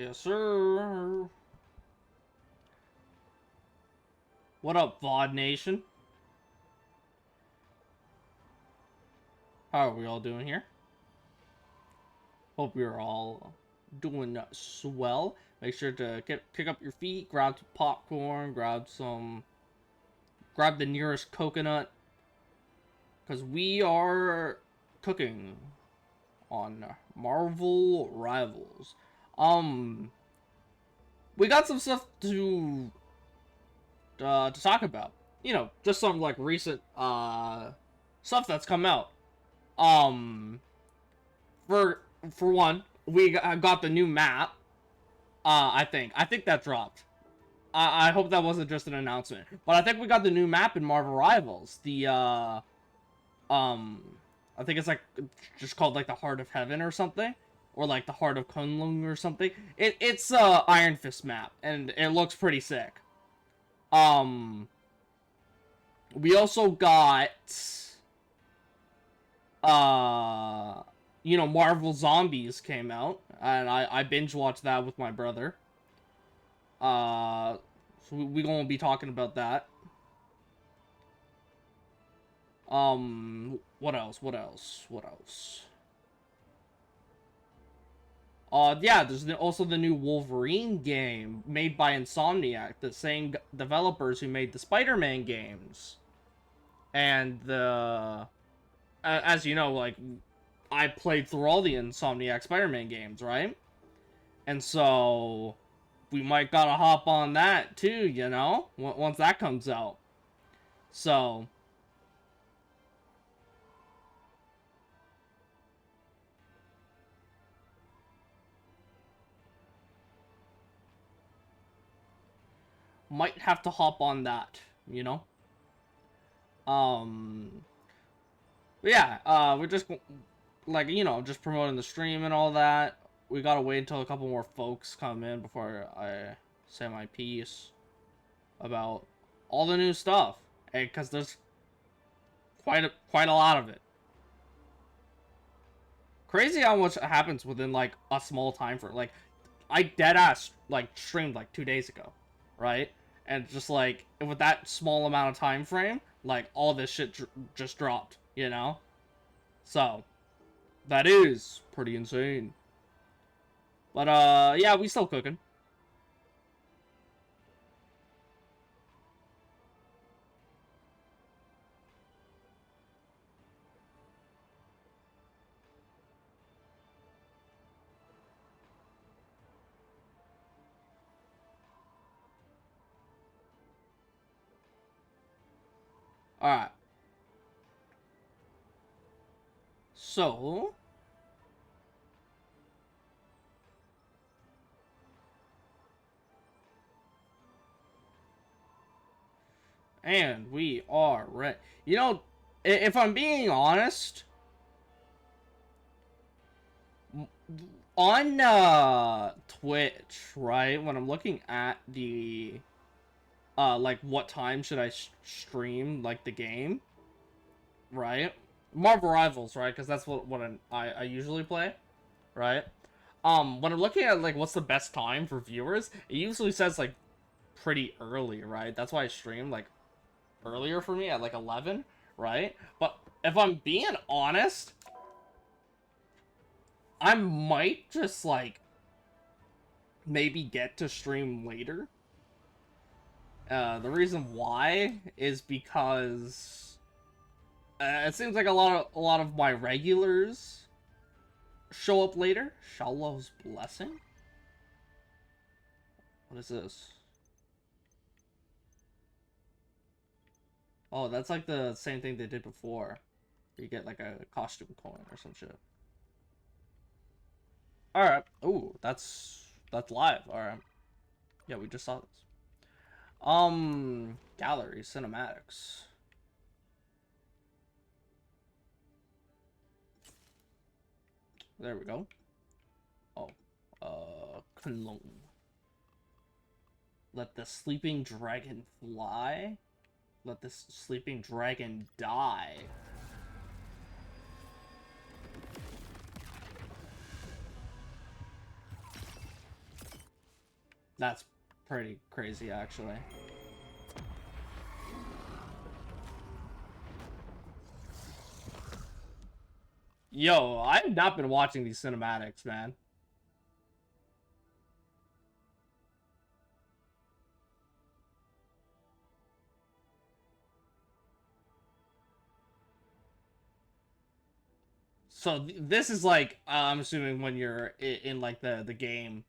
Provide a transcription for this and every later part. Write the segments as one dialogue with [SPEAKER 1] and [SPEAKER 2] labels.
[SPEAKER 1] Yes, sir. What up, VOD Nation? How are we all doing here? Hope you're all doing swell. Make sure to kick up your feet, grab some popcorn, grab the nearest coconut, because we are cooking on Marvel Rivals. We got some stuff to talk about. You know, just some like recent stuff that's come out. Um, for one, we got the new map. I think that dropped. I hope that wasn't just an announcement, but I think we got the new map in Marvel Rivals. I think it's like just called like the Heart of Heaven or something, or like the Heart of Kunlun or something. It's Iron Fist map, and it looks pretty sick. Um, we also got uh Marvel Zombies came out, and I binge watched that with my brother. Uh, so we gonna be talking about that. What else? What else? What else? Yeah, there's also the new Wolverine game made by Insomniac, the same developers who made the Spider-Man games. And as you know, like, I played through all the Insomniac Spider-Man games, right? And so we might gotta hop on that too, once that comes out. So might have to hop on that, you know. Um, but yeah, we're just like just promoting the stream and all that. We gotta wait until a couple more folks come in before I say my piece about all the new stuff, and because there's quite a lot of it. Crazy how much happens within like a small time frame. Like, I dead ass like streamed like 2 days ago, right? And just like with that small amount of time frame, like all this shit just dropped, So that is pretty insane. But yeah, we still cooking. All right. So and we are ready. If I'm being honest, on Twitch, right? When I'm looking at the like what time should I stream like the game, right? Marvel Rivals, right? Because that's what I usually play, right? When I'm looking at like what's the best time for viewers, it usually says like pretty early, right? That's why I stream like earlier for me at like 11, right? But if I'm being honest, I might just like maybe get to stream later. The reason why is because it seems like a lot of my regulars show up later. Shallo's Blessing? What is this? Oh, that's like the same thing they did before. You get like a costume coin or some shit. Alright. Ooh, that's live. Alright. Yeah, we just saw this. Gallery cinematics. There we go. Oh, Kunlun. Let the sleeping dragon fly. Let this sleeping dragon die. That's pretty crazy, actually. Yo, I've not been watching these cinematics, man. So this is like, I'm assuming when you're in like the game,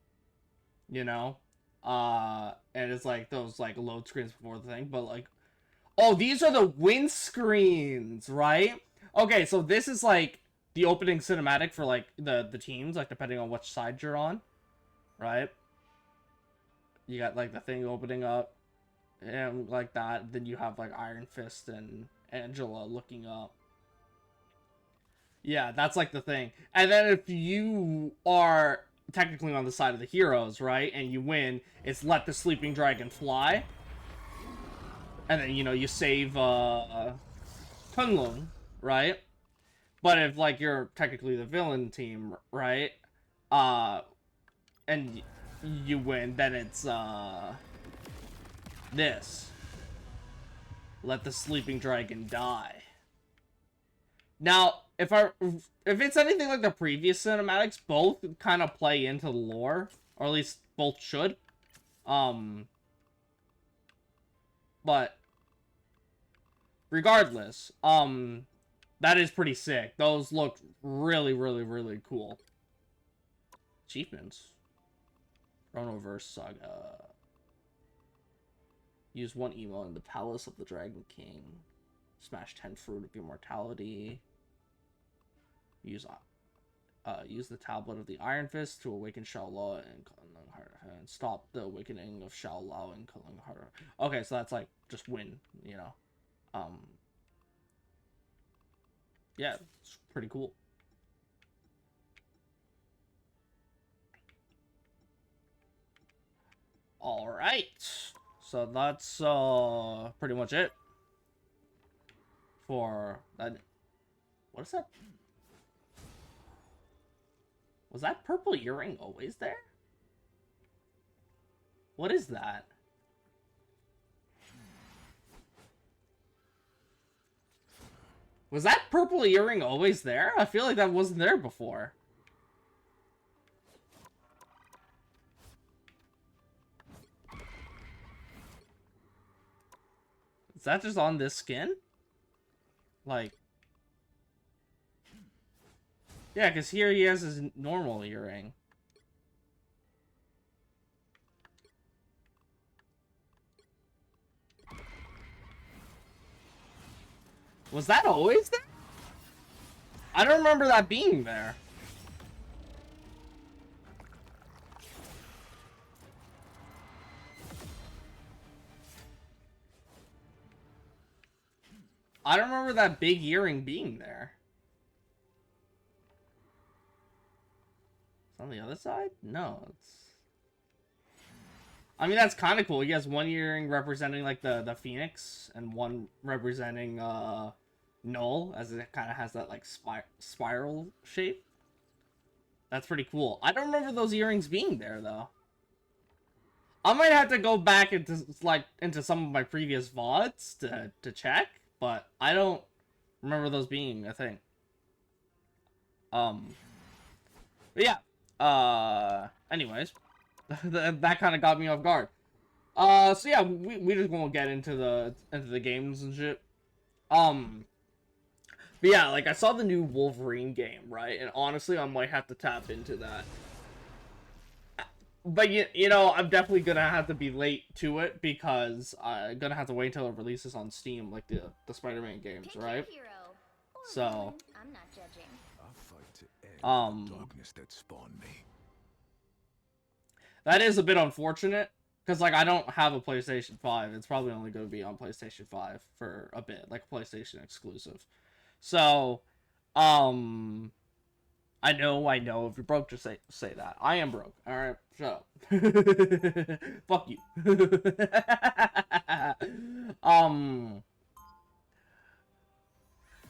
[SPEAKER 1] you know, and it's like those like load screens before the thing, but like, oh, these are the win screens, right? Okay, so this is like the opening cinematic for like the teams, like depending on which side you're on, right? You got like the thing opening up and like that. Then you have like Iron Fist and Angela looking up. Yeah, that's like the thing. And then if you are technically on the side of the heroes, right, and you win, it's let the sleeping dragon fly. And then, you know, you save Kunlun, right? But if like you're technically the villain team, right? And you win, then it's this. Let the sleeping dragon die. Now, if it's anything like the previous cinematics, both kind of play into the lore, or at least both should. But regardless, that is pretty sick. Those look really, really, really cool. Achievements. Chronoverse Saga. Use 1 emo in the Palace of the Dragon King. Smash 10 Fruit of Immortality. Use the Tablet of the Iron Fist to awaken Xiao Lao and and stop the awakening of Xiao Lao and Kunlun Hara. Okay, so that's like just win, you know. Yeah, it's pretty cool. All right, so that's pretty much it for that. What is that? Was that purple earring always there? What is that? Was that purple earring always there? I feel like that wasn't there before. Is that just on this skin? Like... Yeah, because here he has his normal earring. Was that always there? I don't remember that being there. I don't remember that big earring being there. It's on the other side? No, it's... I mean, that's kind of cool. He has 1 earring representing, like, the Phoenix, and 1 representing, Null, as it kind of has that, like, spiral shape. That's pretty cool. I don't remember those earrings being there, though. I might have to go back into, like, into some of my previous VODs to check, but I don't remember those being a thing. But yeah. Anyways. that kind of got me off guard. So yeah, we just won't get into the games and shit. But yeah, like I saw the new Wolverine game, right? And honestly, I might have to tap into that. But you know, I'm definitely gonna have to be late to it because I'm gonna have to wait until it releases on Steam, like the Spider-Man games, right? So,
[SPEAKER 2] I'm not judging.
[SPEAKER 3] Darkness that spawned me.
[SPEAKER 1] That is a bit unfortunate, because, like, I don't have a PlayStation 5. It's probably only going to be on PlayStation 5 for a bit, like a PlayStation exclusive. So, I know, if you're broke, just say that. I am broke, alright? Shut up. Fuck you.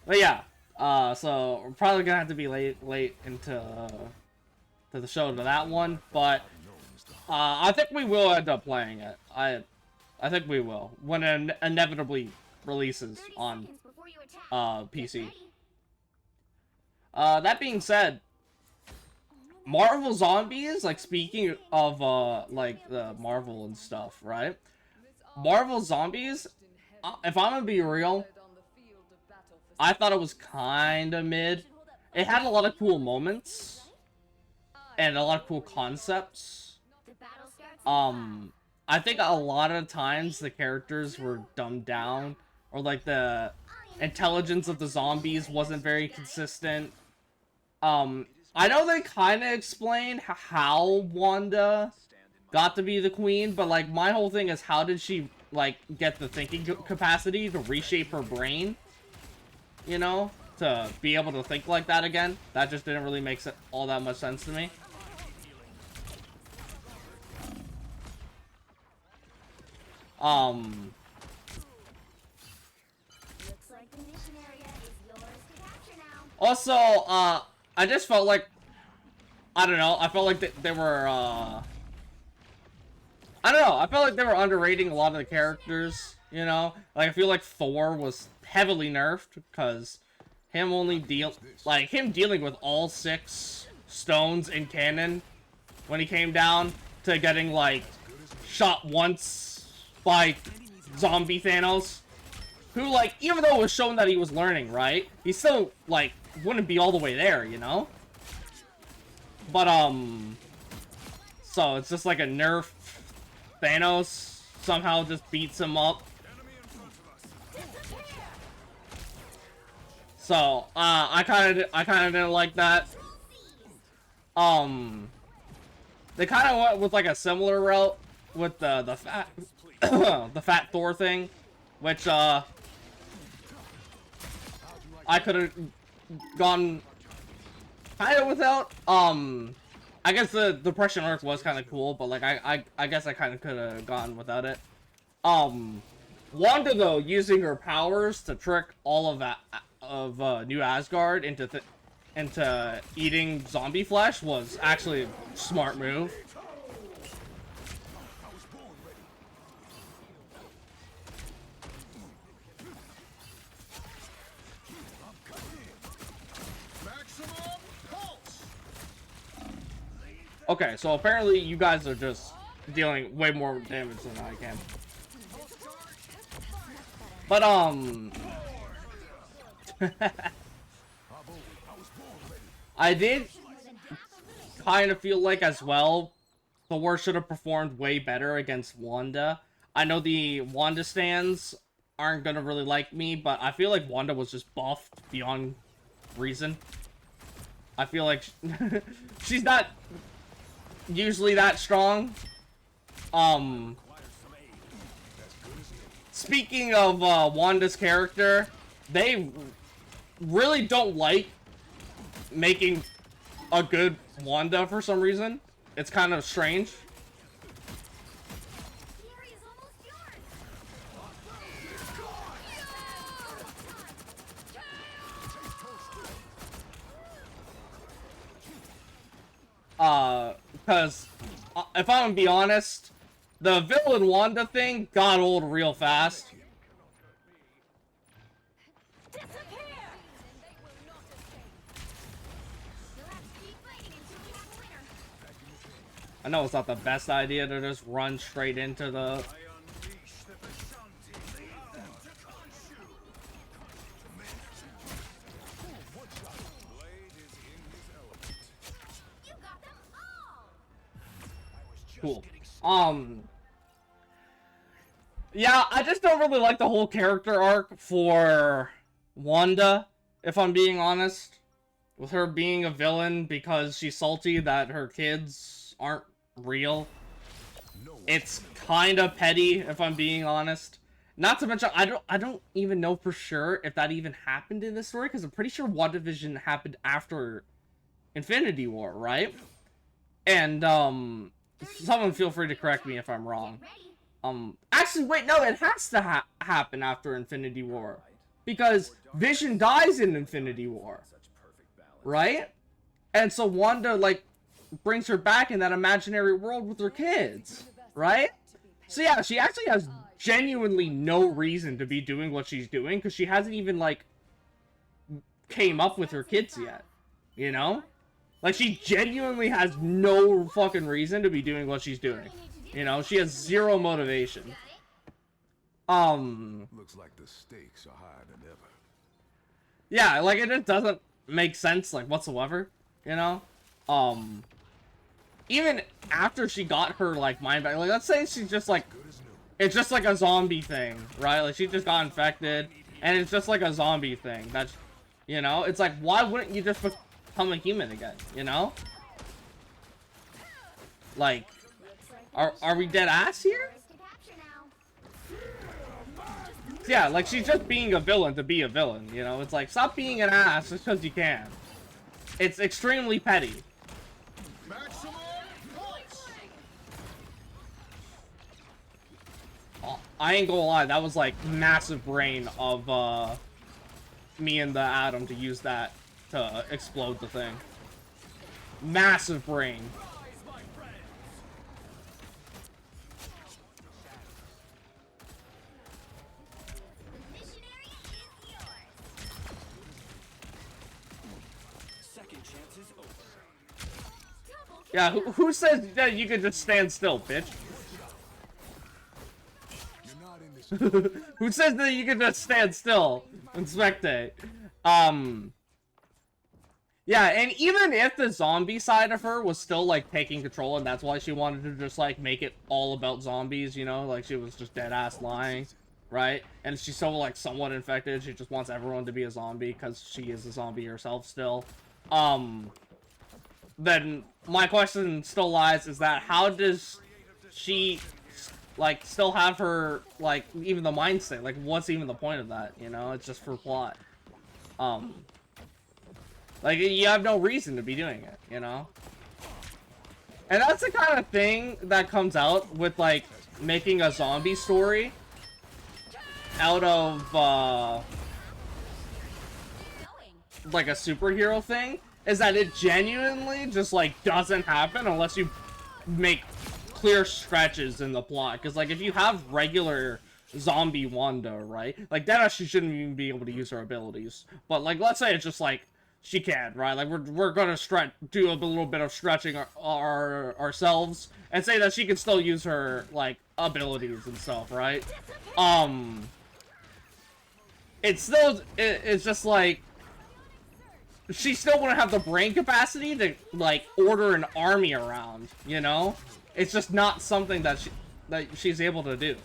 [SPEAKER 1] But yeah, so we're probably gonna have to be late into to the show to that one, but I think we will end up playing it. I think we will when it inevitably releases on PC. That being said, Marvel Zombies, like speaking of like the Marvel and stuff, right? Marvel Zombies, if I'm gonna be real, I thought it was kind of mid. It had a lot of cool moments and a lot of cool concepts. I think a lot of times the characters were dumbed down, or like the intelligence of the zombies wasn't very consistent. I know they kind of explained how Wanda got to be the queen, but like my whole thing is how did she like get the thinking capacity to reshape her brain? You know, to be able to think like that again. That just didn't really make all that much sense to me. Also, I just felt like, I don't know, I felt like they were, I don't know, I felt like they were underrating a lot of the characters, you know? Like, I feel like Thor was heavily nerfed, because him dealing with all 6 stones in canon when he came down to getting, like, shot once by zombie Thanos, who, like, even though it was shown that he was learning, right? He still, like, wouldn't be all the way there, you know? But, so it's just like a nerf Thanos somehow just beats him up. So, I kinda didn't like that. They kinda went with like a similar route with the fat the fat Thor thing, which I could have gone kind of without. I guess the depression arc was kind of cool, but like I guess I kind of could have gone without it. Wanda though, using her powers to trick all of that New Asgard into eating zombie flesh was actually a smart move. Okay, so apparently you guys are just dealing way more damage than I can. But, I did kind of feel like, as well, Thor should have performed way better against Wanda. I know the Wanda stans aren't gonna really like me, but I feel like Wanda was just buffed beyond reason. I feel like she's not usually that strong. Speaking of Wanda's character, they really don't like making a good Wanda for some reason. It's kind of strange. Because if I'm gonna be honest, the villain Wanda thing got old real fast. I know it's not the best idea to just run straight into the... Cool. Yeah, I just don't really like the whole character arc for Wanda, if I'm being honest. With her being a villain because she's salty that her kids aren't real. It's kind of petty, if I'm being honest. Not to mention, I don't even know for sure if that even happened in this story, because I'm pretty sure WandaVision happened after Infinity War, right? And, someone feel free to correct me if I'm wrong. Actually, wait, no, it has to happen after Infinity War. Because Vision dies in Infinity War. Right? And so Wanda, like, brings her back in that imaginary world with her kids, right? So yeah, she actually has genuinely no reason to be doing what she's doing, because she hasn't even, like, came up with her kids yet, you know? Like, she genuinely has no fucking reason to be doing what she's doing, you know? She has zero motivation.
[SPEAKER 2] Looks like the stakes are higher than ever.
[SPEAKER 1] Yeah, like, it just doesn't make sense, like, whatsoever, you know? Even after she got her, like, mind back, like, let's say she's just, like, it's just, like, a zombie thing, right? Like, she just got infected, and it's just, like, a zombie thing. That's, you know? It's like, why wouldn't you just become a human again, you know? Like, are we dead ass here? Yeah, like, she's just being a villain to be a villain, you know? It's like, stop being an ass just because you can. It's extremely petty. Oh, I ain't gonna lie, that was, like, massive brain of, me and the Atom to use that to explode the thing. Massive brain. Yeah, who says that you can just stand still, bitch? Who says that you can just stand still and spectate? Yeah, and even if the zombie side of her was still, like, taking control, and that's why she wanted to just, like, make it all about zombies, you know? Like, she was just dead-ass lying, right? And she's so, like, somewhat infected, she just wants everyone to be a zombie, because she is a zombie herself still. Then my question still lies is that how does she, like, still have her, like, even the mind state? Like, what's even the point of that, you know? It's just for plot. Like, you have no reason to be doing it, you know? And that's the kind of thing that comes out with, like, making a zombie story out of, like, a superhero thing, is that it genuinely just, like, doesn't happen unless you make clear stretches in the plot. Because, like, if you have regular zombie Wanda, right? Like, that actually shouldn't even be able to use her abilities. But, like, let's say it's just, like, she can, right? Like, we're gonna do a little bit of stretching ourselves, and say that she can still use her, like, abilities and stuff, right? It's just, like, she still wouldn't have the brain capacity to, like, order an army around, you know? It's just not something that she's able to do.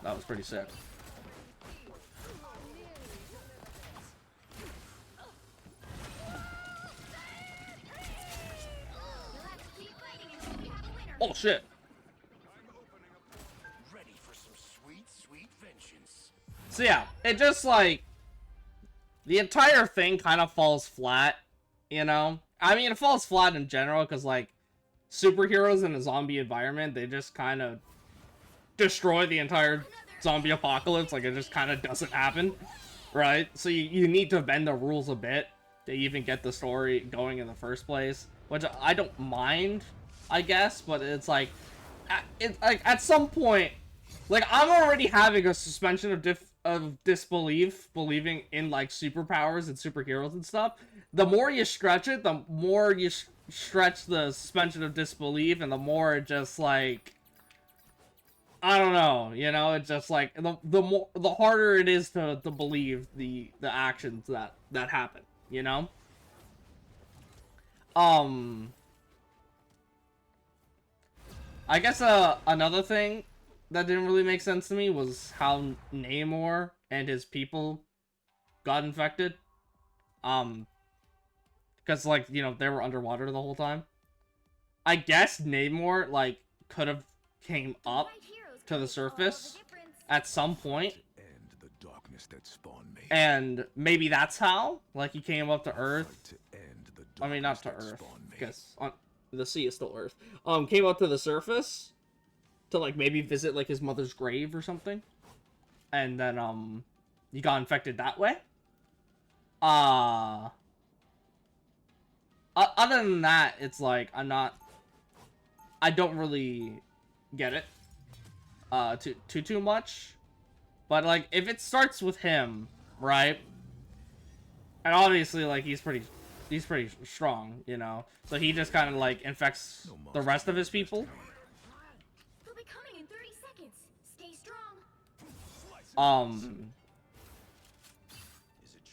[SPEAKER 1] That was pretty sick. Oh shit.
[SPEAKER 2] Ready for some sweet, sweet vengeance.
[SPEAKER 1] So yeah, it just, like, the entire thing kind of falls flat, you know? I mean, it falls flat in general because, like, superheroes in a zombie environment, they just kind of destroy the entire zombie apocalypse. Like, it just kind of doesn't happen, right? So you need to bend the rules a bit to even get the story going in the first place, which I don't mind, I guess, but it's like, at some point, like, I'm already having a suspension of disbelief, believing in, like, superpowers and superheroes and stuff. The more you stretch it, the more you stretch the suspension of disbelief, and the more it just, like, I don't know, you know, it's just like the harder it is to believe the actions that happen, you know? I guess another thing that didn't really make sense to me was how Namor and his people got infected. Because, like, you know, they were underwater the whole time. I guess Namor, like, could have came up to the surface at some point,
[SPEAKER 2] End the darkness that spawned me.
[SPEAKER 1] and maybe that's how, like, he came up to Earth.
[SPEAKER 2] To end the
[SPEAKER 1] I mean, not to
[SPEAKER 2] darkness that
[SPEAKER 1] Earth,
[SPEAKER 2] spawned me.
[SPEAKER 1] because the sea is still Earth. Came up to the surface to, like, maybe visit, like, his mother's grave or something. and then you got infected that way. Other than that, it's like I don't really get it too much. But like if it starts with him, right? And obviously like he's pretty strong, you know. So he just kind of like infects the rest of his people.
[SPEAKER 3] They'll be coming in 30 seconds. Stay strong.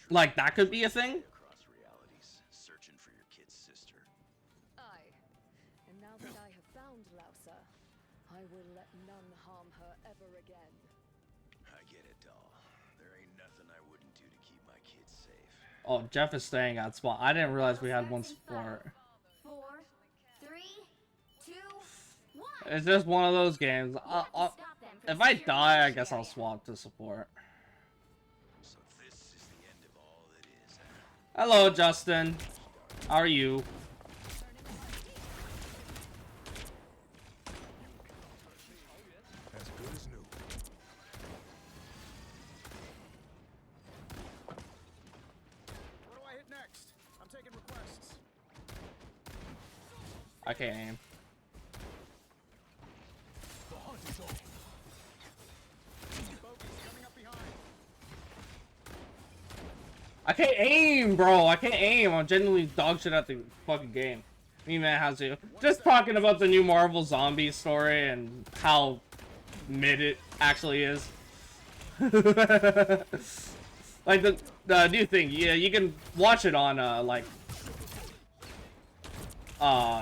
[SPEAKER 1] Like that could be a thing.
[SPEAKER 4] Across realities, searching for your kid's sister.
[SPEAKER 5] Aye. And now that I have found Lousa, I will let none harm her ever again.
[SPEAKER 4] I get it, doll. There ain't nothing I wouldn't do to keep my kids safe.
[SPEAKER 1] Oh, Jeff is staying at spot. I didn't realize we had one support.
[SPEAKER 3] 4, 3, 2, 1.
[SPEAKER 1] It's just one of those games. If I die, I guess I'll swap to support.
[SPEAKER 4] So this is the end of all that is, huh?
[SPEAKER 1] Hello, Justin. How are you?
[SPEAKER 2] As good as new.
[SPEAKER 6] What do I hit next? I'm taking requests.
[SPEAKER 1] I can't aim.
[SPEAKER 2] The hunt is on.
[SPEAKER 6] Bogies coming up behind.
[SPEAKER 1] I can't aim, bro. I can't aim. I'm genuinely dog shit at the fucking game. Me, man, how's you? Just talking about the new Marvel Zombie story and how mid it actually is. Like the new thing. Yeah, you can watch it on like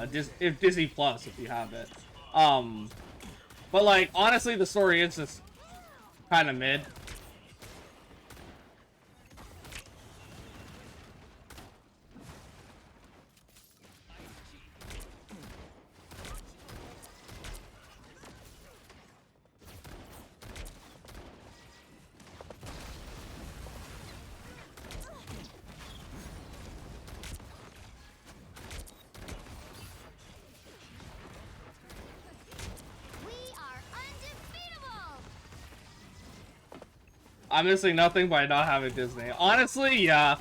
[SPEAKER 1] Disney Plus if you have it. But like honestly, the story is just kind of mid.
[SPEAKER 3] We are undefeatable.
[SPEAKER 1] I'm missing nothing by not having Disney. Honestly, yeah.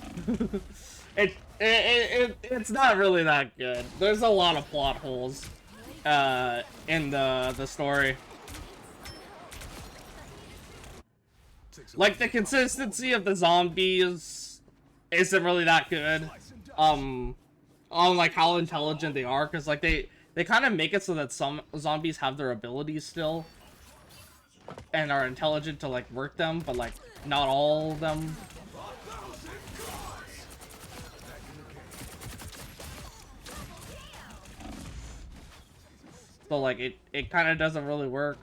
[SPEAKER 1] It's not really that good. There's a lot of plot holes in the story. Like the consistency of the zombies isn't really that good. On like how intelligent they are, because like they kind of make it so that some zombies have their abilities still and are intelligent to like work them, but like not all of them. So like it kind of doesn't really work.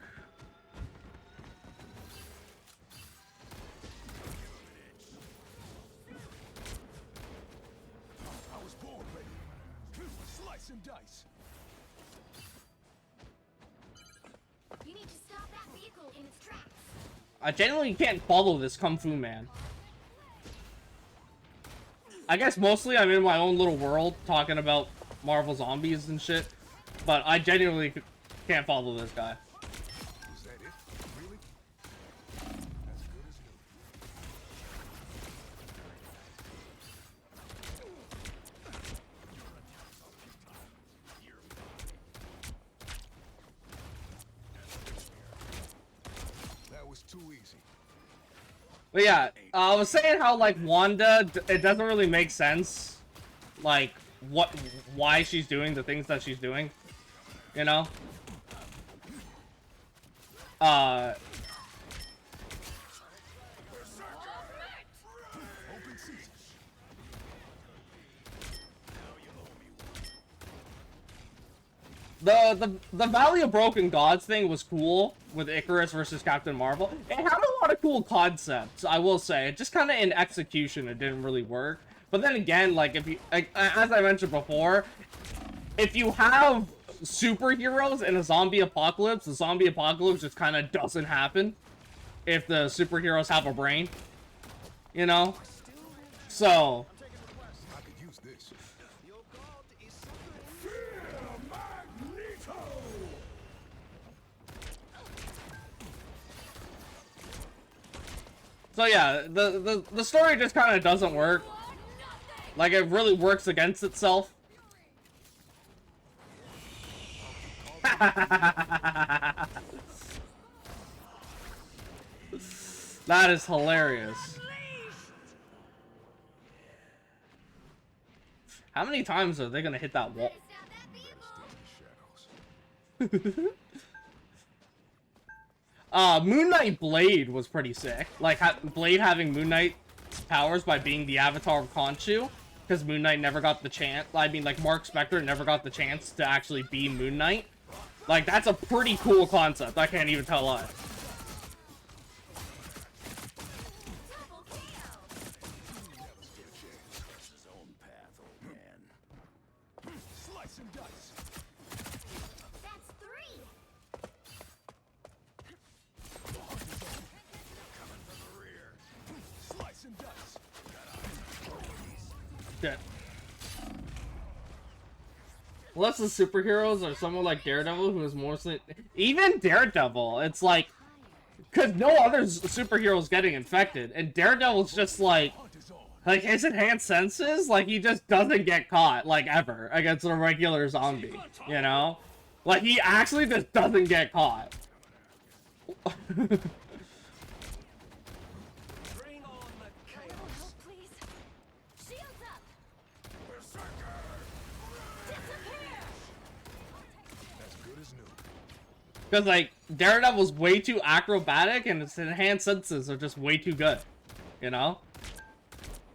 [SPEAKER 2] I was born ready. Slice and dice.
[SPEAKER 3] You need to stop that vehicle in its tracks.
[SPEAKER 1] I genuinely can't follow this Kung Fu Man. I guess mostly I'm in my own little world talking about Marvel Zombies and shit, but I genuinely can't follow this guy.
[SPEAKER 2] Is that it? Really? As good as new. That was too easy.
[SPEAKER 1] But yeah, I was saying how like Wanda, it doesn't really make sense, like why she's doing the things that she's doing, you know?
[SPEAKER 2] Open season.
[SPEAKER 1] The Valley of Broken Gods thing was cool with Icarus versus Captain Marvel. It had a lot of cool concepts, I will say. It just kind of in execution, it didn't really work. But then again, like if you, like, as I mentioned before, if you have superheroes in a zombie apocalypse, the zombie apocalypse just kind of doesn't happen if the superheroes have a brain, you know? So
[SPEAKER 2] I could use this.
[SPEAKER 6] Your god is
[SPEAKER 1] So yeah, the story just kind of doesn't work. Like, it really works against itself. That is hilarious. How many times are they gonna hit that wall? Moon Knight Blade was pretty sick. Like, Blade having Moon Knight's powers by being the avatar of Khonshu, because Moon Knight never got the chance. I mean, like, Mark Spector never got the chance to actually be Moon Knight. Like, that's a pretty cool concept. I can't even tell lie.
[SPEAKER 3] That's 3.
[SPEAKER 1] Shit. Unless the superheroes are someone like Daredevil, who is mostly... Even Daredevil, it's like... Because no other superhero's getting infected, and Daredevil's just like... Like, his enhanced senses, like, he just doesn't get caught, like, ever, against a regular zombie, you know? Like, he actually just doesn't get caught.
[SPEAKER 3] Help, please. Shields up. Disappear.
[SPEAKER 2] As good as new.
[SPEAKER 1] Because, like, Daredevil's way too acrobatic, and his enhanced senses are just way too good, you know?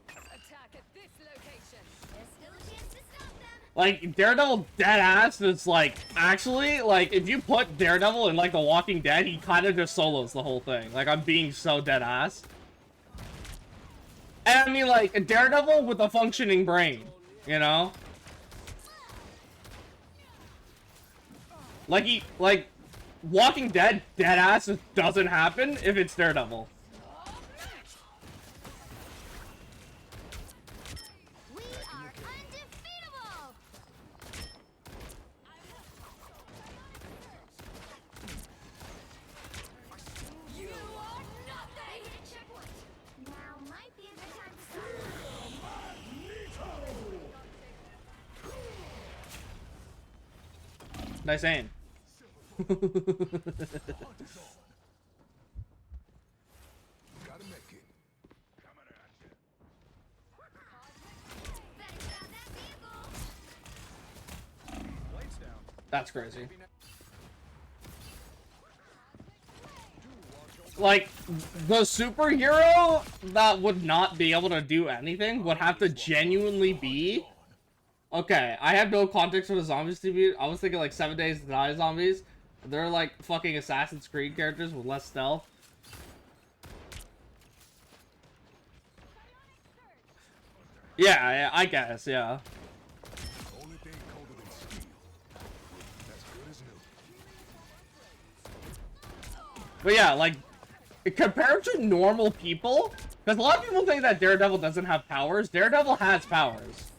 [SPEAKER 5] Attack at this location.
[SPEAKER 3] There's still a chance to stop them.
[SPEAKER 1] Like, Daredevil deadass is like, actually, like, if you put Daredevil in, like, The Walking Dead, he kind of just solos the whole thing. Like, I'm being so deadass. And I mean, like, a Daredevil with a functioning brain, you know? Like, Walking Dead deadass just doesn't happen if it's Daredevil.
[SPEAKER 3] We are undefeatable. You are nothing. They hit a checkpoint. Now might be a good time to stop.
[SPEAKER 1] Nice aim.
[SPEAKER 2] Got a medkit.
[SPEAKER 4] Coming at you.
[SPEAKER 3] Better grab that vehicle.
[SPEAKER 6] Blades down.
[SPEAKER 1] That's crazy. Like, the superhero that would not be able to do anything would have to genuinely be... Okay, I have no context for the zombies TV. I was thinking like 7 Days to Die zombies. They're like fucking Assassin's Creed characters with less stealth. Yeah, I guess, yeah.
[SPEAKER 2] Only thing colder than steel. As good as new.
[SPEAKER 1] But yeah, like, compared to normal people, because a lot of people think that Daredevil doesn't have powers. Daredevil has powers.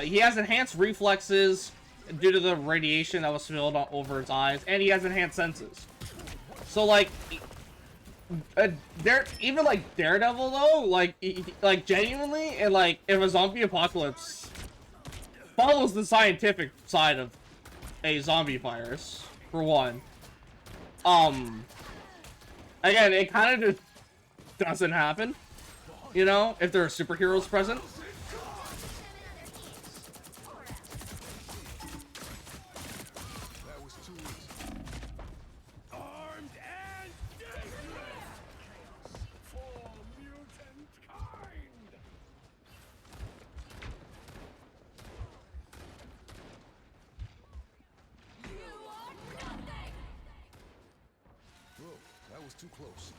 [SPEAKER 1] He has enhanced reflexes due to the radiation that was spilled over his eyes, and he has enhanced senses. So, like, even like Daredevil though, like, like genuinely, and like, if a zombie apocalypse follows the scientific side of a zombie virus, for one, again, it kind of just doesn't happen, you know, if there are superheroes present.
[SPEAKER 2] That was too easy.
[SPEAKER 4] Armed and dangerous! For mutant kind!
[SPEAKER 3] You are nothing.
[SPEAKER 2] Bro, that was too close.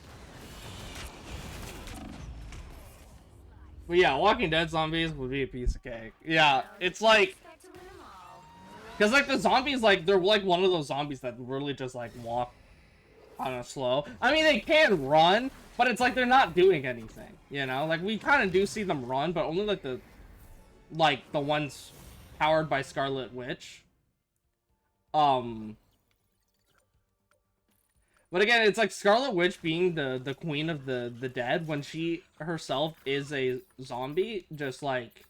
[SPEAKER 1] But yeah, Walking Dead zombies would be a piece of cake. Yeah, it's like,
[SPEAKER 3] Expect to win them all.
[SPEAKER 1] because like the zombies, like, they're like one of those zombies that really just like walk kind of slow. I mean, they can run, but it's like they're not doing anything, you know? Like, we kind of do see them run, but only like the ones powered by Scarlet Witch. But But again, it's like Scarlet Witch being the queen of the dead when she herself is a zombie, just like,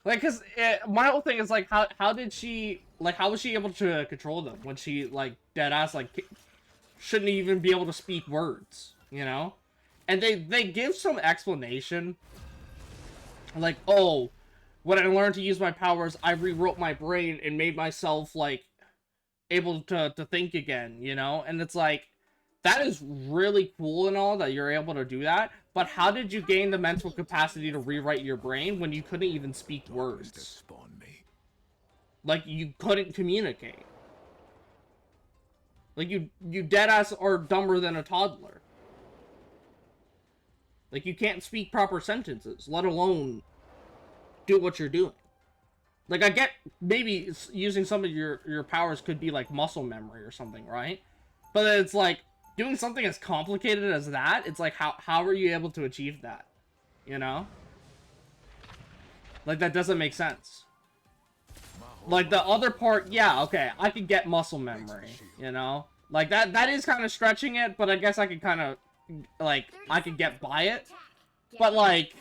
[SPEAKER 1] cause my whole thing is like, how did she, like, how was she able to control them when she, like, dead ass, like, shouldn't even be able to speak words, you know? And they give some explanation, like, oh, when I learned to use my powers, I rewrote my brain and made myself, like, able to think again, you know? And it's like, that is really cool and all that you're able to do that, but how did you gain the mental capacity to rewrite your brain when you couldn't even speak words?
[SPEAKER 2] Spawn me.
[SPEAKER 1] Like, you couldn't communicate. Like, you deadass are dumber than a toddler. Like, you can't speak proper sentences, let alone do what you're doing. Like, I get maybe using some of your powers could be like muscle memory or something, right? But it's like, doing something as complicated as that, it's like, how are you able to achieve that? You know? Like, that doesn't make sense. Like, the other part, yeah, okay, I could get muscle memory, you know? Like, that is kind of stretching it, but I guess I could kind of, like, I could get by it. But, like,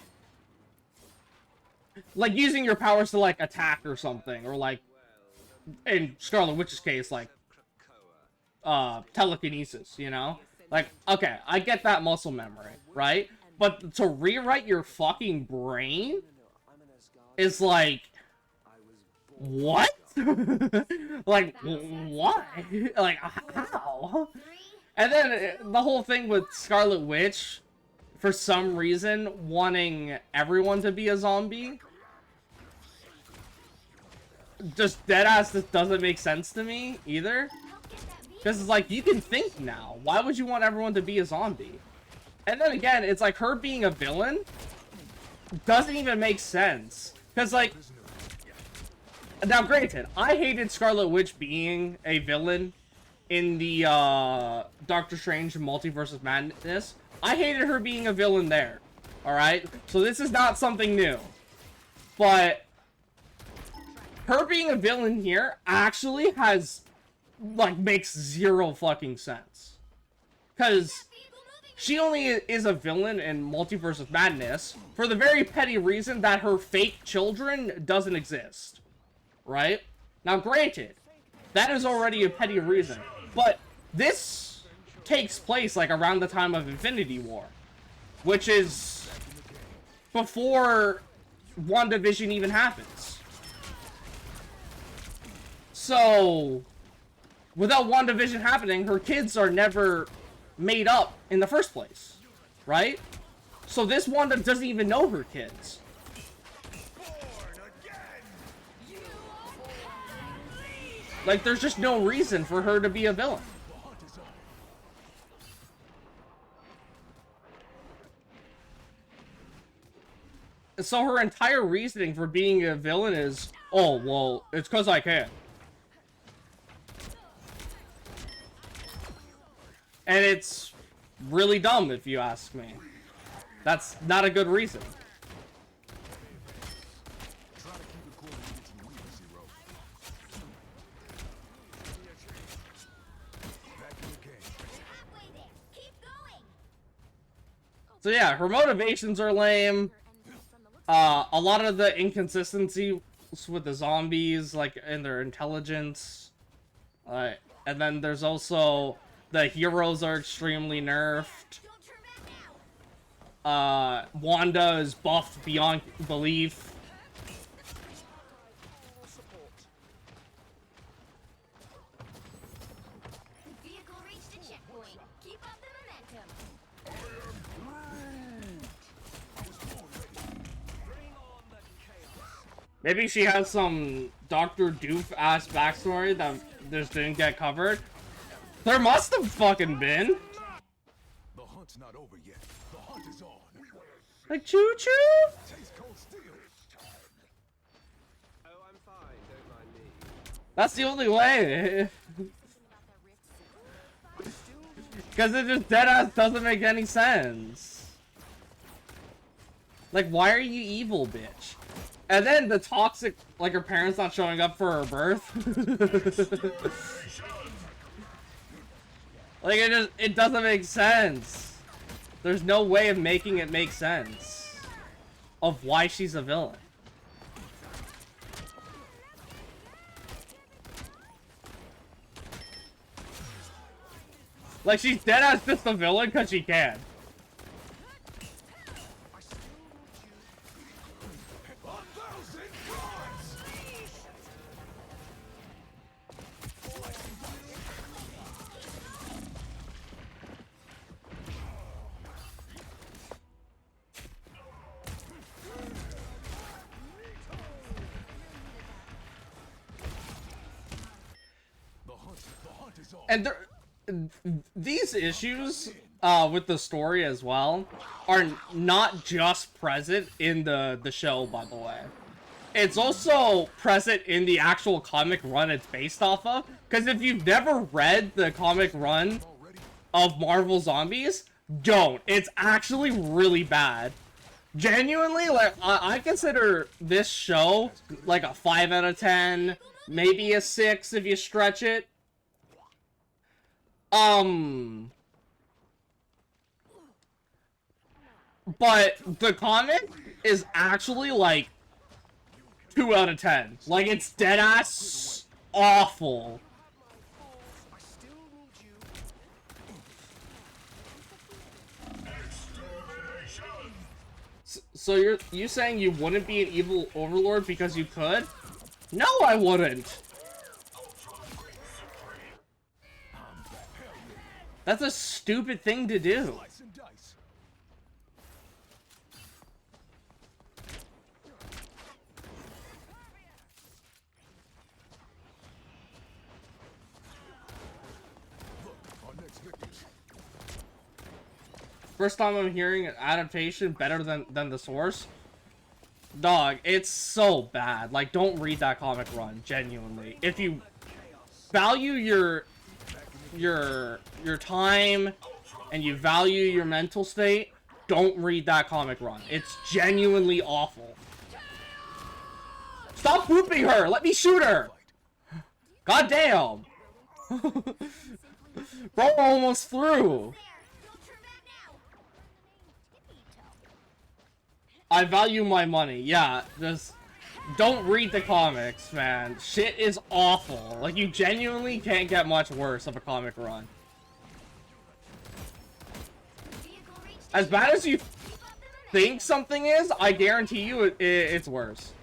[SPEAKER 1] using your powers to, like, attack or something, or, like, in Scarlet Witch's case, like, telekinesis, you know? Like, okay, I get that muscle memory, right? But to rewrite your fucking brain is, like, what? Like, why? Like, how? And then the whole thing with Scarlet Witch, for some reason, wanting everyone to be a zombie, just deadass, this doesn't make sense to me either. Because it's like, you can think now. Why would you want everyone to be a zombie? And then again, it's like her being a villain doesn't even make sense. Because, like, now granted, I hated Scarlet Witch being a villain in the Doctor Strange Multiverse of Madness. I hated her being a villain there. Alright? So this is not something new. But her being a villain here actually has, like, makes zero fucking sense. Because she only is a villain in Multiverse of Madness for the very petty reason that her fake children doesn't exist. Right? Now, granted, that is already a petty reason, but this takes place, like, around the time of Infinity War, which is before WandaVision even happens. So, without WandaVision happening, her kids are never made up in the first place, right? So this Wanda doesn't even know her kids. Like, there's just no reason for her to be a villain. So her entire reasoning for being a villain is, oh, well, it's because I can. And it's really dumb, if you ask me. That's not a good reason. So yeah, her motivations are lame. A lot of the inconsistencies with the zombies, like, in their intelligence. And then there's also the heroes are extremely nerfed. Wanda is buffed beyond belief.
[SPEAKER 3] Vehicle reached a checkpoint. Keep up the momentum.
[SPEAKER 1] Maybe she has some Dr. Doof-ass backstory that just didn't get covered. There must have fucking been.
[SPEAKER 2] The hunt's not over yet. The hunt is on.
[SPEAKER 1] Like, choo-choo?
[SPEAKER 2] Taste cold steel.
[SPEAKER 6] Oh, I'm fine. Don't mind me.
[SPEAKER 1] That's the only way. Because it just deadass doesn't make any sense. Like, why are you evil, bitch? And then the toxic, like, her parents not showing up for her birth. Like, it doesn't make sense. There's no way of making it make sense of why she's a villain. Like, she's deadass just a villain because she can. And these issues with the story as well are not just present in the show, by the way. It's also present in the actual comic run it's based off of. Because if you've never read the comic run of Marvel Zombies, don't. It's actually really bad. Genuinely, like, I consider this show like a 5 out of 10, maybe a 6 if you stretch it. But the comic is actually like 2 out of 10. Like, it's deadass awful. So you saying you wouldn't be an evil overlord because you could? No, I wouldn't. That's a stupid thing to do. First time I'm hearing an adaptation better than the source. Dog, it's so bad. Like, don't read that comic run, genuinely. If you value your time and you value your mental state, don't read that comic run. It's genuinely awful. Stop whooping her! Let me shoot her! God damn! Bro almost threw! I value my money. Yeah, just don't read the comics, man. Shit is awful. Like, you genuinely can't get much worse of a comic run. As bad as you think something is, I guarantee you it's worse.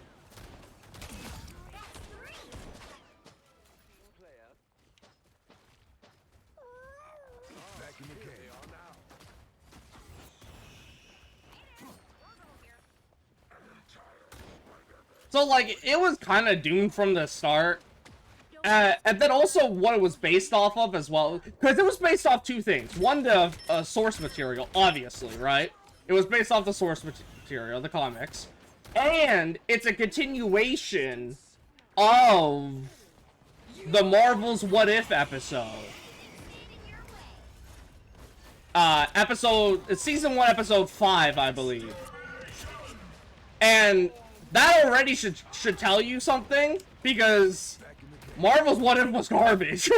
[SPEAKER 1] So, like, it was kind of doomed from the start. And then also what it was based off of as well. Because it was based off 2 things. One, the source material, obviously, right? It was based off the source material, the comics. And it's a continuation of the Marvel's What If episode. Season 1, episode 5, I believe. And that already should tell you something, because Marvel's What If was garbage.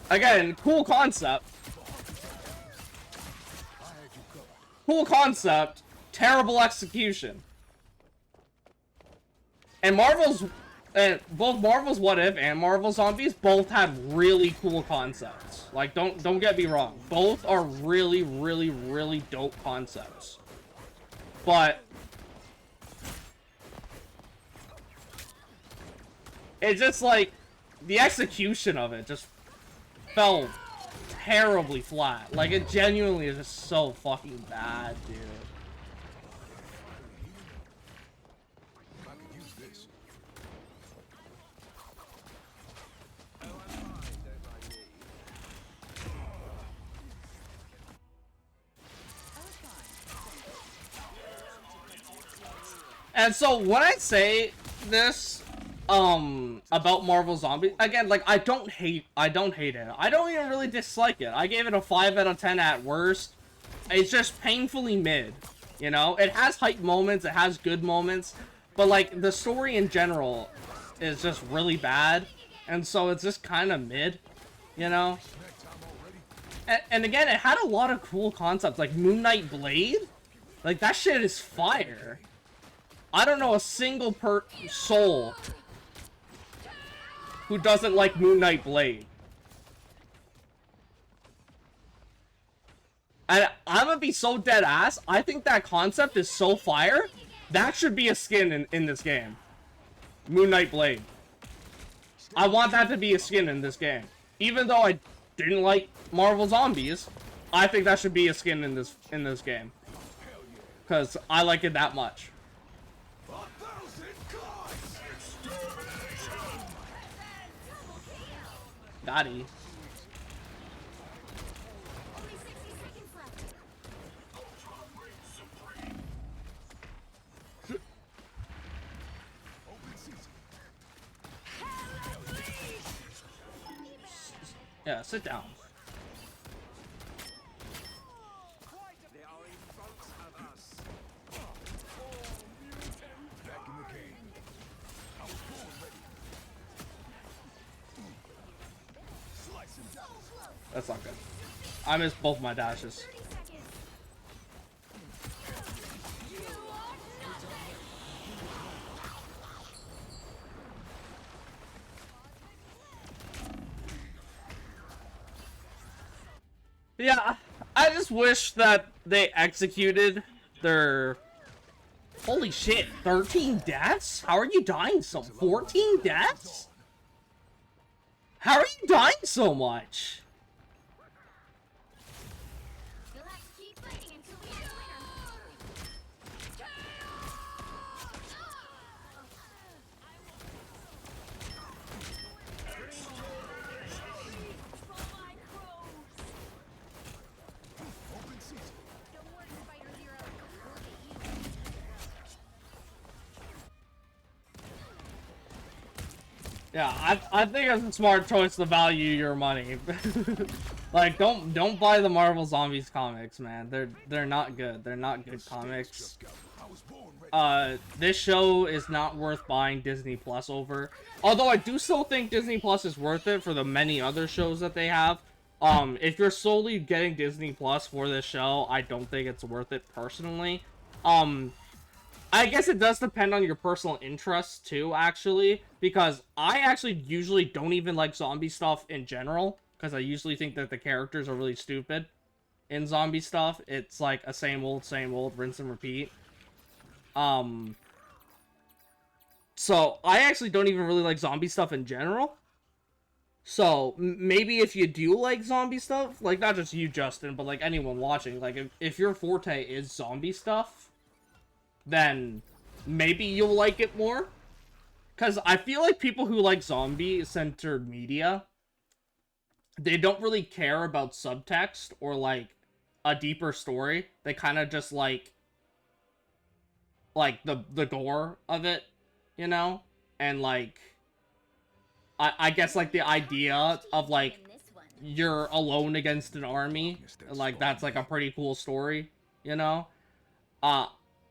[SPEAKER 1] Again, cool concept. Cool concept, terrible execution. And both Marvel's What If and Marvel Zombies both had really cool concepts. Like, don't get me wrong. Both are really, really, really dope concepts. But it's just like the execution of it just fell terribly flat. Like, it genuinely is just so fucking bad, dude. And so when I say this about Marvel Zombies, again, like, I don't hate it. I don't even really dislike it. I gave it a 5 out of 10 at worst. It's just painfully mid, you know? It has hype moments, it has good moments, but, like, the story in general is just really bad. and so it's just kind of mid, you know.
[SPEAKER 2] Snack time already?
[SPEAKER 1] And again, it had a lot of cool concepts, like Moon Knight Blade. Like, that shit is fire. I don't know a single soul who doesn't like Moon Knight Blade. And I'm gonna be so dead ass. I think that concept is so fire. That should be a skin in this game. Moon Knight Blade. I want that to be a skin in this game. Even though I didn't like Marvel Zombies, I think that should be a skin in this game. Because I like it that much.
[SPEAKER 2] 1,000 cuts!
[SPEAKER 1] Got he.
[SPEAKER 3] Only 60 seconds left.
[SPEAKER 2] Open season.
[SPEAKER 1] Yeah, sit down.
[SPEAKER 6] They are in front of us.
[SPEAKER 2] Back in the game. I was born ready. Slice him down.
[SPEAKER 1] That's not good. I missed both my dashes.
[SPEAKER 3] 30 seconds. You are nothing.
[SPEAKER 1] Yeah, I just wish that they executed their... Holy shit, 13 deaths? How are you dying so? 14 deaths? How are you dying so much?
[SPEAKER 3] You'll have to keep fighting until we get a winner.
[SPEAKER 2] Open season.
[SPEAKER 3] Don't worry, Spider Zero. We'll get you.
[SPEAKER 1] Yeah, I think it's a smart choice to value your money. Like, don't buy the Marvel Zombies comics, man. They're not good. They're not good comics.
[SPEAKER 2] Just got. I was born ready.
[SPEAKER 1] This show is not worth buying Disney Plus over. Although I do still think Disney Plus is worth it for the many other shows that they have. If you're solely getting Disney Plus for this show, I don't think it's worth it personally. I guess it does depend on your personal interests too, actually, because I actually usually don't even like zombie stuff in general, because I usually think that the characters are really stupid in zombie stuff. It's like a same old, rinse and repeat. So I actually don't even really like zombie stuff in general. So maybe if you do like zombie stuff, like not just you, Justin, but like anyone watching, like if your forte is zombie stuff, then maybe you'll like it more. Because I feel like people who like zombie-centered media, they don't really care about subtext or like a deeper story. They kind of just like the gore of it, you know? And like I guess like the idea of like
[SPEAKER 3] In this one.
[SPEAKER 1] you're alone against an army, like that's like a pretty cool story, you know?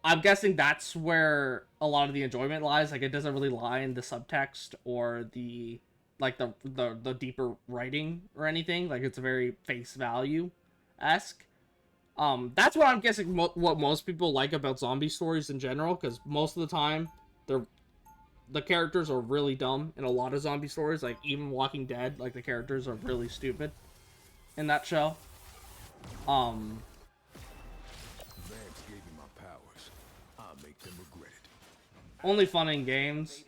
[SPEAKER 1] I'm guessing that's where a lot of the enjoyment lies. Like, it doesn't really lie in the subtext or the like the deeper writing or anything. Like, it's very face value-esque. That's what I'm guessing what most people like about zombie stories in general, because most of the time the characters are really dumb in a lot of zombie stories. Like, even Walking Dead, like, the characters are really stupid in that show.
[SPEAKER 2] Vance gave me my powers. I'll make them regret it.
[SPEAKER 1] Only fun in games.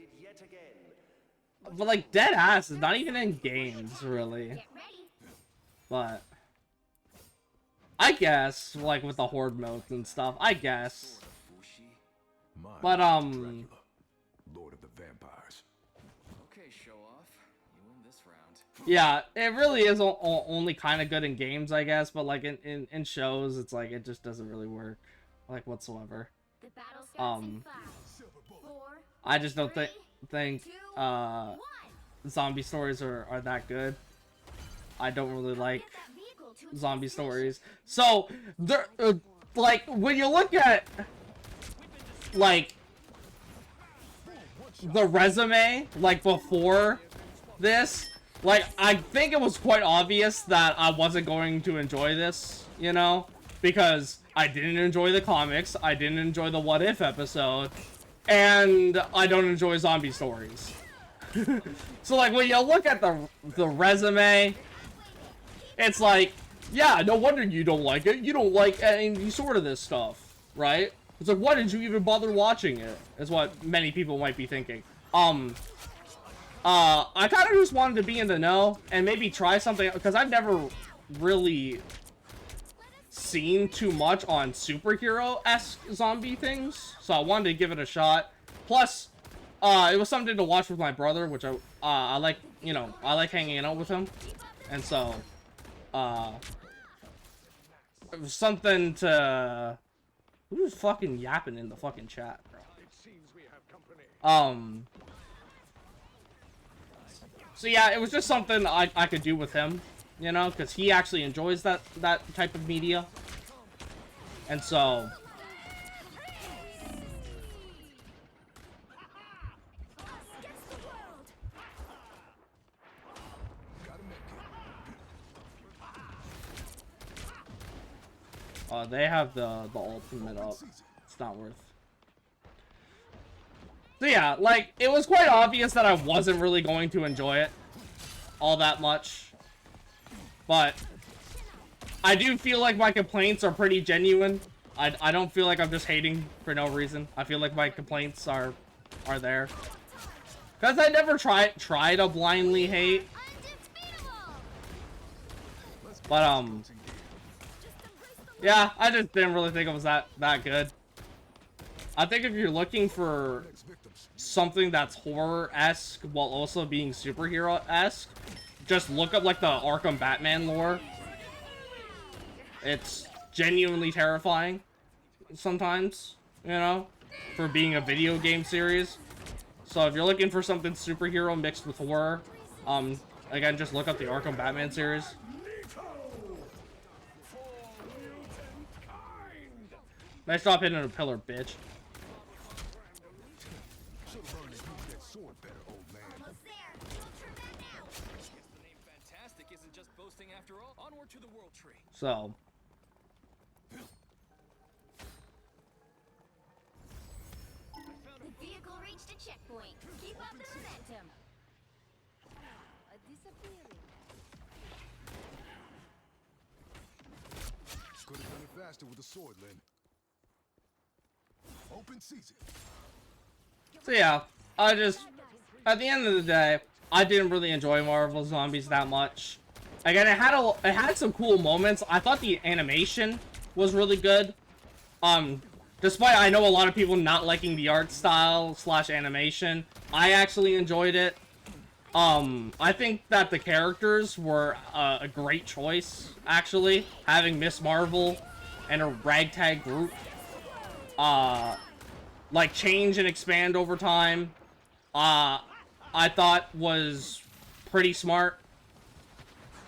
[SPEAKER 1] But, like, dead ass is not even in games, really.
[SPEAKER 3] Get ready.
[SPEAKER 1] But I guess, like, with the horde modes and stuff, I guess.
[SPEAKER 2] Mine
[SPEAKER 1] But,
[SPEAKER 2] is Dracula, Lord of the Vampires.
[SPEAKER 7] Okay, show off. You win this round.
[SPEAKER 1] Yeah, it really is only kind of good in games, I guess, but, like, in shows, it's like, it just doesn't really work, like, whatsoever.
[SPEAKER 3] The battle starts in 5, 4,
[SPEAKER 1] I just don't
[SPEAKER 3] 3,
[SPEAKER 1] think,
[SPEAKER 3] 2, 1.
[SPEAKER 1] zombie stories are that good. I don't really like
[SPEAKER 3] Get that vehicle to its
[SPEAKER 1] zombie
[SPEAKER 3] destination.
[SPEAKER 1] stories. So, there, like, when you look at, like, the resume, like, before this, like, I think it was quite obvious that I wasn't going to enjoy this, you know? Because I didn't enjoy the comics, I didn't enjoy the What If episode, and I don't enjoy zombie stories. So, like, when you look at the resume, it's like, yeah, no wonder you don't like it. You don't like any sort of this stuff, right? It's like, why did you even bother watching it? Is what many people might be thinking. I kind of just wanted to be in the know and maybe try something, because I've never really seen too much on superhero-esque zombie things, so I wanted to give it a shot. Plus, it was something to watch with my brother, which I like, you know, I like hanging out with him, and so, it was something to... Who's fucking yapping in the fucking chat, bro? So yeah, it was just something I could do with him, you know, because he actually enjoys that type of media, and so... they have the ultimate up. It's not worth. So yeah, like, it was quite obvious that I wasn't really going to enjoy it all that much. But I do feel like my complaints are pretty genuine. I don't feel like I'm just hating for no reason. I feel like my complaints are there. Because I never try to blindly hate. But, yeah, I just didn't really think it was that good. I think if you're looking for something that's horror-esque while also being superhero-esque, just look up, like, the Arkham Batman lore. It's genuinely terrifying sometimes, you know, for being a video game series. So if you're looking for something superhero mixed with horror, again, just look up the Arkham Batman series. Nice job hitting a pillar, bitch.
[SPEAKER 2] Almost there. We'll trim that now.
[SPEAKER 7] Guess the name Fantastic isn't just boasting after all. Onward to the World Tree.
[SPEAKER 1] So.
[SPEAKER 3] The vehicle reached a checkpoint. Keep up the momentum.
[SPEAKER 5] A disappearing.
[SPEAKER 2] Could have done it faster with a sword, Lynn. Open season.
[SPEAKER 1] So yeah, I just, at the end of the day, I didn't really enjoy Marvel Zombies that much. Again, it had some cool moments. I thought the animation was really good. Despite I know a lot of people not liking the art style / animation, I actually enjoyed it. I think that the characters were a great choice, actually. Having Miss Marvel and a ragtag group, like, change and expand over time, I thought was pretty smart,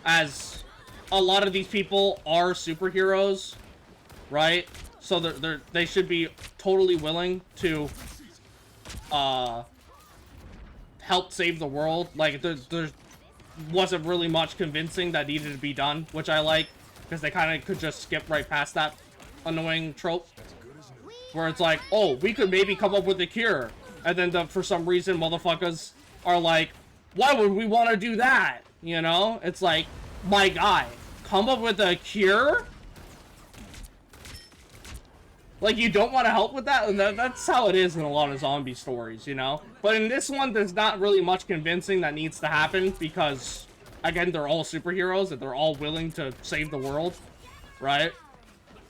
[SPEAKER 1] as a lot of these people are superheroes, right? So they should be totally willing to help save the world. Like, there wasn't really much convincing that needed to be done, which I like, because they kind of could just skip right past that annoying trope, where it's like, oh, we could maybe come up with a cure, and then for some reason motherfuckers are like, why would we want to do that? You know, it's like, my guy, come up with a cure? Like, you don't want to help with that? And that's how it is in a lot of zombie stories, you know? But in this one, there's not really much convincing that needs to happen, because, again, they're all superheroes, and they're all willing to save the world, right?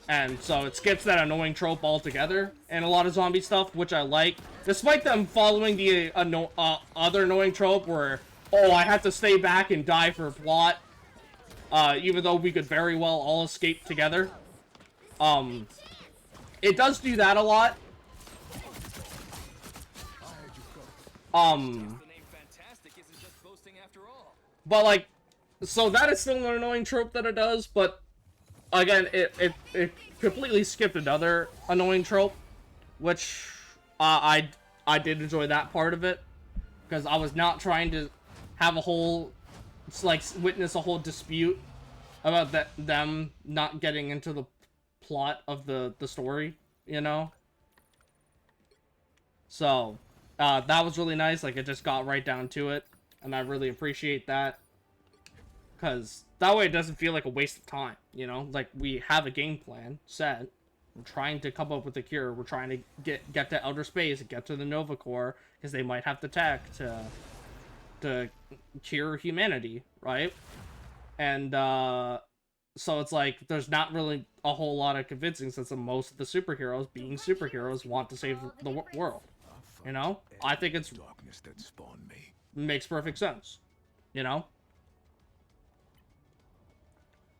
[SPEAKER 1] And so it skips that annoying trope altogether in a lot of zombie stuff, which I like. Despite them following the other annoying trope where, oh, I have to stay back and die for plot, even though we could very well all escape together. It does do that a lot.
[SPEAKER 7] The name Fantastic isn't just boasting after all.
[SPEAKER 1] But, like, so that is still an annoying trope that it does, but again, it completely skipped another annoying trope, which I did enjoy that part of it, because I was not trying to have a whole, like, witness a whole dispute about them not getting into the plot of the story, you know? So, that was really nice. Like, it just got right down to it, and I really appreciate that. Because that way it doesn't feel like a waste of time, you know? Like, we have a game plan set. We're trying to come up with a cure. We're trying to get to outer space, get to the Nova Corps, because they might have the tech to cure humanity, right? And, so it's like, there's not really a whole lot of convincing, since most of the superheroes, being superheroes, want to save the world. You know? I think it's...
[SPEAKER 2] Darkness that spawned me.
[SPEAKER 1] Makes perfect sense. You know?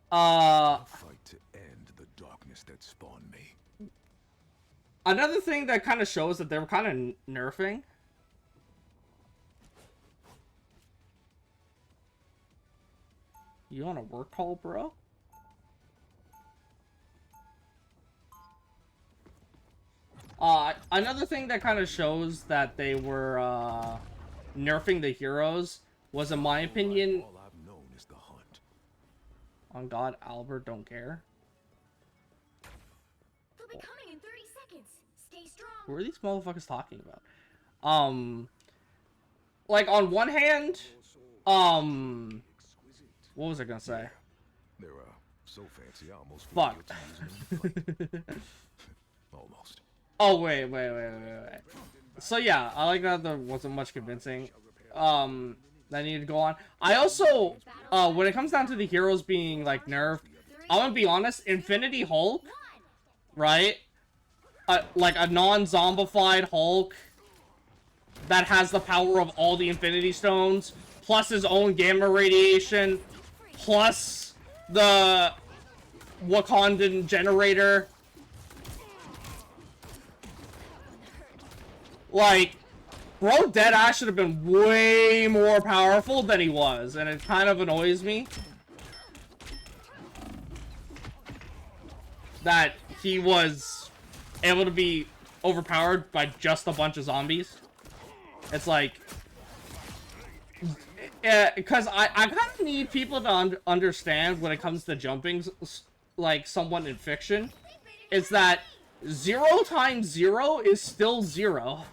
[SPEAKER 2] A fight to end the darkness that spawned me.
[SPEAKER 1] Another thing that kind of shows that they were kind of nerfing. You on a work call, bro? Another thing that kind of shows that they were nerfing the heroes was, in my opinion,
[SPEAKER 2] All I've known is the hunt.
[SPEAKER 1] on God, Albert, don't care.
[SPEAKER 3] They'll be coming in 30 seconds. Stay strong.
[SPEAKER 1] Who are these motherfuckers talking about? Like, on one hand, what was I gonna say?
[SPEAKER 2] They're so fancy, I almost
[SPEAKER 1] Fuck.
[SPEAKER 2] feel guilty using them in flight. Almost.
[SPEAKER 1] Oh, wait. So, yeah, I like that there wasn't much convincing. That needed to go on. I also, when it comes down to the heroes being, like, nerfed, I'm gonna be honest, Infinity Hulk, right? Like, a non-zombified Hulk that has the power of all the Infinity Stones, plus his own gamma radiation, plus the Wakandan generator. Like, bro, Deadass should have been way more powerful than he was, and it kind of annoys me that he was able to be overpowered by just a bunch of zombies. It's like, because I kind of need people to understand when it comes to jumping, like, someone in fiction, is that 0 times 0 is still 0.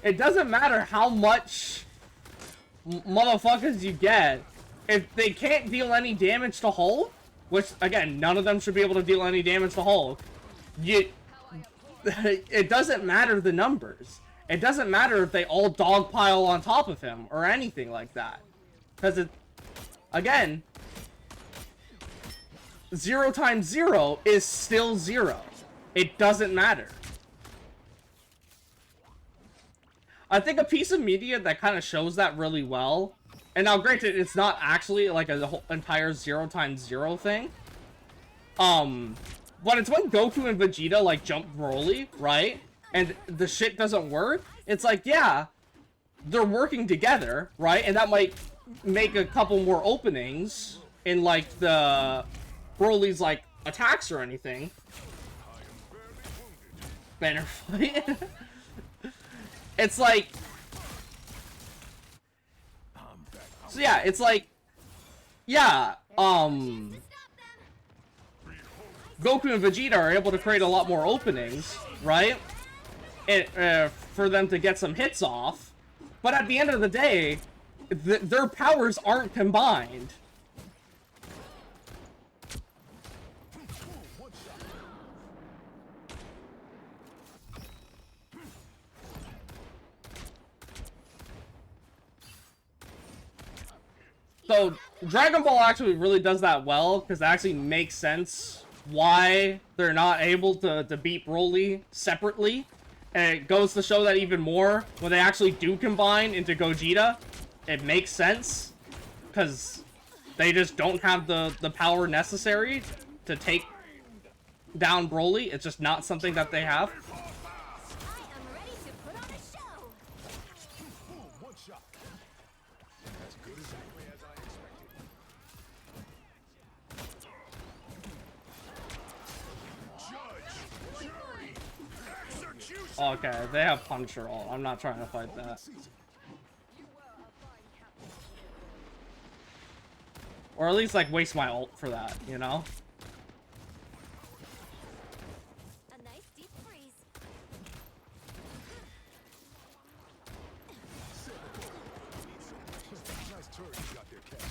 [SPEAKER 1] It doesn't matter how much motherfuckers you get. If they can't deal any damage to Hulk, which, again, none of them should be able to deal any damage to Hulk, it doesn't matter the numbers. It doesn't matter if they all dogpile on top of him or anything like that. Because again, 0 times 0 is still 0. It doesn't matter. I think a piece of media that kind of shows that really well, and now granted, it's not actually like a whole entire 0 times 0 thing. But it's when Goku and Vegeta like jump Broly, right? And the shit doesn't work. It's like, yeah, they're working together, right? And that might make a couple more openings in like the Broly's like attacks or anything. Banner fight. It's like, so yeah, it's like, yeah, Goku and Vegeta are able to create a lot more openings, right? And, for them to get some hits off, but at the end of the day, their powers aren't combined. So, Dragon Ball actually really does that well, because it actually makes sense why they're not able to beat Broly separately. And it goes to show that even more, when they actually do combine into Gogeta, it makes sense. Because they just don't have the power necessary to take down Broly. It's just not something that they have.
[SPEAKER 3] I am ready to put on a show.
[SPEAKER 2] One shot. As good exactly as I expected. Judge, jury, execution.
[SPEAKER 1] Okay, they have Punisher all. I'm not trying to fight that.
[SPEAKER 5] You were a fine captain.
[SPEAKER 1] Or at least, like, waste my ult for that, you know?
[SPEAKER 3] A nice deep freeze.
[SPEAKER 2] Nice turret you got there, Cap.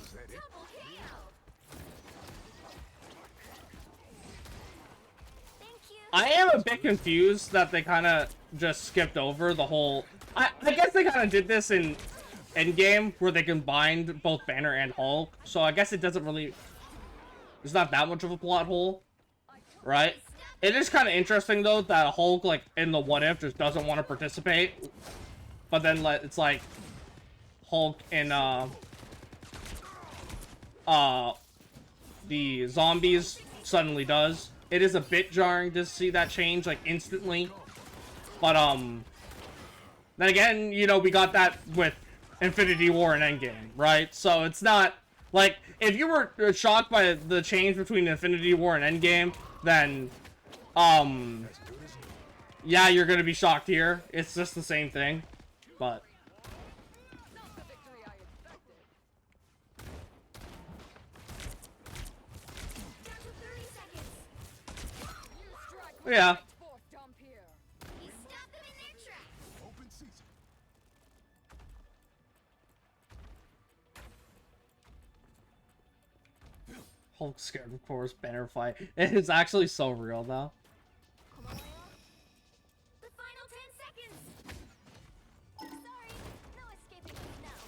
[SPEAKER 2] Is that it?
[SPEAKER 3] Double KO. Thank you.
[SPEAKER 1] I am a bit confused that they kind of just skipped over the whole... I guess they kind of did this in Endgame, where they combined both Banner and Hulk. So I guess it doesn't really... There's not that much of a plot hole, right? It is kind of interesting, though, that Hulk, like, in the What If, just doesn't want to participate. But then, like, it's like... Hulk in, the zombies suddenly does. It is a bit jarring to see that change, like, instantly. But, then again, you know, we got that with Infinity War and Endgame, right? So it's not, like, if you were shocked by the change between Infinity War and Endgame, then, yeah, you're gonna be shocked here. It's just the same thing, but...
[SPEAKER 5] Not the victory I expected.
[SPEAKER 3] Down to 30 seconds.
[SPEAKER 5] You strike
[SPEAKER 1] Yeah.
[SPEAKER 5] force dump here.
[SPEAKER 3] He stopped them in their tracks.
[SPEAKER 2] Open season.
[SPEAKER 1] Hulk scared, of course, Banner fight. It is actually so real, though.
[SPEAKER 3] Come on. The final 10 seconds. Sorry, no escaping us now.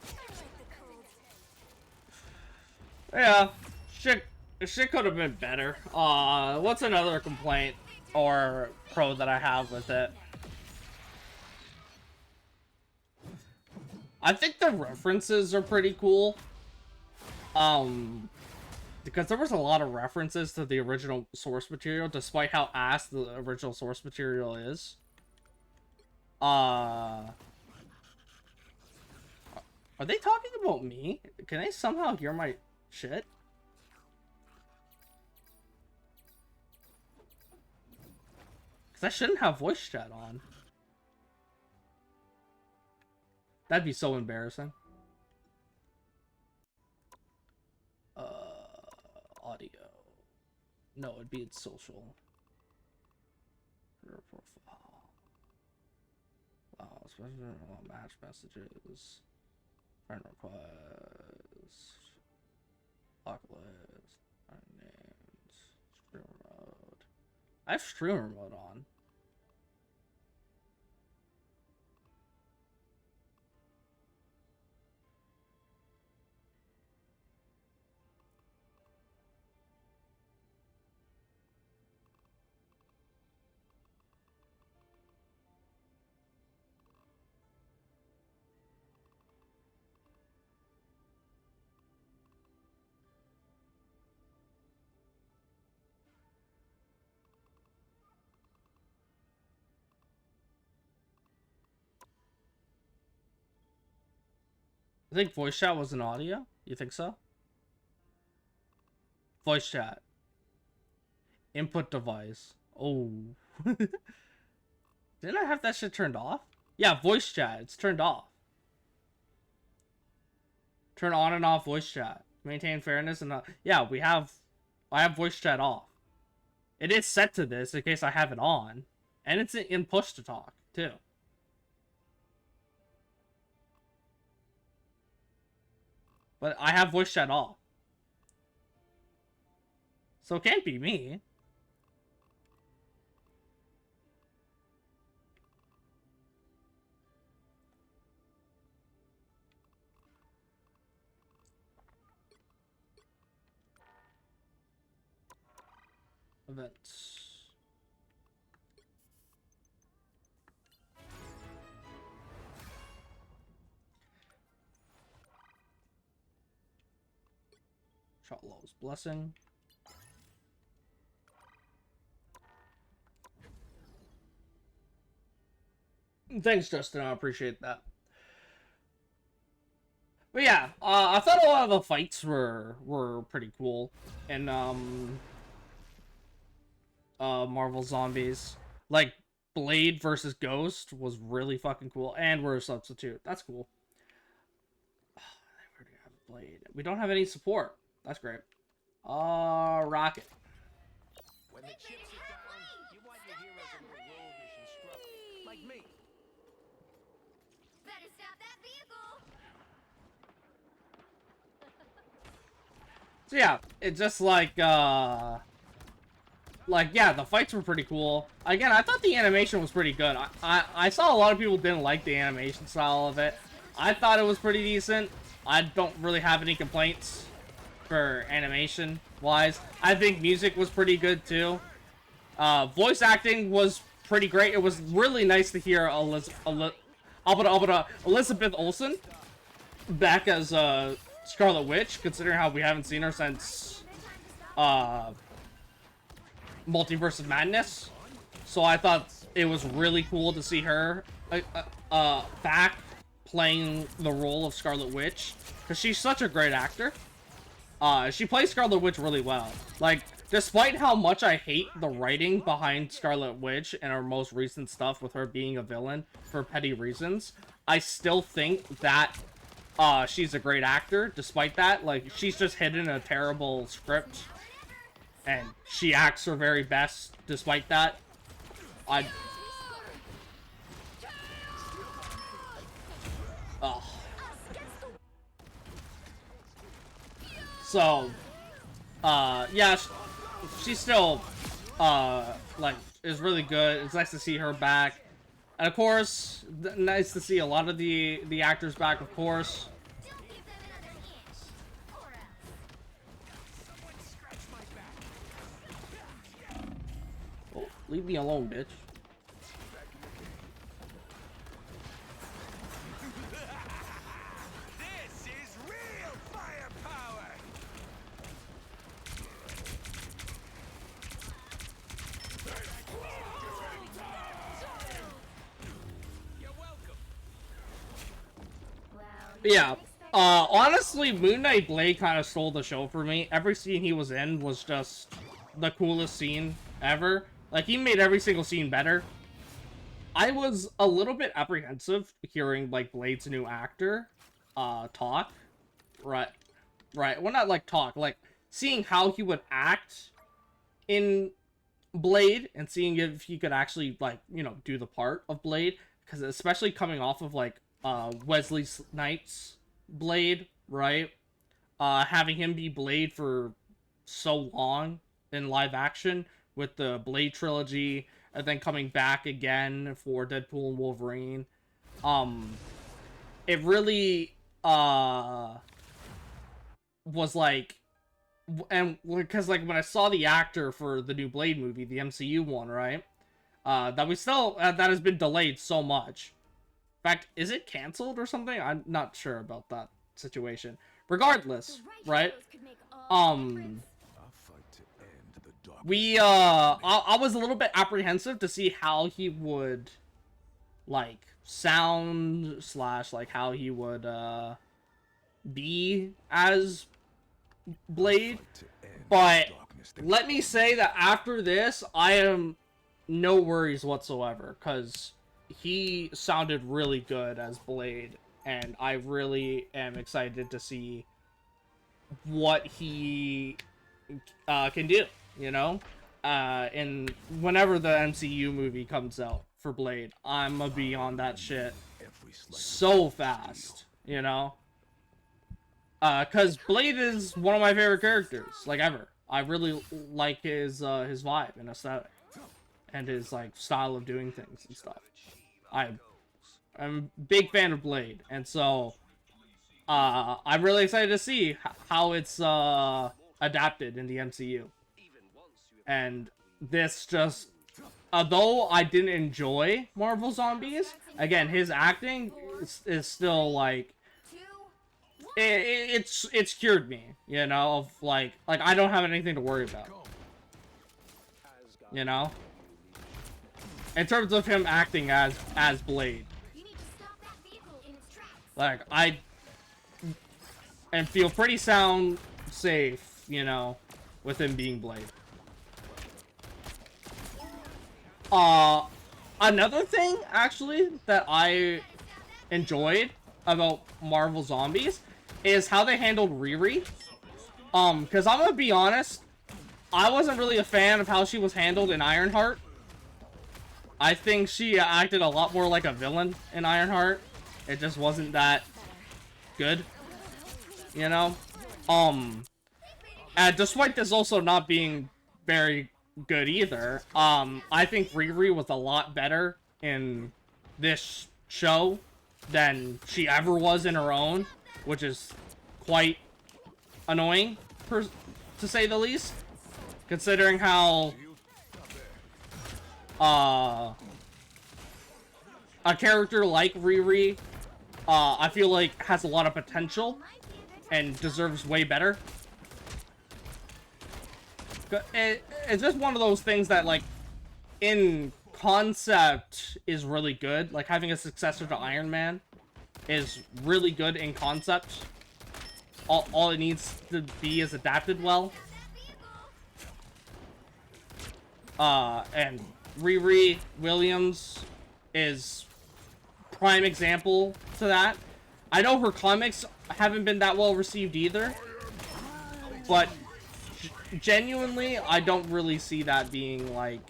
[SPEAKER 3] I like the cold.
[SPEAKER 1] Yeah, shit could have been better. What's another complaint or pro that I have with it? I think the references are pretty cool. Because there was a lot of references to the original source material, despite how ass the original source material is. Are they talking about me? Can they somehow hear my shit? Because I shouldn't have voice chat on. That'd be so embarrassing. Audio. No, it'd be in social. Your profile. Special match messages. Friend requests. Lock list. Names. Streamer mode. I have streamer mode on. I think voice chat was an audio. You think so? Voice chat. Input device. Oh. Didn't I have that shit turned off? Yeah, voice chat. It's turned off. Turn on and off voice chat. Maintain fairness and yeah, I have voice chat off. It is set to this in case I have it on. And it's in push to talk too. But I have voice chat off. So it can't be me. Events. Shot Low's blessing. Thanks, Justin. I appreciate that. But yeah, I thought a lot of the fights were pretty cool in Marvel Zombies. Like Blade versus Ghost was really fucking cool, and we're a substitute. That's cool. We already have Blade. We don't have any support. That's great. Rocket.
[SPEAKER 2] When the chips are down, you want your heroes a little roguish and scruffy, like me.
[SPEAKER 3] Better stop that vehicle.
[SPEAKER 1] So yeah, it's just like yeah, the fights were pretty cool. Again, I thought the animation was pretty good. I saw a lot of people didn't like the animation style of it. I thought it was pretty decent. I don't really have any complaints for animation wise. I think music was pretty good too. Voice acting was pretty great. It was really nice to hear Elizabeth Olsen back as Scarlet Witch, considering how we haven't seen her since Multiverse of Madness. So I thought it was really cool to see her back playing the role of Scarlet Witch, because she's such a great actor. She plays Scarlet Witch really well. Like, despite how much I hate the writing behind Scarlet Witch and her most recent stuff with her being a villain for petty reasons, I still think that she's a great actor. Despite that, like, she's just hidden a terrible script, and she acts her very best despite that. So, yeah, she's still, like, is really good. It's nice to see her back. And of course, nice to see a lot of the actors back, of course.
[SPEAKER 3] Don't give them another inch, or else.
[SPEAKER 1] Oh, leave me alone, bitch.
[SPEAKER 4] This is real firepower!
[SPEAKER 7] You're welcome.
[SPEAKER 3] Well,
[SPEAKER 1] Yeah. Honestly, Moon Knight Blade kind of stole the show for me. Every scene he was in was just the coolest scene ever. Like, he made every single scene better. I was a little bit apprehensive hearing, like, Blade's new actor, talk. Right. Well, not, like, talk. Like, seeing how he would act in Blade and seeing if he could actually, like, you know, do the part of Blade. Because especially coming off of, like, Wesley Snipes' Blade, right? Having him be Blade for so long in live action with the Blade trilogy, and then coming back again for Deadpool and Wolverine. It really was like, and because like when I saw the actor for the new Blade movie, the MCU one, right? That we still that has been delayed so much. In fact, is it canceled or something? I'm not sure about that situation. Regardless, right?
[SPEAKER 2] I'll fight to end the dark.
[SPEAKER 1] I was a little bit apprehensive to see how he would, like, sound / like how he would be as Blade.
[SPEAKER 2] To end
[SPEAKER 1] But
[SPEAKER 2] darkness.
[SPEAKER 1] let me say that after this, I am no worries whatsoever, because he sounded really good as Blade, and I really am excited to see what he can do, you know? And whenever the MCU movie comes out for Blade, I'm gonna be on that shit
[SPEAKER 2] Every slice
[SPEAKER 1] so fast, you know? Cause Blade is one of my favorite characters, like, ever. I really like his vibe and aesthetic, and his, like, style of doing things and stuff. I'm a big fan of Blade, and so, I'm really excited to see how it's, adapted in the MCU. And this just, although I didn't enjoy Marvel Zombies, again, his acting is still, like, it's cured me, you know, of, like, I don't have anything to worry about, you know? In terms of him acting as Blade.
[SPEAKER 3] You need to stop that vehicle in its tracks.
[SPEAKER 1] Like, I and feel pretty safe, you know, with him being Blade. Another thing, actually, that I enjoyed about Marvel Zombies is how they handled Riri. Because I'm gonna be honest, I wasn't really a fan of how she was handled in Ironheart. I think she acted a lot more like a villain in Ironheart. It just wasn't that good, you know? And despite this also not being very good either, I think Riri was a lot better in this show than she ever was in her own, which is quite annoying, to say the least, considering how a character like Riri, I feel like has a lot of potential and deserves way better. It's just one of those things that, like, in concept is really good. Like, having a successor to Iron Man is really good in concept. All it needs to be is adapted well. And Riri Williams is prime example to that. I know her comics haven't been that well received either, but genuinely, I don't really see that being, like...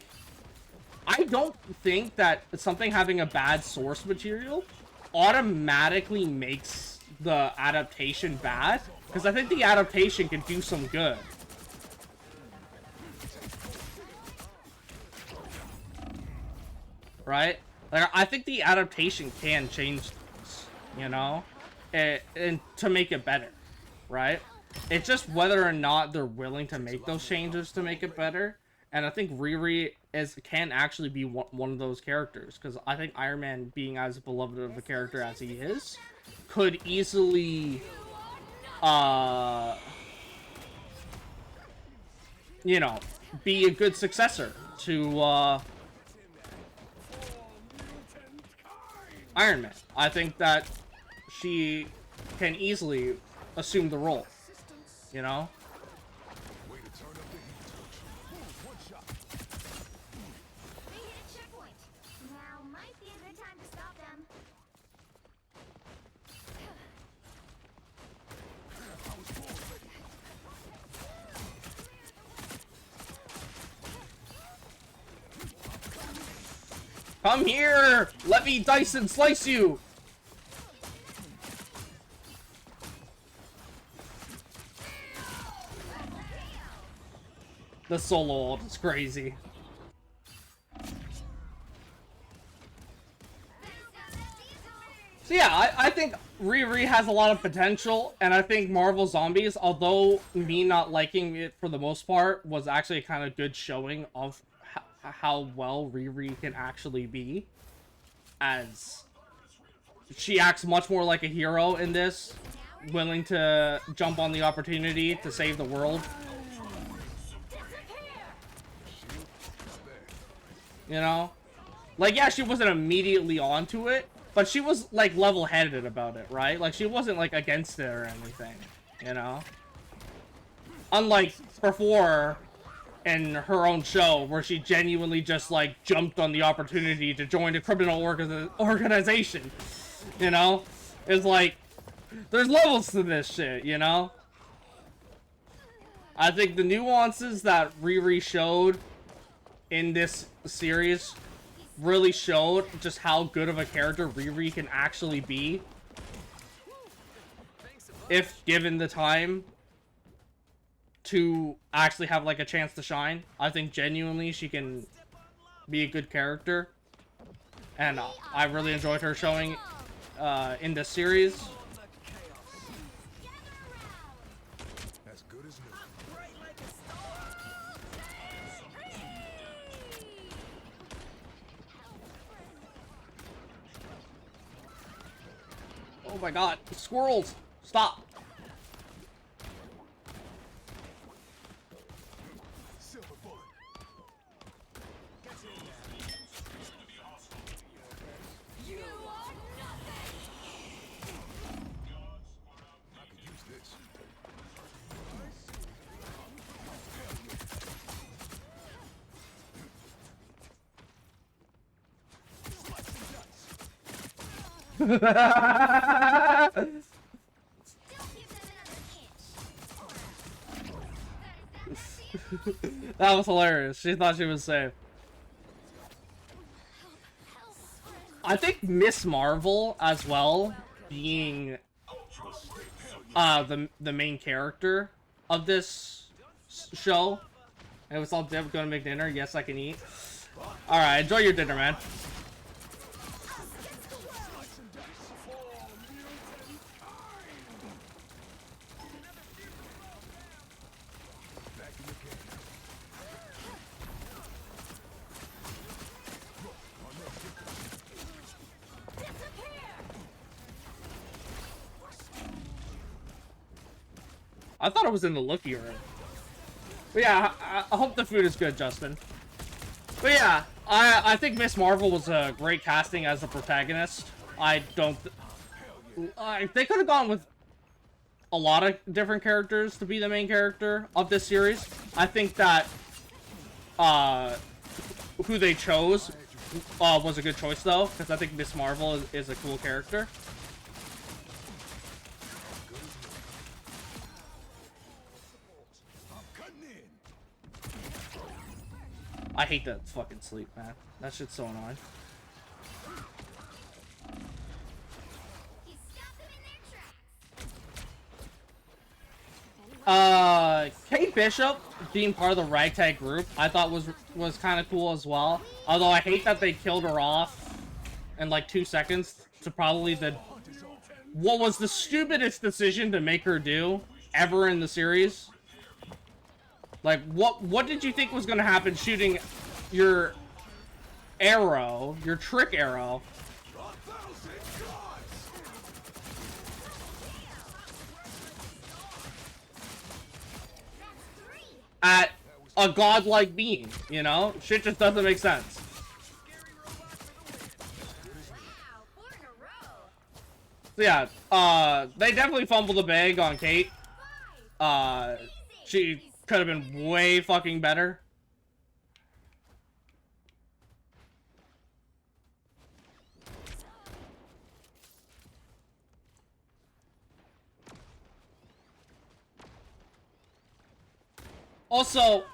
[SPEAKER 1] I don't think that something having a bad source material automatically makes the adaptation bad, because I think the adaptation can do some good. Right? Like, I think the adaptation can change things, you know? And to make it better, right? It's just whether or not they're willing to make those changes to make it better. And I think Riri can actually be one of those characters, because I think Iron Man, being as beloved of a character as he is, could easily, you know, be a good successor to Iron Man. I think that she can easily assume the role, you know?
[SPEAKER 3] They hit a checkpoint. Now might be a good time to stop them.
[SPEAKER 1] Come here! Let me dice and slice you! The solo ult is crazy. So yeah, I think Riri has a lot of potential, and I think Marvel Zombies, although me not liking it for the most part, was actually a kind of good showing of how well Riri can actually be, as she acts much more like a hero in this, willing to jump on the opportunity to save the world. You know? Like, yeah, she wasn't immediately onto it, but she was, like, level-headed about it, right? Like, she wasn't, like, against it or anything, you know? Unlike before in her own show, where she genuinely just, like, jumped on the opportunity to join a criminal organization, you know? It's like, there's levels to this shit, you know? I think the nuances that Riri showed in this series really showed just how good of a character Riri can actually be if given the time to actually have, like, a chance to shine. I think genuinely she can be a good character, and I really enjoyed her showing in this series.
[SPEAKER 2] As good as new.
[SPEAKER 1] Oh my god, squirrels! Stop!
[SPEAKER 2] Silver bullet.
[SPEAKER 3] You are nothing.
[SPEAKER 2] I could use this.
[SPEAKER 3] Don't give them another inch.
[SPEAKER 1] That was hilarious. She thought she was safe. I think Miss Marvel as well, being the main character of this show. Hey, what's all Deb gonna make dinner? Yes, I can eat. All right, enjoy your dinner, man. I thought it was in the looky room. But yeah, I hope the food is good, Justin. But yeah, I think Miss Marvel was a great casting as the protagonist. I don't... they could have gone with a lot of different characters to be the main character of this series. I think that who they chose was a good choice, though, because I think Miss Marvel is a cool character. I hate that fucking sleep, man. That shit's so annoying.
[SPEAKER 3] You stopped them in their tracks.
[SPEAKER 1] Kate Bishop being part of the ragtag group, I thought was kind of cool as well. Although I hate that they killed her off in like 2 seconds to probably what was the stupidest decision to make her do ever in the series. Like, what did you think was gonna happen shooting your arrow, your trick arrow? At a godlike being, you know? Shit just doesn't make sense.
[SPEAKER 3] Wow, 4 in a row.
[SPEAKER 1] So yeah, they definitely fumbled the bag on Kate. She could have been way fucking better. Also,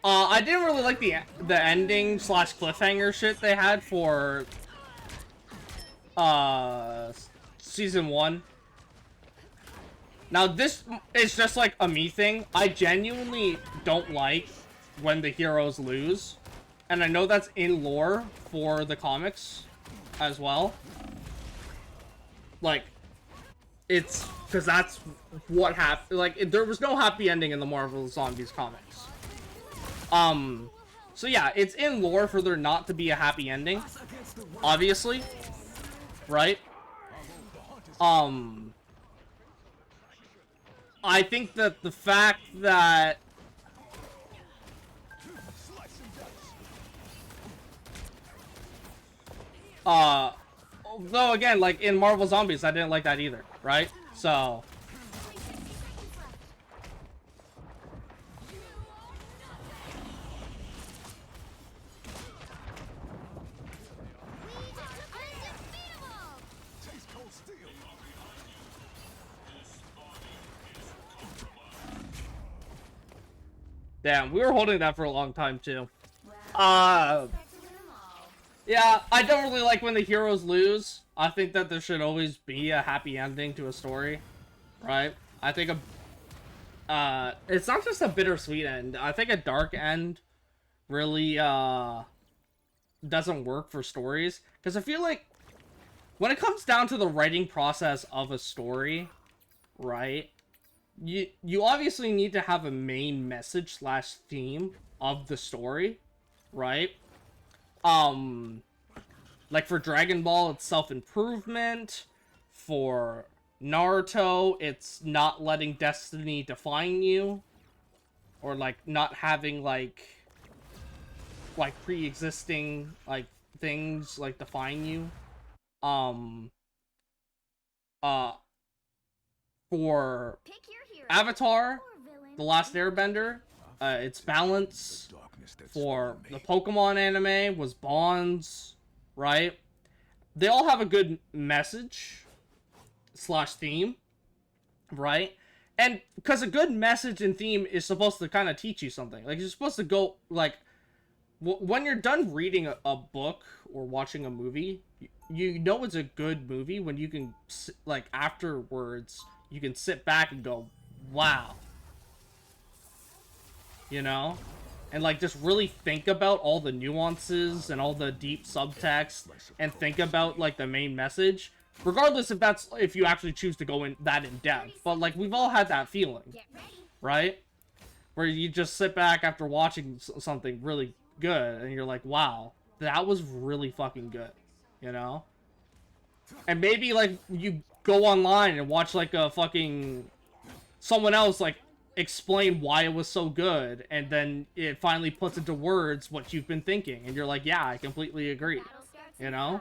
[SPEAKER 1] I didn't really like the ending / cliffhanger shit they had for season 1. Now this is just like a me thing. I genuinely don't like when the heroes lose, and I know that's in lore for the comics as well. Like, it's because that's what happened. Like, there was no happy ending in the Marvel Zombies comics. So yeah, it's in lore for there not to be a happy ending, obviously, right? I think that the fact that though again, like in Marvel Zombies, I didn't like that either, right? So damn, we were holding that for a long time too. Yeah, I don't really like when the heroes lose. I think that there should always be a happy ending to a story, right? I think it's not just a bittersweet end. I think a dark end really doesn't work for stories, because I feel like when it comes down to the writing process of a story, right? You obviously need to have a main message / theme of the story, right? Like for Dragon Ball, it's self-improvement. For Naruto, it's not letting destiny define you, or like not having like pre-existing like things like define you. For
[SPEAKER 3] Pick your hero.
[SPEAKER 1] Avatar,
[SPEAKER 3] Or villain.
[SPEAKER 1] The Last Airbender, its balance. For the Pokemon anime was bonds, right? they all have a good message slash theme, right? And because a good message and theme is supposed to kind of teach you something. Like, you're supposed to go, like, when you're done reading a book or watching a movie, you know it's a good movie when you can, like, afterwards, you can sit back and go, wow. You know? And, like, just really think about all the nuances and all the deep subtext and think about, like, the main message. Regardless if you actually choose to go in that in depth. But, like, we've all had that feeling. Right? Where you just sit back after watching something really good and you're like, wow, that was really fucking good. You know? And maybe, like, you go online and watch, like, a fucking... someone else, like, explain why it was so good, and then it finally puts into words what you've been thinking, and you're like, yeah, I completely agree. You know?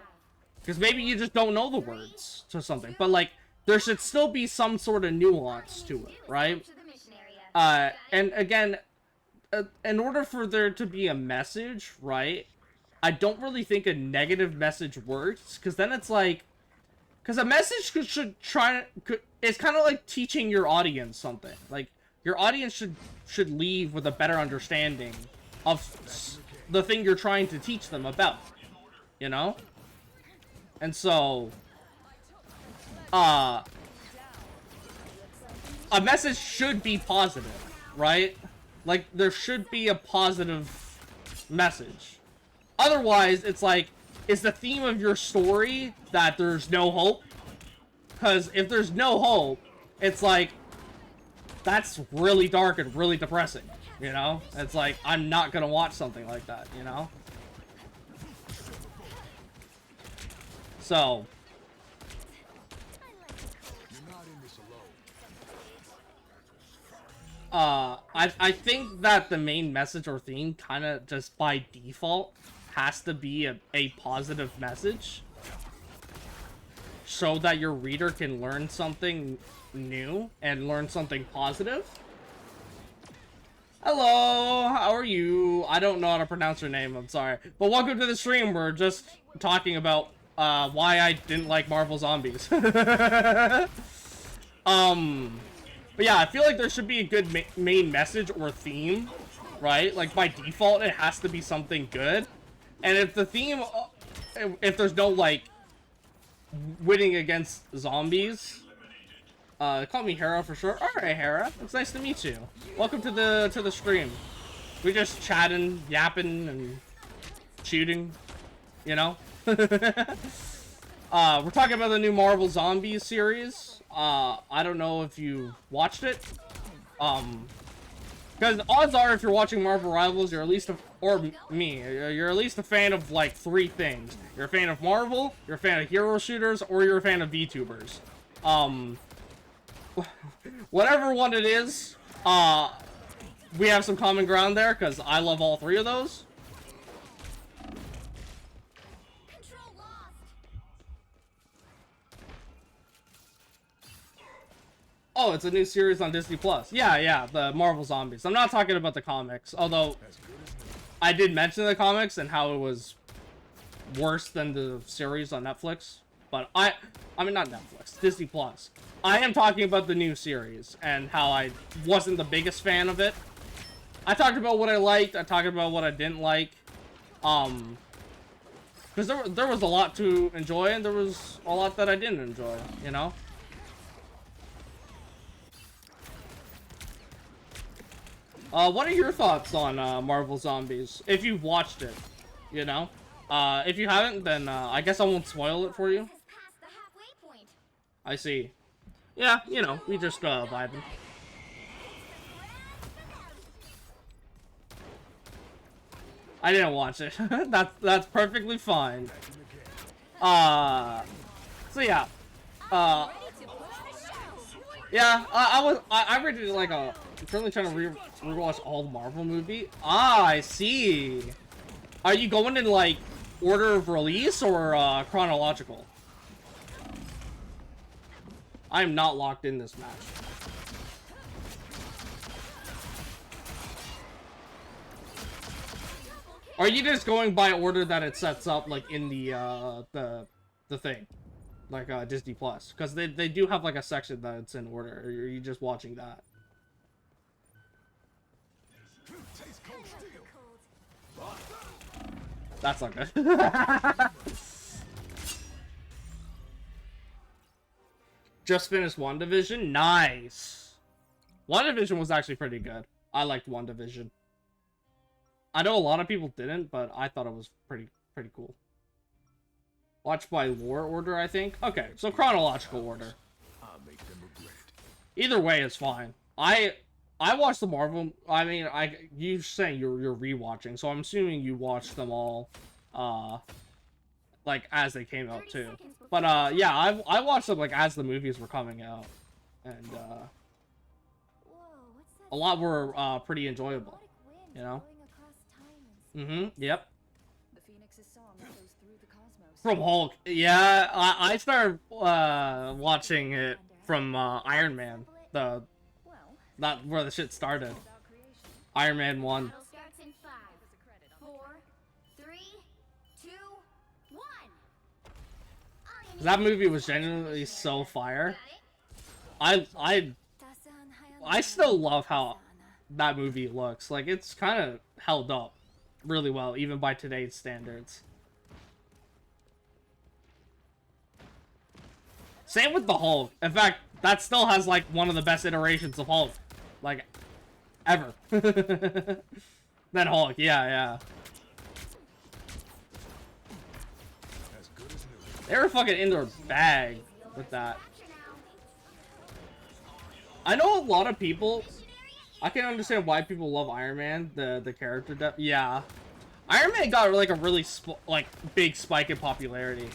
[SPEAKER 1] Because maybe you just don't know the words to something, but, like, there should still be some sort of nuance to it, right? And again, in order for there to be a message, right, I don't really think a negative message works, because then it's like, because a message it's kind of like teaching your audience something. Like, your audience should leave with a better understanding of the thing you're trying to teach them about, you know? And so, a message should be positive, right? Like, there should be a positive message. Otherwise, it's like, is the theme of your story that there's no hope? Because if there's no hope, it's like, that's really dark and really depressing, you know? It's like, I'm not gonna watch something like that, you know? So... I think that the main message or theme kind of just by default has to be a positive message, so that your reader can learn something new and learn something positive. Hello, how are you? I don't know how to pronounce your name, I'm sorry. But welcome to the stream. We're just talking about why I didn't like Marvel Zombies. But yeah, I feel like there should be a good main message or theme, right? Like, by default, it has to be something good. And if the theme, if there's no, like, winning against zombies, call me Hera for sure. Alright, Hera, it's nice to meet you. Welcome to the stream. We just chatting, yapping, and shooting, you know? We're talking about the new Marvel Zombies series. I don't know if you watched it. Because odds are, if you're watching Marvel Rivals, you're at least you're at least a fan of, like, 3 things. You're a fan of Marvel, you're a fan of hero shooters, or you're a fan of VTubers. Whatever one it is, we have some common ground there, because I love all 3 of those. Oh, it's a new series on Disney Plus. Yeah, the Marvel Zombies. I'm not talking about the comics, although I did mention the comics and how it was worse than the series on Netflix. But I mean, not Netflix, Disney Plus. I am talking about the new series and how I wasn't the biggest fan of it. I talked about what I liked. I talked about what I didn't like. Because there was a lot to enjoy and there was a lot that I didn't enjoy, you know? What are your thoughts on Marvel Zombies? If you've watched it, you know? If you haven't, then I guess I won't spoil it for you. I see. Yeah, you know, we just vibing. I didn't watch it. that's perfectly fine. So yeah. Yeah, I rated it like a... I'm currently trying to rewatch all the Marvel movie. Ah, I see. Are you going in, like, order of release or chronological? I am not locked in this match. Are you just going by order that it sets up, like, in the the thing, like Disney Plus, because they do have like a section that's in order. Or you're just watching that.
[SPEAKER 2] Taste cold steel.
[SPEAKER 1] That's not good. Just finished WandaVision. Nice. WandaVision was actually pretty good. I liked WandaVision. I know a lot of people didn't, but I thought it was pretty cool. Watch by lore order, I think. Okay, so chronological order.
[SPEAKER 2] I'll make them regret.
[SPEAKER 1] Either way is fine. I watched the Marvel. I mean, you saying you're rewatching, so I'm assuming you watched them all, like as they came out too. But yeah, I watched them like as the movies were coming out, and
[SPEAKER 3] Whoa, what's that?
[SPEAKER 1] a lot were pretty enjoyable.
[SPEAKER 3] Robotic wind
[SPEAKER 1] You know?
[SPEAKER 3] blowing across time and
[SPEAKER 1] Yep.
[SPEAKER 5] The Phoenix's song echoes through the cosmos.
[SPEAKER 1] From Hulk. Yeah, I started watching it from Iron Man.
[SPEAKER 5] Well,
[SPEAKER 1] Not where the shit started.
[SPEAKER 5] without creation.
[SPEAKER 1] Iron Man 1.
[SPEAKER 3] Battle starts in 5,
[SPEAKER 5] There's a credit on
[SPEAKER 3] 4, 3, 2, 1.
[SPEAKER 1] That movie was genuinely so fire. I still love how that movie looks. Like, it's kind of held up really well, even by today's standards. Same with the Hulk. In fact, that still has, like, one of the best iterations of Hulk. Like, ever. Than Hulk, yeah.
[SPEAKER 2] As good as new.
[SPEAKER 1] They were fucking in their bag with that. I know a lot of people... I can understand why people love Iron Man, the character depth. Yeah. Iron Man got, like, a really, big spike in popularity.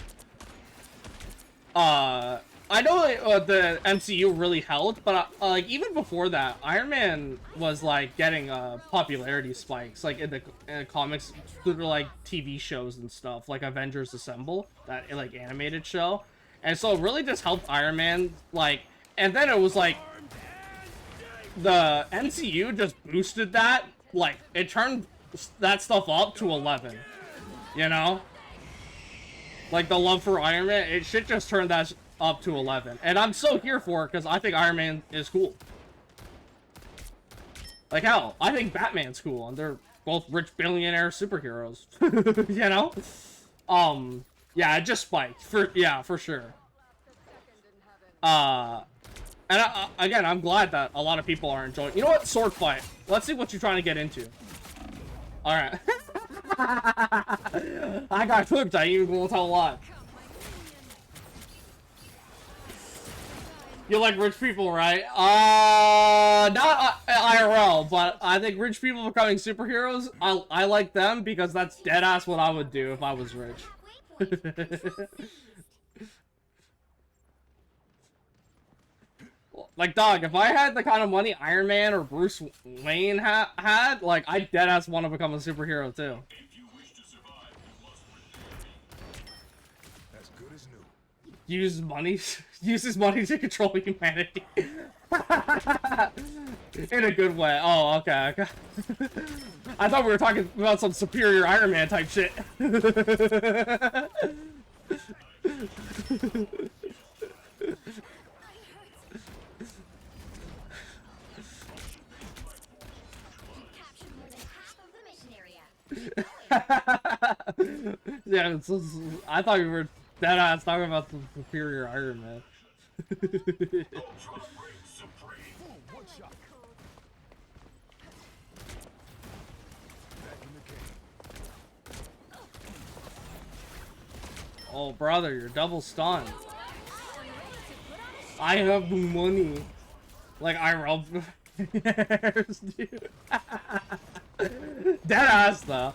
[SPEAKER 1] I know the MCU really helped, but like even before that, Iron Man was like getting popularity spikes, like in the comics through like TV shows and stuff, like Avengers Assemble, that like animated show, and so it really just helped Iron Man. Like, and then it was like the MCU just boosted that, like it turned that stuff up to 11, you know. Like, the love for Iron Man, it should just turn that up to 11. And I'm so here for it, because I think Iron Man is cool. Like, hell, I think Batman's cool, and they're both rich billionaire superheroes. You know? Yeah, it just spiked. For sure. And again, I'm glad that a lot of people are enjoying... You know what? Sword fight. Let's see what you're trying to get into. Alright. I got cooked. I ain't even gonna tell a lie. You like rich people, right? Not IRL, but I think rich people becoming superheroes, I like them because that's deadass what I would do if I was rich. Like, dog, if I had the kind of money Iron Man or Bruce Wayne had, like, I deadass want to become a superhero too.
[SPEAKER 2] As good as new.
[SPEAKER 1] Use his money to control humanity. In a good way. Oh, okay. I thought we were talking about some superior Iron Man type shit. Yeah, I thought we were deadass talking about the superior Iron Man.
[SPEAKER 2] One shot. Back in the game.
[SPEAKER 1] Oh, brother, you're double stunned. I have money. Like, I rob hairs, dude. Deadass, though.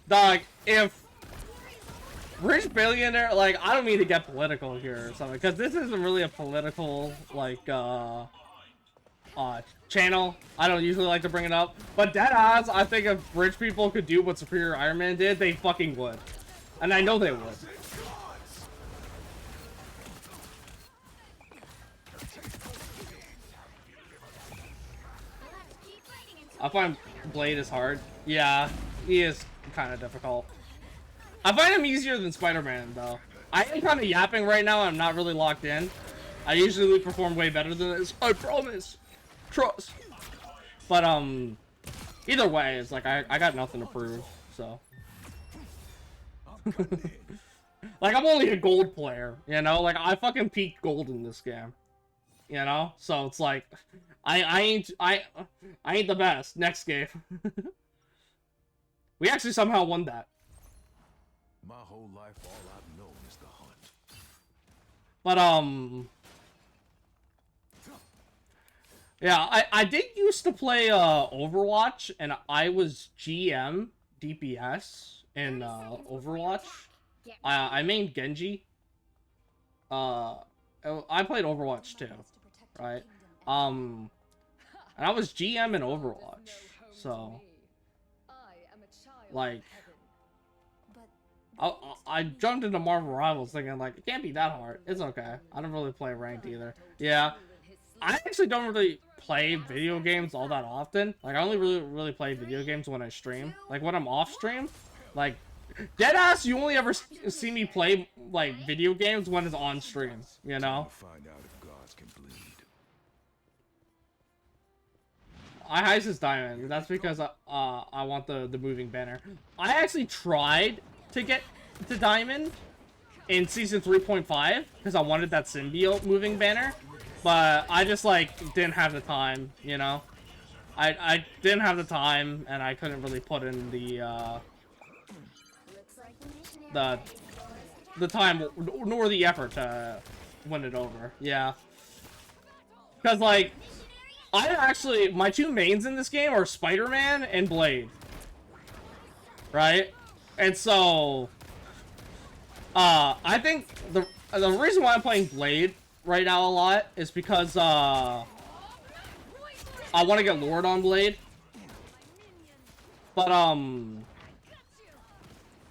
[SPEAKER 1] Dog, if rich billionaire, like, I don't mean to get political here or something, because this isn't really a political, like, channel. I don't usually like to bring it up, but deadass, I think if rich people could do what Superior Iron Man did, they fucking would. And I know they would. I find Blade is hard. Yeah, he is kind of difficult. I find him easier than Spider-Man, though. I am kind of yapping right now. I'm not really locked in. I usually perform way better than this. I promise. Trust. But, either way, it's like, I got nothing to prove, so. Like, I'm only a gold player, you know? Like, I fucking peaked gold in this game. You know? So, it's like, I ain't the best. Next game. We actually somehow won that.
[SPEAKER 2] My whole life, all I've known is the hunt.
[SPEAKER 1] But, yeah, I did used to play, Overwatch, and I was GM DPS in, Overwatch. I mained Genji. I played Overwatch too, right? And I was GM in Overwatch, so, like, I jumped into Marvel Rivals thinking, like, it can't be that hard. It's okay. I don't really play ranked either. Yeah. I actually don't really play video games all that often. Like, I only really play video games when I stream. Like, when I'm off stream, like, deadass, you only ever see me play, like, video games when it's on stream, you know?
[SPEAKER 2] Find out if gods can bleed.
[SPEAKER 1] I heist this diamond. That's because I want the moving banner. I actually tried to get to diamond in season 3.5 because I wanted that symbiote moving banner, but I just like didn't have the time, you know. I didn't have the time, and I couldn't really put in the time nor the effort to win it over. Yeah, because like my two mains in this game are Spider-Man and Blade, right? And so, I think the reason why I'm playing Blade right now a lot is because, I want to get Lord on Blade. But,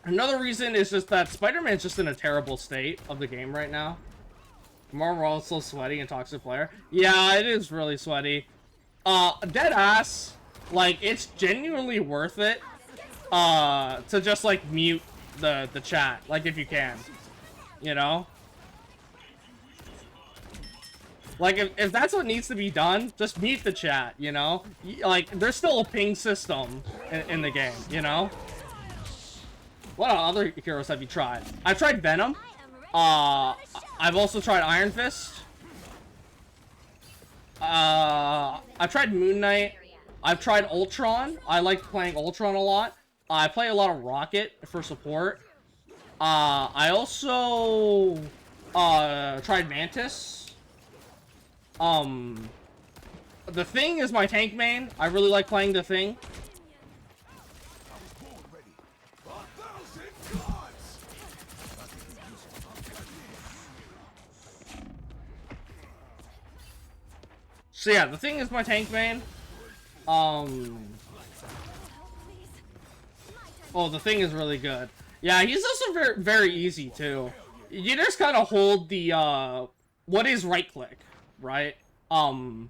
[SPEAKER 1] another reason is just that Spider-Man's just in a terrible state of the game right now. Marvel is so sweaty and toxic player. Yeah, it is really sweaty. Deadass, like, it's genuinely worth it to just like mute the chat, like, if you can, you know, like if that's what needs to be done, just mute the chat, you know. Like, there's still a ping system in the game, you know. What other heroes have you tried? I've tried Venom. I've also tried Iron Fist. I've tried Moon Knight. I've tried Ultron. I like playing Ultron a lot. I play a lot of Rocket for support. I also tried Mantis. The Thing is my tank main. I really like playing the Thing. So yeah, the Thing is my tank main. Oh, the Thing is really good. Yeah, he's also very, very easy too. You just kind of hold the what is right click, right? For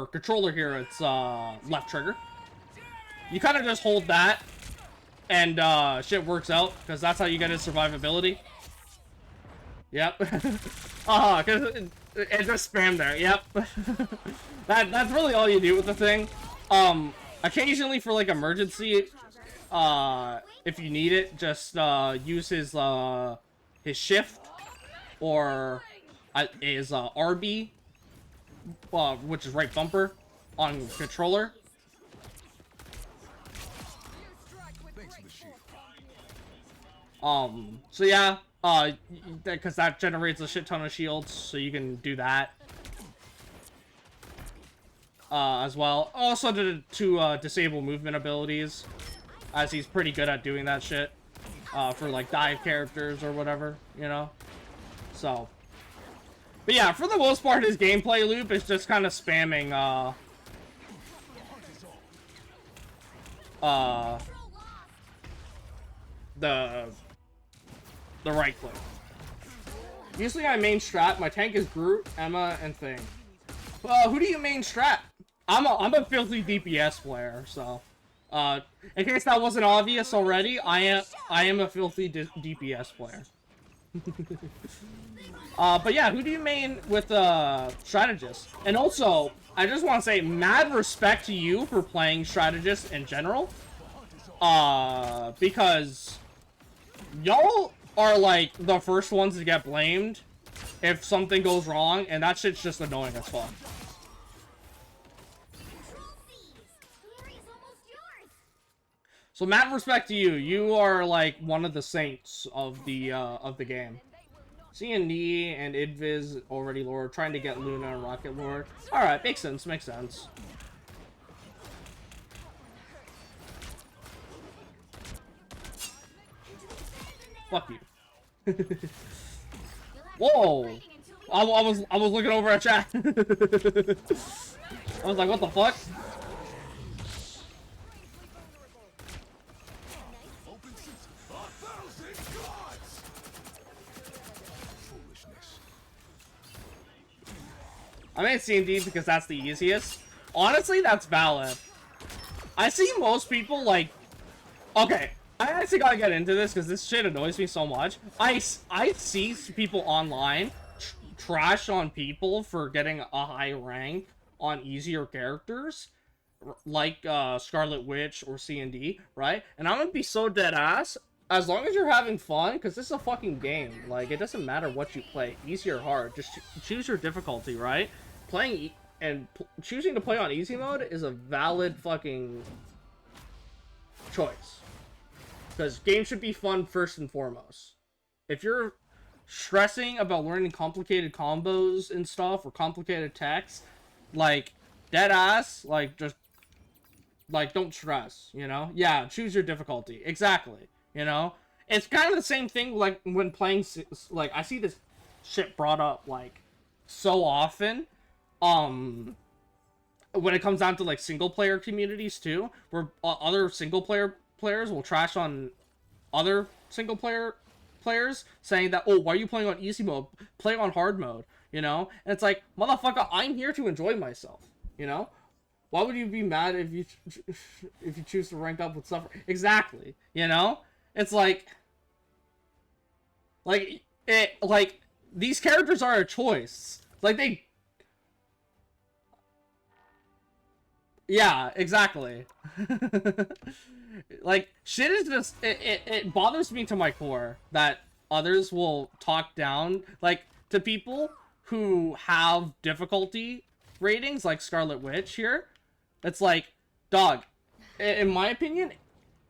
[SPEAKER 1] controller here, it's left trigger. You kind of just hold that, and shit works out because that's how you get his survivability. Yep. Cause it just spam there. Yep. That's really all you do with the Thing. Occasionally for like emergency, if you need it, just use his shift or his RB, which is right bumper on controller. So yeah, because that generates a shit ton of shields, so you can do that. As well. Also to disable movement abilities, as he's pretty good at doing that shit, for like dive characters or whatever, you know? So. But yeah, for the most part, his gameplay loop is just kind of spamming, the right click. Usually I main strat. My tank is Groot, Emma, and Thing. Who do you main strat? I'm a filthy DPS player, so In case that wasn't obvious already, I am a filthy DPS player. But yeah, who do you main with strategist? And also, I just want to say, mad respect to you for playing strategist in general. Because y'all are like the first ones to get blamed if something goes wrong, and that shit's just annoying as fuck. So mad respect to you. You are like one of the saints of the game. C&D and Idviz already Lord, trying to get Luna and Rocket Lord. Alright, makes sense, makes sense. Fuck you. Whoa! I was looking over at chat. I was like, what the fuck? I made C&D because that's the easiest. Honestly, that's valid. I see most people like... Okay, I actually gotta get into this because this shit annoys me so much. I see people online trash on people for getting a high rank on easier characters, like Scarlet Witch or C&D, right? And I'm gonna be so dead ass. As long as you're having fun, because this is a fucking game. Like, it doesn't matter what you play, easy or hard. Just choose your difficulty, right? Playing choosing to play on easy mode is a valid fucking choice. Because games should be fun first and foremost. If you're stressing about learning complicated combos and stuff, or complicated text, like, dead ass, like, just, like, don't stress, you know? Yeah, choose your difficulty. Exactly. You know, it's kind of the same thing like when playing, like, I see this shit brought up like so often when it comes down to like single player communities too, where other single player players will trash on other single player players, saying that, oh, why are you playing on easy mode, play on hard mode, you know? And it's like, motherfucker, I'm here to enjoy myself, you know? Why would you be mad if you choose to rank up with stuff? Exactly, you know? It's like these characters are a choice. Like yeah, exactly. Like, shit is just, it bothers me to my core that others will talk down, like, to people who have difficulty ratings, like Scarlet Witch here. It's like, dog, in my opinion,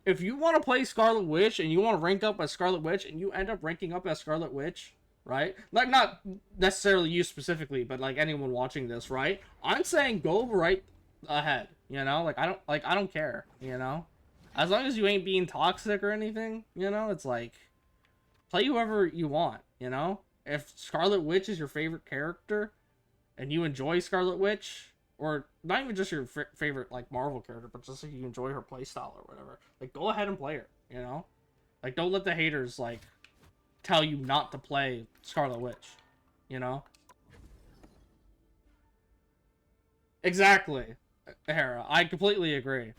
[SPEAKER 1] if you want to play Scarlet Witch and you want to rank up as Scarlet Witch and you end up ranking up as Scarlet Witch, right? Like, not necessarily you specifically, but like anyone watching this, right? I'm saying go right ahead, you know? Like, I don't care, you know? As long as you ain't being toxic or anything, you know? It's like, play whoever you want, you know? If Scarlet Witch is your favorite character and you enjoy Scarlet Witch, or not even just your favorite, like, Marvel character, but just like you enjoy her playstyle or whatever. Like, go ahead and play her, you know? Like, don't let the haters, like, tell you not to play Scarlet Witch, you know? Exactly, Hera. I completely agree.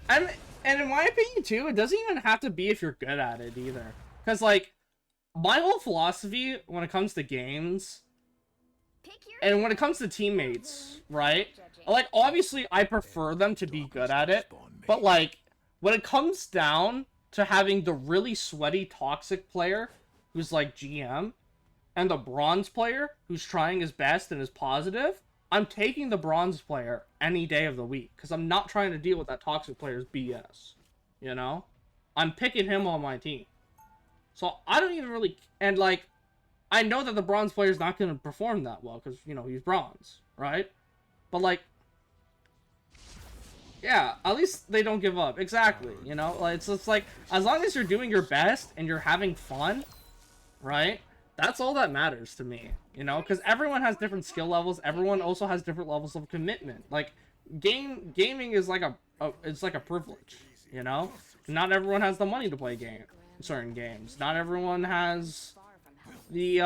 [SPEAKER 1] And in my opinion, too, it doesn't even have to be if you're good at it, either. Because, like, my whole philosophy when it comes to games... And when it comes to teammates, right? Like, obviously, I prefer them to be good at it. But, like, when it comes down to having the really sweaty, toxic player who's, like, GM, and the bronze player who's trying his best and is positive, I'm taking the bronze player any day of the week. Because I'm not trying to deal with that toxic player's BS. You know? I'm picking him on my team. So, I don't even really... And, like... I know that the bronze player is not going to perform that well because, you know, he's bronze, right? But, like, yeah, at least they don't give up. Exactly, you know? Like, it's like, as long as you're doing your best and you're having fun, right? That's all that matters to me, you know? Because everyone has different skill levels. Everyone also has different levels of commitment. Like, gaming is like it's like a privilege, you know? Not everyone has the money to play certain games. Not everyone has... the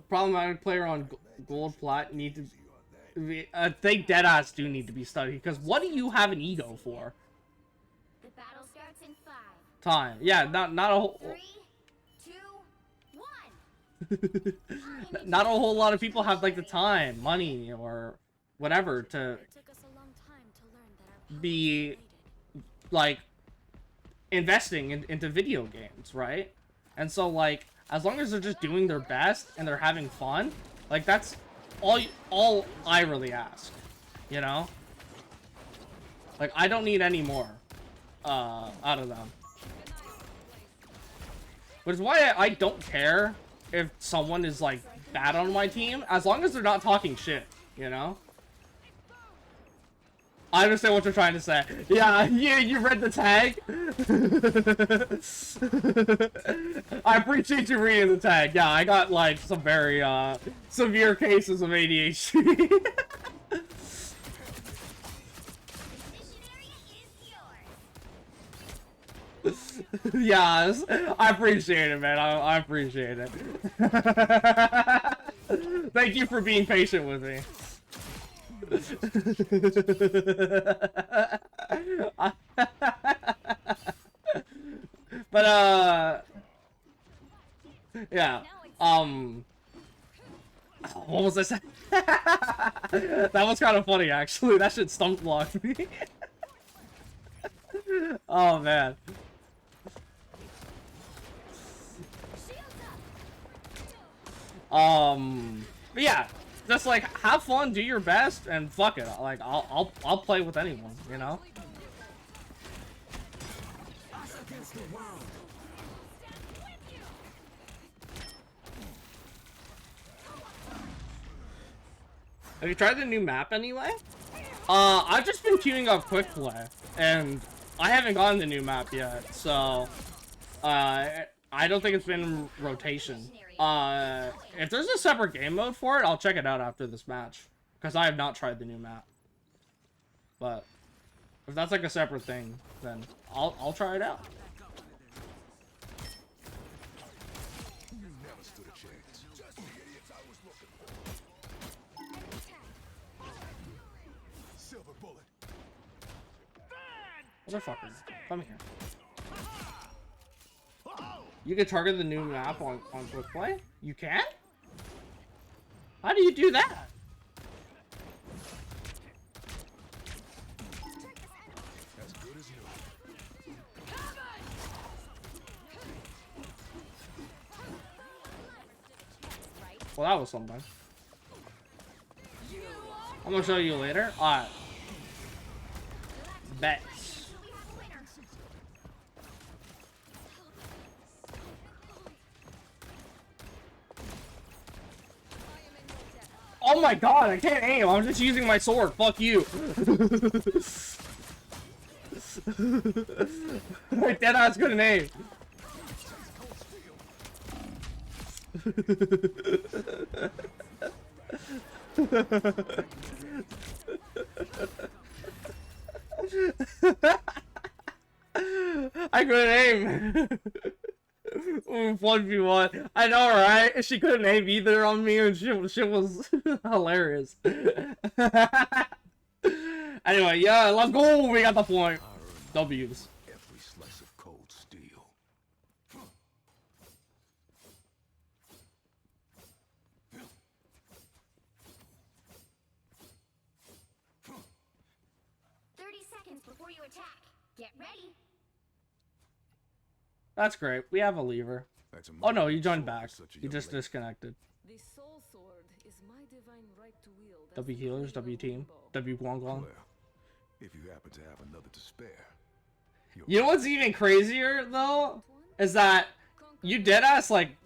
[SPEAKER 1] problematic player on gold plat need to I think Deadass do need to be studied, because what do you have an ego for?
[SPEAKER 3] The battle starts in 5,
[SPEAKER 1] Time. Yeah, not a whole
[SPEAKER 3] 3, 2, 1.
[SPEAKER 1] not a whole lot of people have like the time, money, or whatever to
[SPEAKER 3] It took us a long time to learn that our powers
[SPEAKER 1] be
[SPEAKER 3] related.
[SPEAKER 1] like investing into video games, right? And so like as long as they're just doing their best and they're having fun, like that's all I really ask, you know? Like I don't need any more out of them. Which is why I don't care if someone is like bad on my team, as long as they're not talking shit, you know? I understand what you're trying to say. Yeah, you read the tag. I appreciate you reading the tag. Yeah, I got like some very severe cases of ADHD.
[SPEAKER 3] This area is yours.
[SPEAKER 1] Yes, I appreciate it, man. I appreciate it. Thank you for being patient with me. But yeah, what was I saying? That was kind of funny, actually. That shit stump blocked me. Oh man. But yeah, just like have fun, do your best, and fuck it. Like I'll play with anyone, you know. Have you tried the new map anyway? I've just been queuing up quick play, and I haven't gotten the new map yet, so I don't think it's been in rotation. If there's a separate game mode for it, I'll check it out after this match, because I have not tried the new map. But if that's like a separate thing, then I'll try it out. Motherfucker, come here. You can target the new map on quick play? You can? How do you do that?
[SPEAKER 2] As good as new.
[SPEAKER 1] Well, that was something. I'm gonna show you later. Alright. Bet. Oh my god, I can't aim. I'm just using my sword. Fuck you. Deadass couldn't aim. I couldn't aim. 1v1. I know, right? She couldn't aim either on me, and shit was hilarious. Anyway, yeah, let's go. We got the point. W's.
[SPEAKER 2] Every slice of cold steel.
[SPEAKER 3] 30 seconds before you attack. Get ready.
[SPEAKER 1] That's great. We have a lever.
[SPEAKER 2] That's a
[SPEAKER 1] Oh no,
[SPEAKER 2] mighty
[SPEAKER 1] you joined
[SPEAKER 2] sword
[SPEAKER 1] back.
[SPEAKER 2] for such a
[SPEAKER 1] You
[SPEAKER 2] young
[SPEAKER 1] just
[SPEAKER 2] lady.
[SPEAKER 1] disconnected.
[SPEAKER 5] The soul sword is my divine right to wield. as
[SPEAKER 1] W
[SPEAKER 5] the
[SPEAKER 1] healers,
[SPEAKER 5] queen
[SPEAKER 1] W
[SPEAKER 5] of
[SPEAKER 1] team,
[SPEAKER 5] Limbo.
[SPEAKER 1] W Guangguang.
[SPEAKER 2] Well, if you happen to have another to spare.
[SPEAKER 1] You know what's even crazier though? Is that you deadass like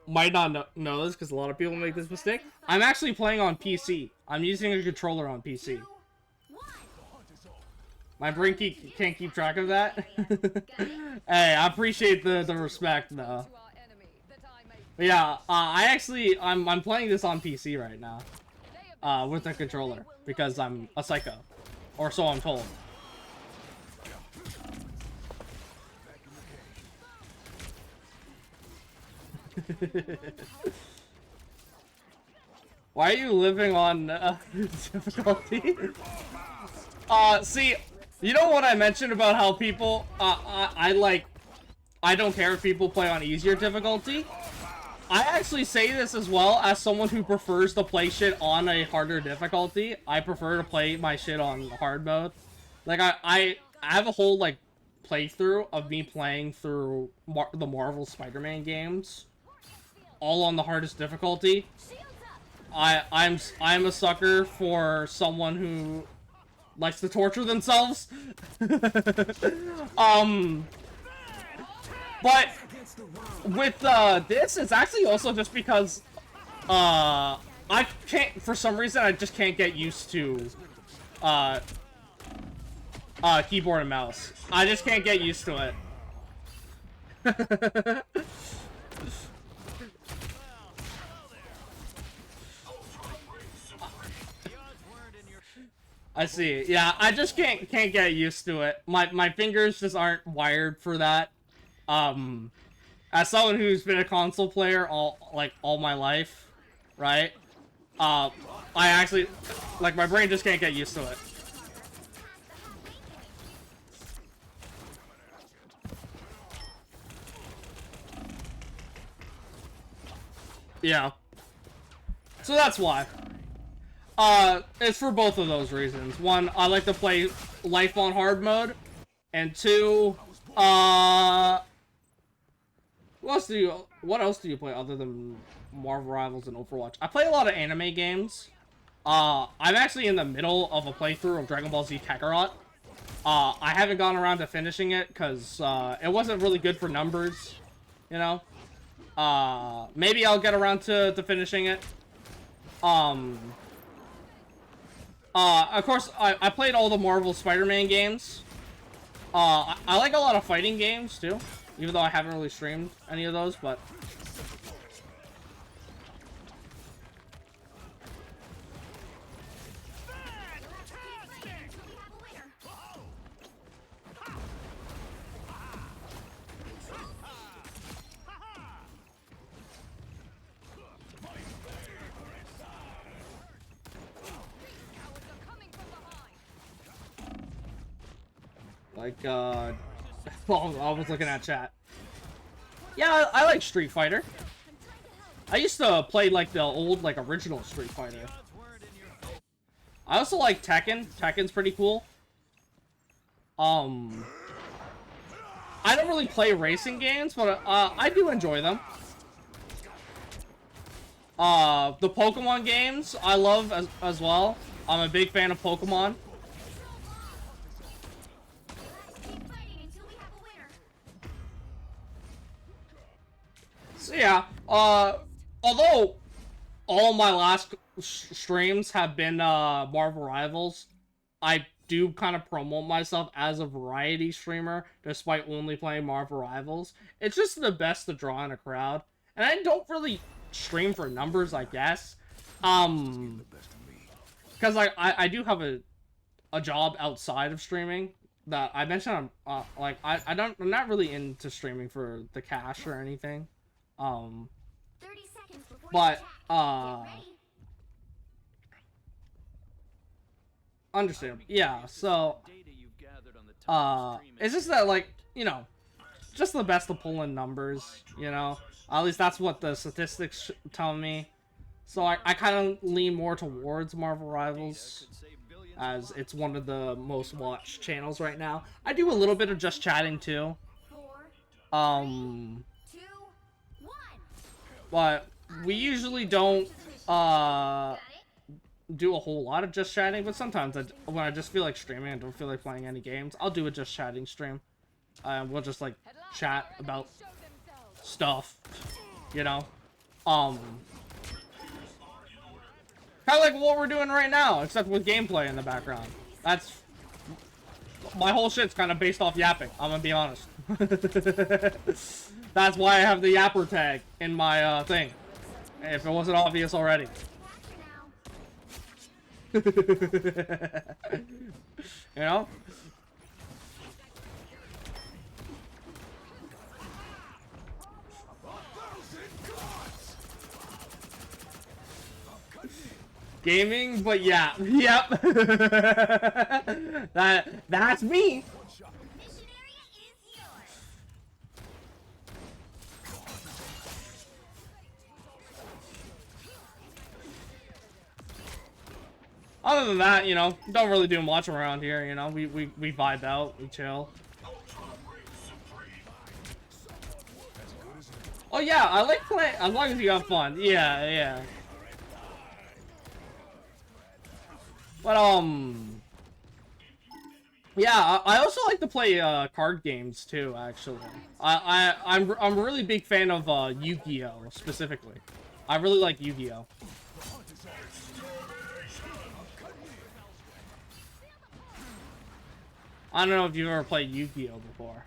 [SPEAKER 1] might not know this because a lot of people make this mistake. I'm actually playing on PC. I'm using a controller on PC.
[SPEAKER 3] 2, 1.
[SPEAKER 1] My brain can't keep track of that. Hey, I appreciate the respect though.
[SPEAKER 5] To our enemy, that I may
[SPEAKER 1] But yeah, I'm playing this on PC right now. With a controller because I'm a psycho, or so I'm told. Why are you living on difficulty? See, you know what I mentioned about how people, I don't care if people play on easier difficulty. I actually say this as well as someone who prefers to play shit on a harder difficulty. I prefer to play my shit on hard mode. Like, I have a whole, like, playthrough of me playing through the Marvel Spider-Man games, all on the hardest difficulty. I'm a sucker for someone who likes to torture themselves. But with this, it's actually also just because I can't, for some reason, I just can't get used to keyboard and mouse. I just can't get used to it. I see. Yeah, I just can't get used to it. My fingers just aren't wired for that. As someone who's been a console player all my life, right? I actually, like, my brain just can't get used to it. Yeah. So that's why. It's for both of those reasons. One, I like to play life on hard mode, and two, what else do you play other than Marvel Rivals and Overwatch? I play a lot of anime games. I'm actually in the middle of a playthrough of Dragon Ball Z Kakarot. I haven't gone around to finishing it because it wasn't really good for numbers, you know. Maybe I'll get around to finishing it. Of course, I played all the Marvel Spider-Man games. I like a lot of fighting games, too. Even though I haven't really streamed any of those, but... Like, I was looking at chat. Yeah, I like Street Fighter. I used to play, like, the old, like, original Street Fighter. I also like Tekken. Tekken's pretty cool. I don't really play racing games, but, I do enjoy them. The Pokemon games, I love as well. I'm a big fan of Pokemon. So yeah, although all my last streams have been Marvel Rivals, I do kind of promote myself as a variety streamer despite only playing Marvel Rivals. It's just the best to draw in a crowd, and I don't really stream for numbers, I guess, because I do have a job outside of streaming that I mentioned. I'm I'm not really into streaming for the cash or anything.
[SPEAKER 3] 30 seconds before
[SPEAKER 1] But,
[SPEAKER 3] the attack. Get ready.
[SPEAKER 1] Understand. Yeah, so, it's just that, like, you know, just the best to pull in numbers, you know? At least that's what the statistics tell me. So I kind of lean more towards Marvel Rivals, as it's one of the most watched channels right now. I do a little bit of just chatting, too.
[SPEAKER 3] 4, 2, 1.
[SPEAKER 1] But we usually don't, do a whole lot of just chatting, but sometimes when I just feel like streaming and don't feel like playing any games, I'll do a just chatting stream. We'll just, like, chat about stuff, you know? Kind of like what we're doing right now, except with gameplay in the background. That's... My whole shit's kind of based off yapping, I'm gonna be honest. That's why I have the yapper tag in my, thing. If it wasn't obvious already. You know? gaming, but yeah, yep. That's me.
[SPEAKER 3] Mission area is yours.
[SPEAKER 1] Other than that, you know, don't really do much around here. You know, we vibe out, we chill. Oh yeah, I like playing as long as you have fun. Yeah, yeah. But yeah, I also like to play card games too. Actually, I'm a really big fan of Yu-Gi-Oh specifically. I really like Yu-Gi-Oh. I don't know if you've ever played Yu-Gi-Oh before.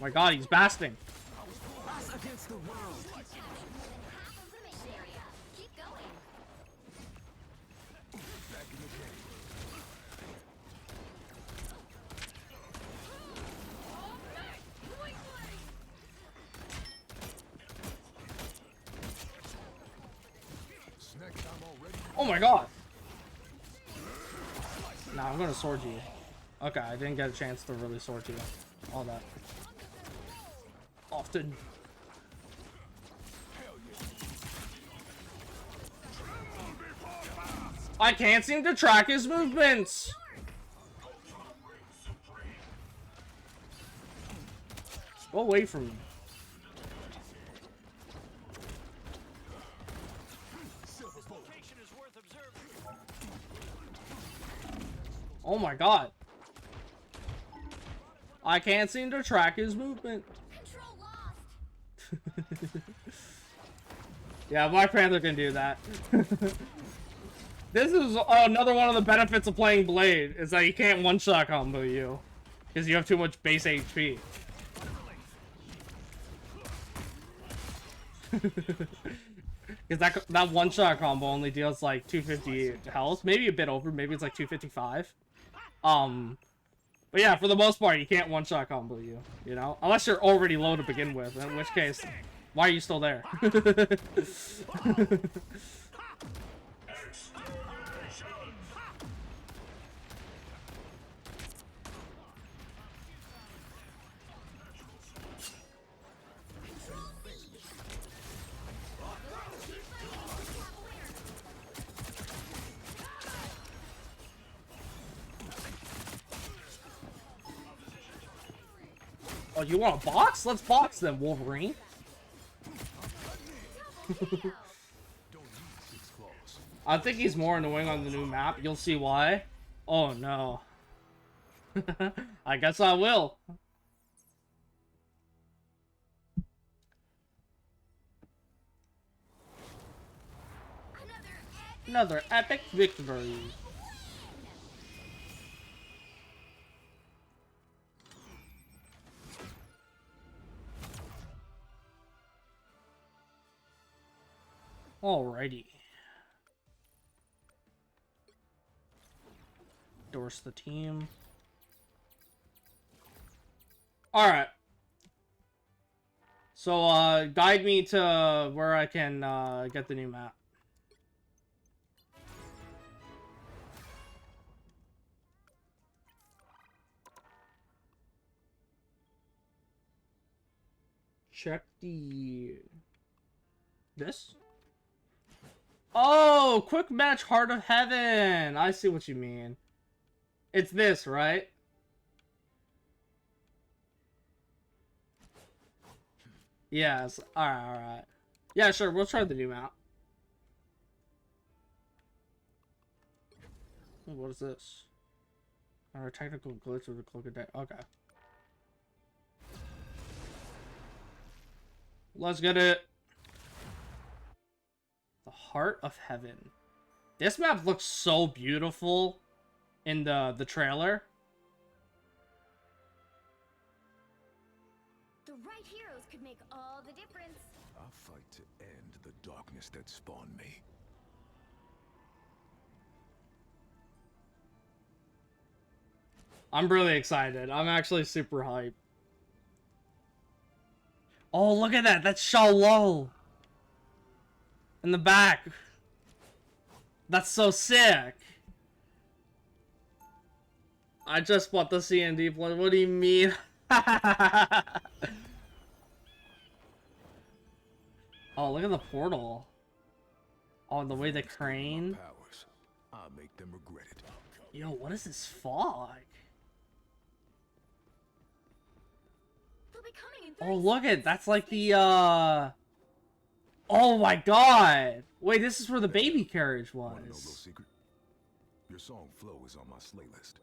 [SPEAKER 1] Oh my god, he's basting.
[SPEAKER 3] Half of the mission area. Keep going.
[SPEAKER 1] Oh my god. Nah, I'm gonna sword you. Okay, I didn't get a chance to really sword you. All that. Often. I can't seem to track his movements. Go away from me. Oh my god. I can't seem to track his movement.
[SPEAKER 3] Control lost.
[SPEAKER 1] Yeah, Black Panther can do that. This is another one of the benefits of playing Blade, is that you can't one-shot combo you. Because you have too much base HP. Because that one-shot combo only deals like 250 health. Maybe a bit over, maybe it's like 255. But yeah, for the most part, you can't one-shot combo you know? Unless you're already low to begin with, in which case, why are you still there? Oh, you want a box? Let's box then, Wolverine. I think he's more annoying on the new map. You'll see why. Oh no. I guess I will. Another epic victory. Alrighty. Endorse the team. Alright. So, guide me to where I can, get the new map. Check the... This? Oh, quick match Heart of Heaven. I see what you mean. It's this, right? Yes. Alright, alright. Yeah, sure. We'll try the new map. What is this? Our technical glitch with the cloak of day. Okay. Let's get it. The Heart of Heaven. This map looks so beautiful in the trailer.
[SPEAKER 3] The right heroes could make all the difference.
[SPEAKER 2] I'll fight to end the darkness that spawned me.
[SPEAKER 1] I'm really excited. I'm actually super hyped. Oh, look at that. That's Shao Lo. In the back. That's so sick. I just bought the CND play. What do you mean? Oh, look at the portal. Oh, the way the crane.
[SPEAKER 2] Powers. I'll make them regret it.
[SPEAKER 1] Yo, what is this fog?
[SPEAKER 3] They'll be coming in
[SPEAKER 1] Oh,
[SPEAKER 3] 30
[SPEAKER 1] look
[SPEAKER 3] seconds.
[SPEAKER 1] at that's like the Oh my god. Wait, this is where the baby carriage
[SPEAKER 2] Want to know a little
[SPEAKER 1] was.
[SPEAKER 2] secret? Your song Flow is on my slay list.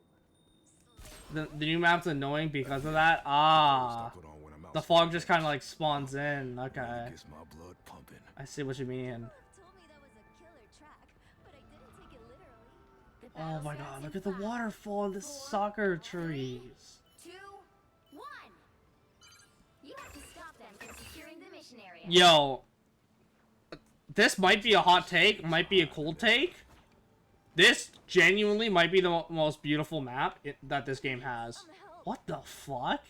[SPEAKER 1] The new map's annoying because of that.
[SPEAKER 2] First I
[SPEAKER 1] Ah.
[SPEAKER 2] put on when I'm out
[SPEAKER 1] The fog just kind of like spawns in. Okay.
[SPEAKER 2] Gets my blood pumping.
[SPEAKER 1] I see what you mean.
[SPEAKER 3] Told me that was a killer track, but I didn't take it literally. The
[SPEAKER 1] Oh
[SPEAKER 3] battle
[SPEAKER 1] my
[SPEAKER 3] starts
[SPEAKER 1] god,
[SPEAKER 3] in
[SPEAKER 1] look at the
[SPEAKER 3] 5,
[SPEAKER 1] waterfall and the
[SPEAKER 3] 4,
[SPEAKER 1] soccer trees.
[SPEAKER 3] 2, 1. You have to stop them from securing the mission area.
[SPEAKER 1] Yo. This might be a hot take, might be a cold take. This genuinely might be the most beautiful map that this game has. What the fuck?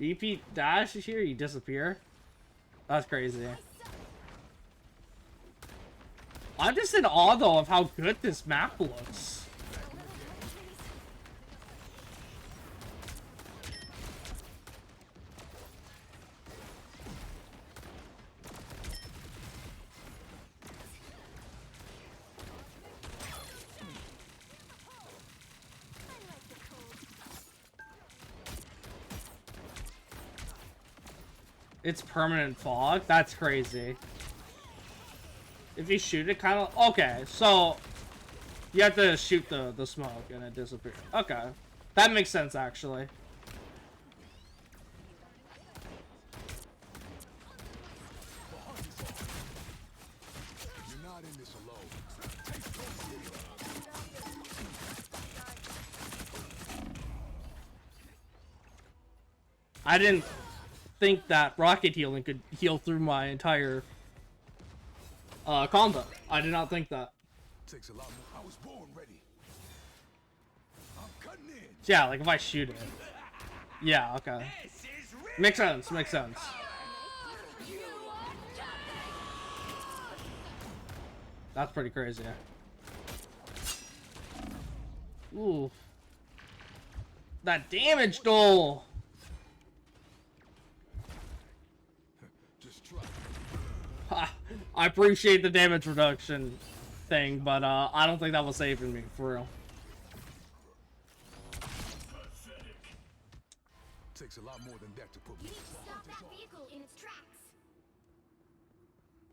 [SPEAKER 1] BP dash is here, you disappear. That's crazy. I'm just in awe though of how good this map looks. It's permanent fog? That's crazy. If you shoot it, kind of... Okay, so... You have to shoot the smoke and it disappears. Okay. That makes sense, actually.
[SPEAKER 2] You're not in this alone.
[SPEAKER 1] I didn't think that rocket healing could heal through my entire combo. I did not think that.
[SPEAKER 2] Takes a lot more. I was born ready. I'm cutting in.
[SPEAKER 1] Yeah, like if I shoot it. Yeah, okay. Makes sense, makes sense. That's pretty crazy. Ooh. That damage though.
[SPEAKER 2] Just try.
[SPEAKER 1] Ha, I appreciate the damage reduction thing, but I don't think that was saving me, for real.
[SPEAKER 2] Takes a lot more than that to put
[SPEAKER 3] You
[SPEAKER 2] me.
[SPEAKER 3] need to stop that vehicle in its tracks.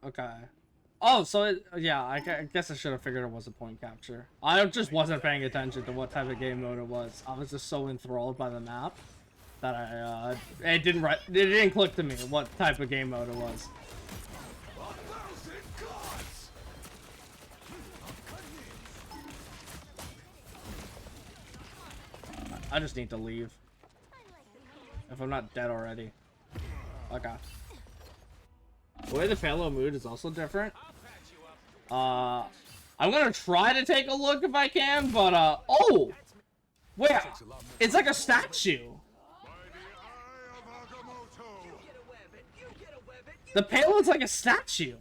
[SPEAKER 1] Okay. Oh, so it, yeah, I guess I should have figured it was a point capture. I just wasn't paying attention to what type of game mode it was. I was just so enthralled by the map that it didn't click to me what type of game mode it was. I just need to leave. If I'm not dead already. Okay. The way the payload mood is also different. I'm gonna try to take a look if I can, but oh! Wait, it's like a statue. The payload's like a statue.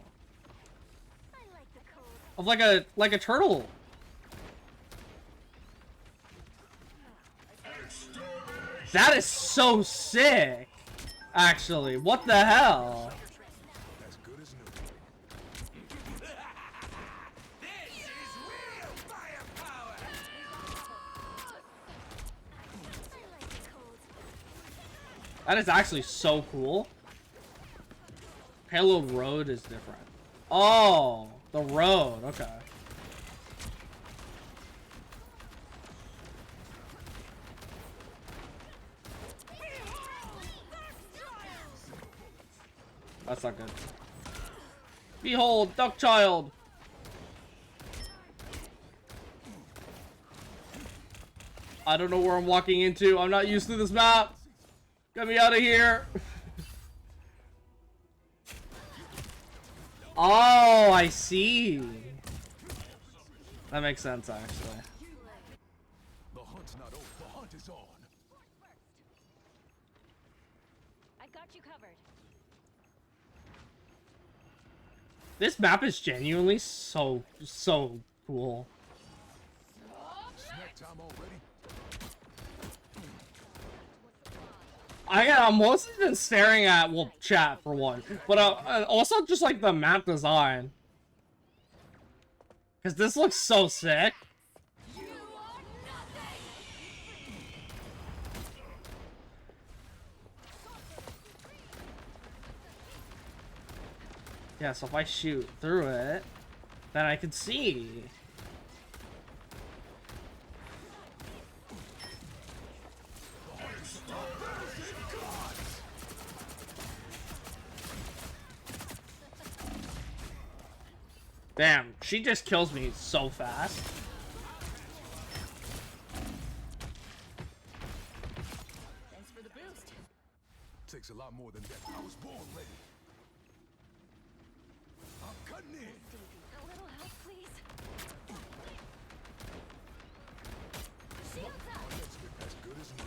[SPEAKER 1] Of like a turtle. That is so sick. Actually, what the hell?
[SPEAKER 2] As good as new.
[SPEAKER 4] This is real firepower!
[SPEAKER 1] That is actually so cool. Payload road is different. Oh, the road. Okay. That's not good. Behold, Duck Child. I don't know where I'm walking into. I'm not used to this map. Get me out of here. Oh, I see. That makes sense, actually.
[SPEAKER 2] The hunt's not over. The hunt is on.
[SPEAKER 3] I've got you covered.
[SPEAKER 1] This map is genuinely so cool.
[SPEAKER 2] Snack time already.
[SPEAKER 1] I'm mostly been staring at, well, chat for one, but also just like the map design. Because this looks so sick.
[SPEAKER 3] You are nothing.
[SPEAKER 1] Yeah, so if I shoot through it, then I can see. Damn, she just kills me so fast.
[SPEAKER 5] Thanks for the boost.
[SPEAKER 2] Takes a lot more than that. I was born ready. I'm cutting in.
[SPEAKER 3] A little help, please. Shields up.
[SPEAKER 2] That's as good as new.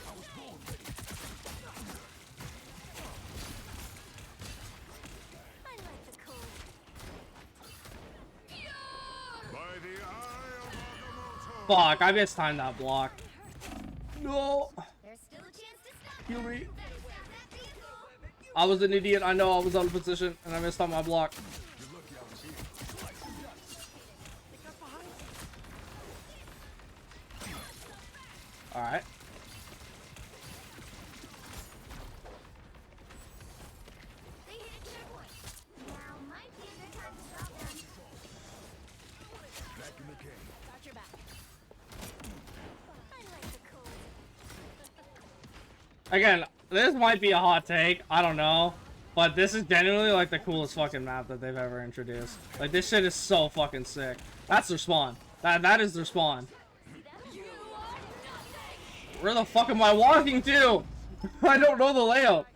[SPEAKER 2] I was born ready.
[SPEAKER 3] I like the cold.
[SPEAKER 2] By the eye of Agamotto.
[SPEAKER 1] Fuck, I mistimed that block. No.
[SPEAKER 3] There's still a chance to stop.
[SPEAKER 1] Kill me.
[SPEAKER 3] Better stop that vehicle.
[SPEAKER 1] I was an idiot. I know I was out of position and I missed on my block.
[SPEAKER 2] You're lucky I was here.
[SPEAKER 1] Alright.
[SPEAKER 3] They hit a checkpoint. Now might be a good time to stop them.
[SPEAKER 2] Back in the game.
[SPEAKER 3] Got your back. I like the cold.
[SPEAKER 1] Again, this might be a hot take. I don't know. But this is genuinely like the coolest fucking map that they've ever introduced. Like, this shit is so fucking sick. That's their spawn. That is their spawn.
[SPEAKER 3] You are nothing.
[SPEAKER 1] Where the fuck am I walking to? I don't know the layout.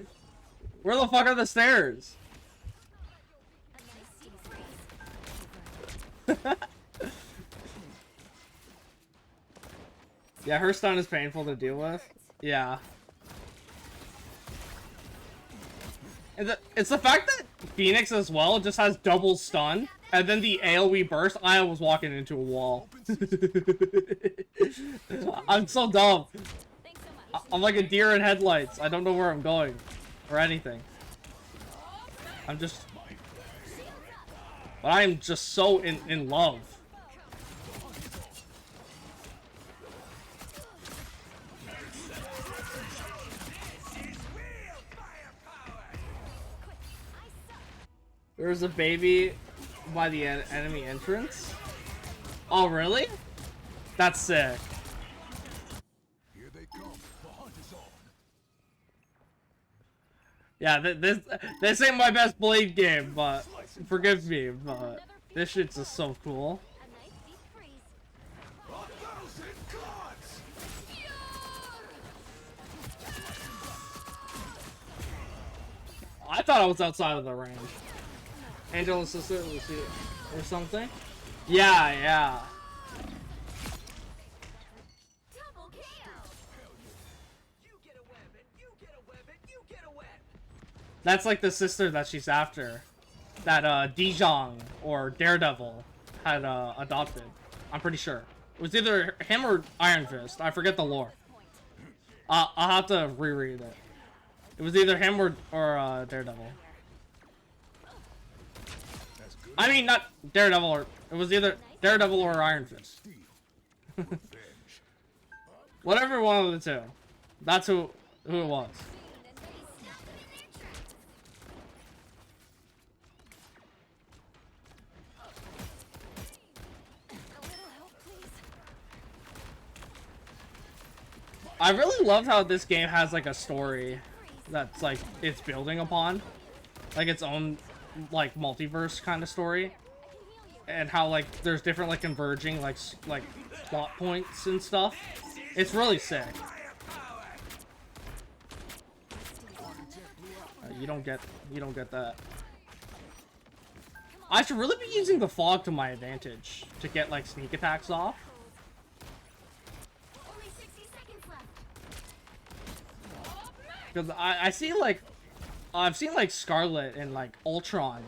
[SPEAKER 1] Where the fuck are the stairs?
[SPEAKER 3] A nice tease race.
[SPEAKER 1] Yeah, her stun is painful to deal with. Yeah. And it's the fact that Phoenix as well just has double stun, and then the AoE burst, I was walking into a wall. I'm so dumb.
[SPEAKER 3] Thanks so much.
[SPEAKER 1] I'm like a deer in headlights. I don't know where I'm going. Or anything. I'm just... But I am just so in love. There's a baby by the enemy entrance. Oh, really? That's sick.
[SPEAKER 2] Here they come. The hunt is on.
[SPEAKER 1] Yeah, this ain't my best Blade game, but forgive me, but this shit's just so cool.
[SPEAKER 3] A nice deep freeze.
[SPEAKER 2] 1,000 gods!
[SPEAKER 1] I thought I was outside of the range. Angela's sister, Lucy, or something? Yeah, yeah.
[SPEAKER 3] Double KO.
[SPEAKER 7] You get a web, and you get a web, and you get a web.
[SPEAKER 1] That's like the sister that she's after. That, Dijong or Daredevil had, adopted. I'm pretty sure. It was either him or Iron Fist. I forget the lore. I'll have to reread it. It was either him or Daredevil.
[SPEAKER 2] That's good.
[SPEAKER 1] I mean, not Daredevil, or... It was either Daredevil or Iron Fist.
[SPEAKER 2] Steel. Revenge.
[SPEAKER 1] Whatever one of the two. That's who it was.
[SPEAKER 3] And then he stopped them in their tracks. A little help, please.
[SPEAKER 1] I really love how this game has like a story that's like it's building upon, like its own like multiverse kind of story, and how like there's different like converging like plot points and stuff. It's really sick. You don't get that.
[SPEAKER 3] Come
[SPEAKER 1] I should really be using the fog to my advantage to get like sneak attacks off.
[SPEAKER 3] Only 60 seconds left.
[SPEAKER 1] Because I see like I've seen like Scarlet and like Ultron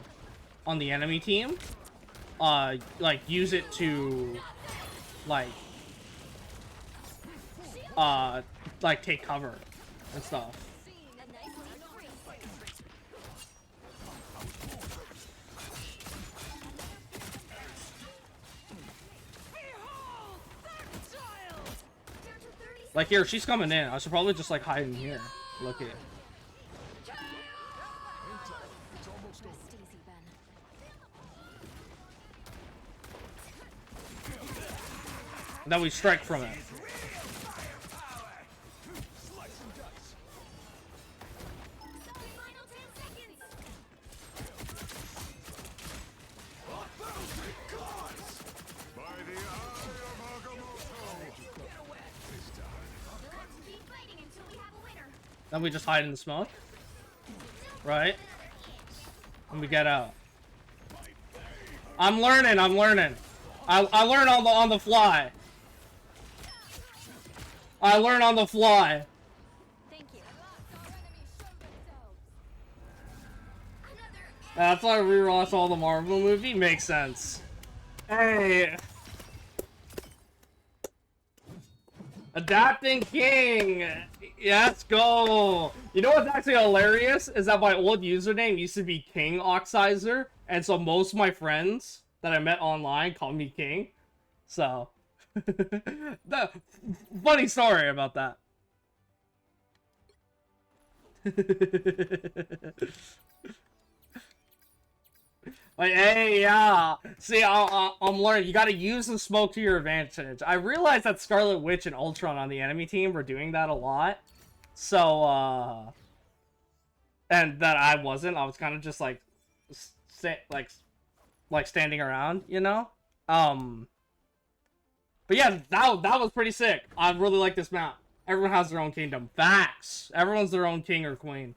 [SPEAKER 1] on the enemy team like use it to like take cover and stuff.
[SPEAKER 3] A nice lead free. Down to 30
[SPEAKER 1] Like here, she's coming in. I should probably just like hide in here. Look at it.
[SPEAKER 5] Rest easy, Ben.
[SPEAKER 1] Then we strike from it.
[SPEAKER 3] Final 10 seconds. Let's keep fighting until we have a winner.
[SPEAKER 1] Then we just hide in the smoke. Right? And we get out. I'm learning, I'm learning. I learn on the fly. I learn on the fly.
[SPEAKER 3] Thank you.
[SPEAKER 1] That's why I rewatch all the Marvel movie. Makes sense. Hey. Adapting King. Let's go. You know what's actually hilarious is that my old username used to be King Oxizer, and so most of my friends that I met online call me King. So, the funny story about that. Like, hey, yeah. See, I'm learning. You gotta use the smoke to your advantage. I realized that Scarlet Witch and Ultron on the enemy team were doing that a lot. So, and that I wasn't. I was kind of just like, standing around, you know? But yeah, that was pretty sick. I really like this map. Everyone has their own kingdom. Facts. Everyone's their own king or queen.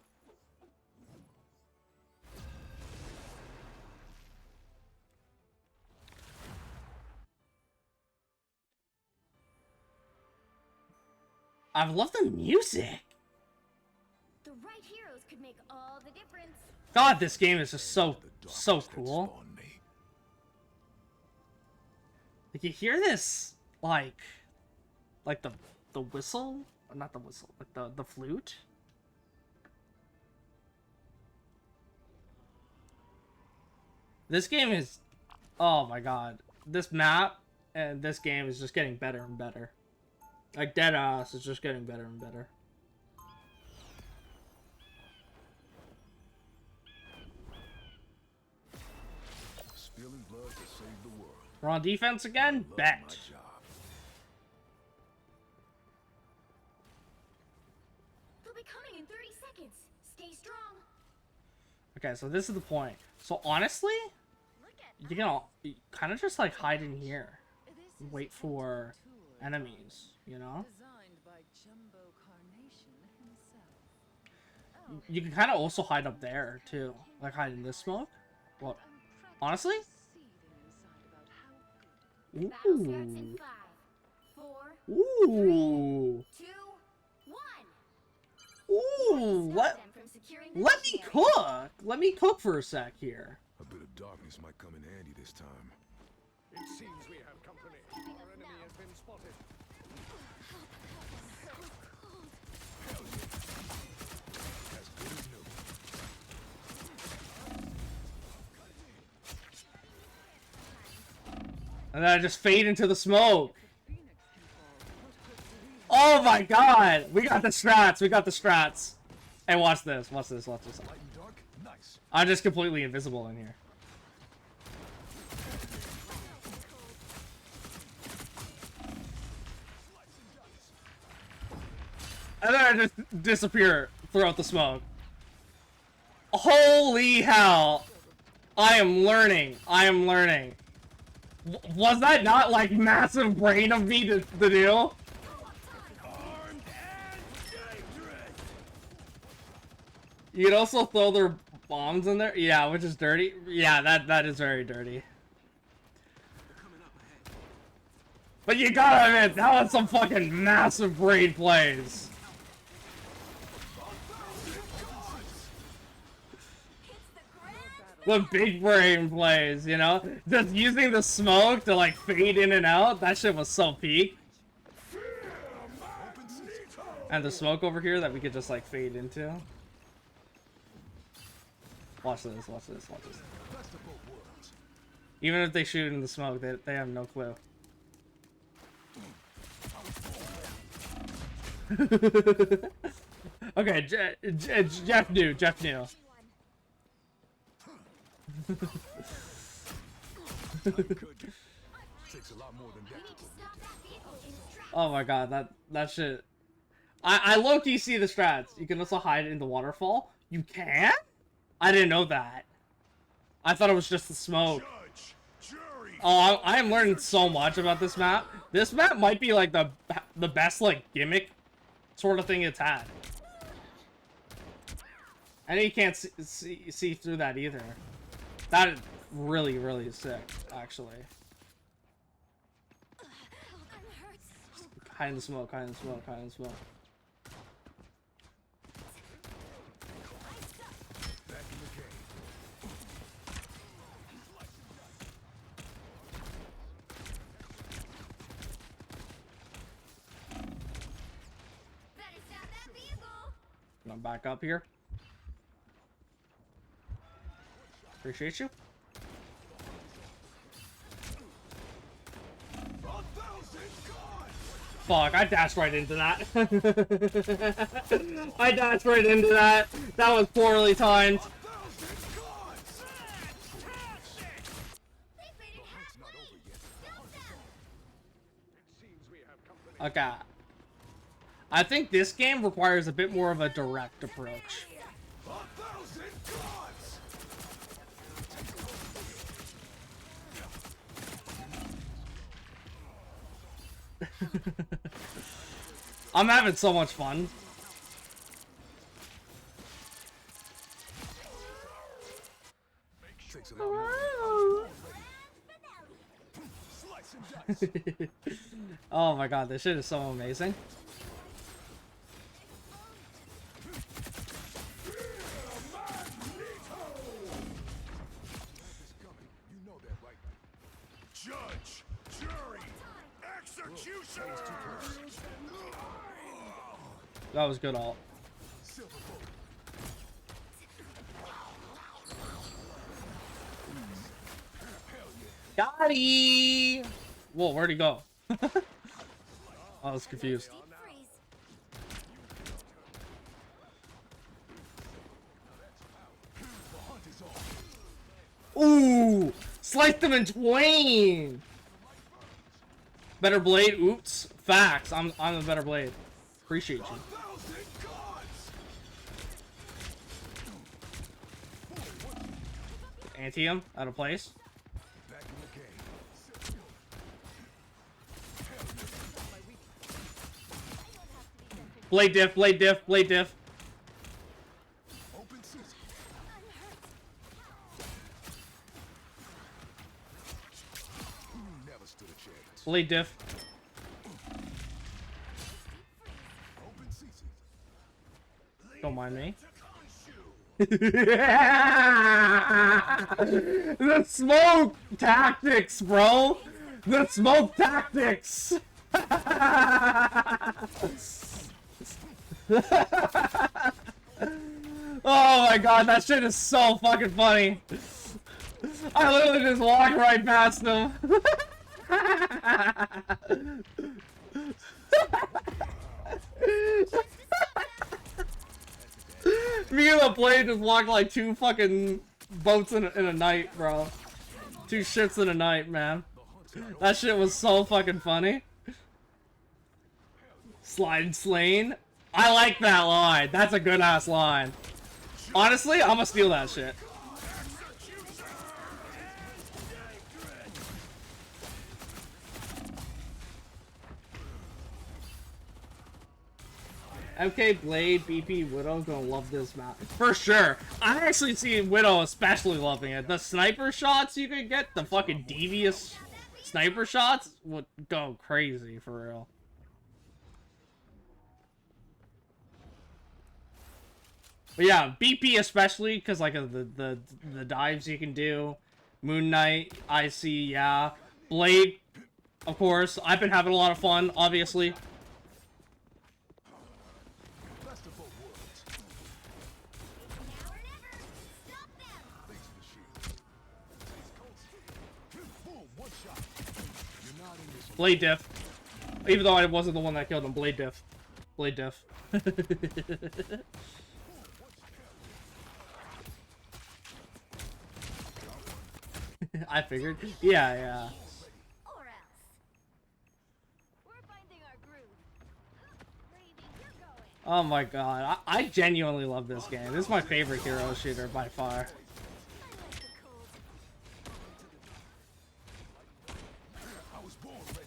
[SPEAKER 1] I love the music.
[SPEAKER 3] The right heroes could make all the difference.
[SPEAKER 1] God, this game is just so cool.
[SPEAKER 4] Spawn me.
[SPEAKER 1] Like you hear this, like the whistle, or not the whistle, like the flute. This game is, oh my god, this map and this game is just getting better and better. Like deadass is just getting better and better.
[SPEAKER 4] Spilling blood to save the world.
[SPEAKER 1] We're on defense again?
[SPEAKER 4] Love
[SPEAKER 1] Bet.
[SPEAKER 4] my job.
[SPEAKER 3] They'll be coming in 30 seconds. Stay strong.
[SPEAKER 1] Okay, so this is the point. So honestly, you can kind of just like hide in here. Wait for enemies, you know?
[SPEAKER 5] Designed by Jumbo Carnation himself.
[SPEAKER 1] You can kind of also hide up there too, like hide in this smoke. Well, honestly,
[SPEAKER 3] Battle starts in
[SPEAKER 1] ooh,
[SPEAKER 3] 5, 4,
[SPEAKER 1] ooh,
[SPEAKER 3] 2, 1.
[SPEAKER 1] ooh.
[SPEAKER 3] Stop them from securing the
[SPEAKER 1] Let me
[SPEAKER 3] mission area.
[SPEAKER 1] cook. Let me cook for a sec here.
[SPEAKER 4] A bit of darkness might come in handy this time.
[SPEAKER 6] It seems we have company. Our enemy has been spotted.
[SPEAKER 4] As good as new.
[SPEAKER 1] And then I just fade into the smoke. Oh my god! We got the strats. We got the strats. Hey, watch this. Watch this. Watch this.
[SPEAKER 4] Light and dark? Nice.
[SPEAKER 1] I'm just completely invisible in here. And then I just disappear throughout the smoke. Holy hell! I am learning. I am learning. Was that not like massive brain of me to do?
[SPEAKER 4] Armed and dangerous.
[SPEAKER 1] You could also throw their bombs in there? Yeah, which is dirty. Yeah, that is very dirty. But you gotta admit, that was some fucking massive brain plays. The big brain plays, you know? Just using the smoke to like fade in and out, that shit was so peak. And the smoke over here that we could just like fade into. Watch this, watch this, watch this. Even if they shoot in the smoke, they have no clue. Okay, Jeff knew.
[SPEAKER 3] Takes
[SPEAKER 2] a lot more than that.
[SPEAKER 1] Oh my god, that shit. I low-key see the strats. You can also hide in the waterfall. You can? I didn't know that. I thought it was just the smoke. Oh, I am learning so much about this map. This map might be like the best like gimmick sort of thing it's had. And you can't see through that either. That is really, really sick, actually. Hide in the smoke, hide in the smoke, hide in the smoke. I'm back up here. Appreciate you. Fuck, I dashed right into that. I dashed right into that. That was poorly timed. Okay. I think this game requires a bit more of a direct approach. I'm having so much fun. Oh my god, this shit is so amazing.
[SPEAKER 2] Judge, jury, executioner.
[SPEAKER 1] That was good ult. Got he! Whoa, where'd he go? I was confused. Ooh! Sliced them in twain! Better blade? Oops. Facts. I'm the better blade. Appreciate you. Anti-him out of place. Blade diff, blade diff, blade diff. Blade diff. Don't mind me. The smoke tactics, bro. The smoke tactics. Oh my god, that shit is so fucking funny. I literally just walked right past him. Me and the blade just walked like two fucking boats in a night, bro. Two ships in a night, man. That shit was so fucking funny. Slide slain. I like that line. That's a good ass line. Honestly, I'm gonna steal that shit. MK, Blade, BP, Widow gonna love this map. For sure. I actually see Widow especially loving it. The sniper shots you could get, the fucking devious sniper shots would go crazy for real. But yeah, BP especially, because like the dives you can do. Moon Knight, IC, yeah. Blade, of course. I've been having a lot of fun, obviously.
[SPEAKER 2] Best of both worlds.
[SPEAKER 3] Now or never. Stop them.
[SPEAKER 2] Thanks for the shield. Taste cold. Boom, one shot. You're not in this one.
[SPEAKER 1] Blade diff. Even though I wasn't the one that killed him, Blade diff. Blade diff. I figured. Yeah, yeah.
[SPEAKER 3] Or else. We're finding our groove. Where do you think you're going?
[SPEAKER 1] Oh my god. I genuinely love this game. This is my favorite hero shooter by far.
[SPEAKER 3] I like the cold.
[SPEAKER 2] I was born ready.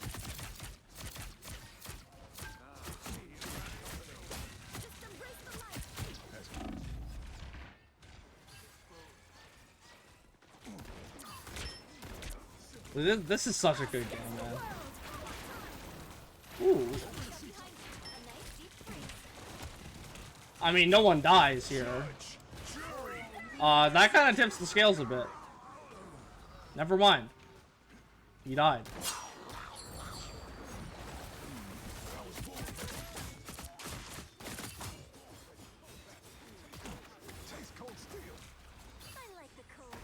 [SPEAKER 3] Just embrace the light.
[SPEAKER 1] This is such a good game, man. Ooh.
[SPEAKER 3] A nice deep freeze.
[SPEAKER 1] I mean, no one dies here. That kind of tips the scales a bit. Never mind. He died.
[SPEAKER 2] Taste cold steel.
[SPEAKER 3] I like the cold.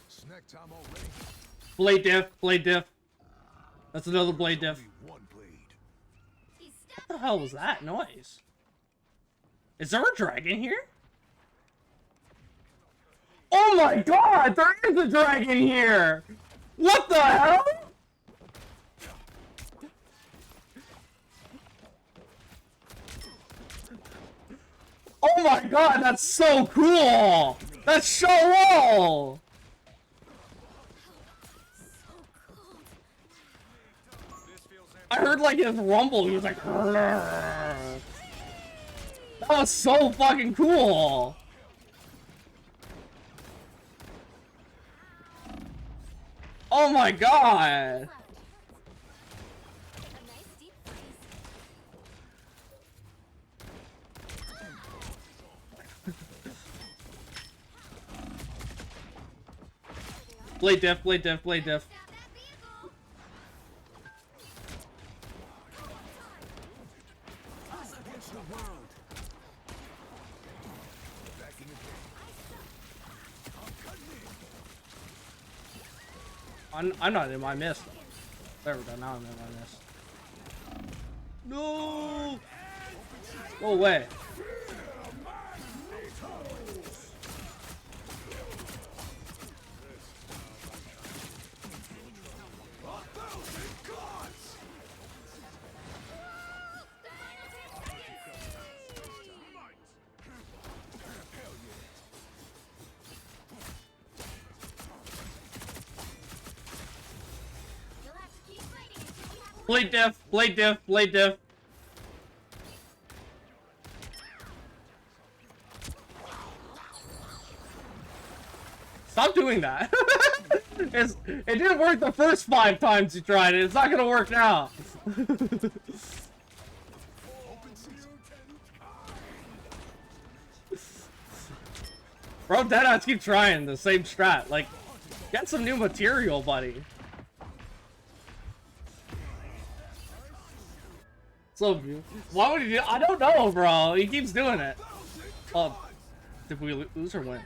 [SPEAKER 2] Snack time already.
[SPEAKER 1] Blade diff. Blade diff. That's another blade diff.
[SPEAKER 2] Only one blade.
[SPEAKER 3] He's stuck.
[SPEAKER 1] What the hell was that noise? Is there a dragon here? Oh my god! There is a dragon here! What the hell? Oh my god, that's so cool! That's so cool! I heard like his rumble, he was like that was so fucking cool! Oh my god!
[SPEAKER 3] A nice deep freeze.
[SPEAKER 1] Blade diff, blade diff, blade diff.
[SPEAKER 3] Stop that vehicle.
[SPEAKER 2] Against the world. Back in the game. I'm cutting in.
[SPEAKER 1] I'm not in my mist. There we go, now I'm in my mist. No! Go away.
[SPEAKER 3] You'll have to keep fighting until we have
[SPEAKER 1] Blade diff, blade diff, blade diff. Stop doing that. It didn't work the first 5 times you tried it. It's not gonna work now.
[SPEAKER 2] Open season.
[SPEAKER 1] Bro, Deadass keep trying the same strat. Like, get some new material, buddy. So, why would he do? I don't know, bro. He keeps doing it. Oh, did we lose or win?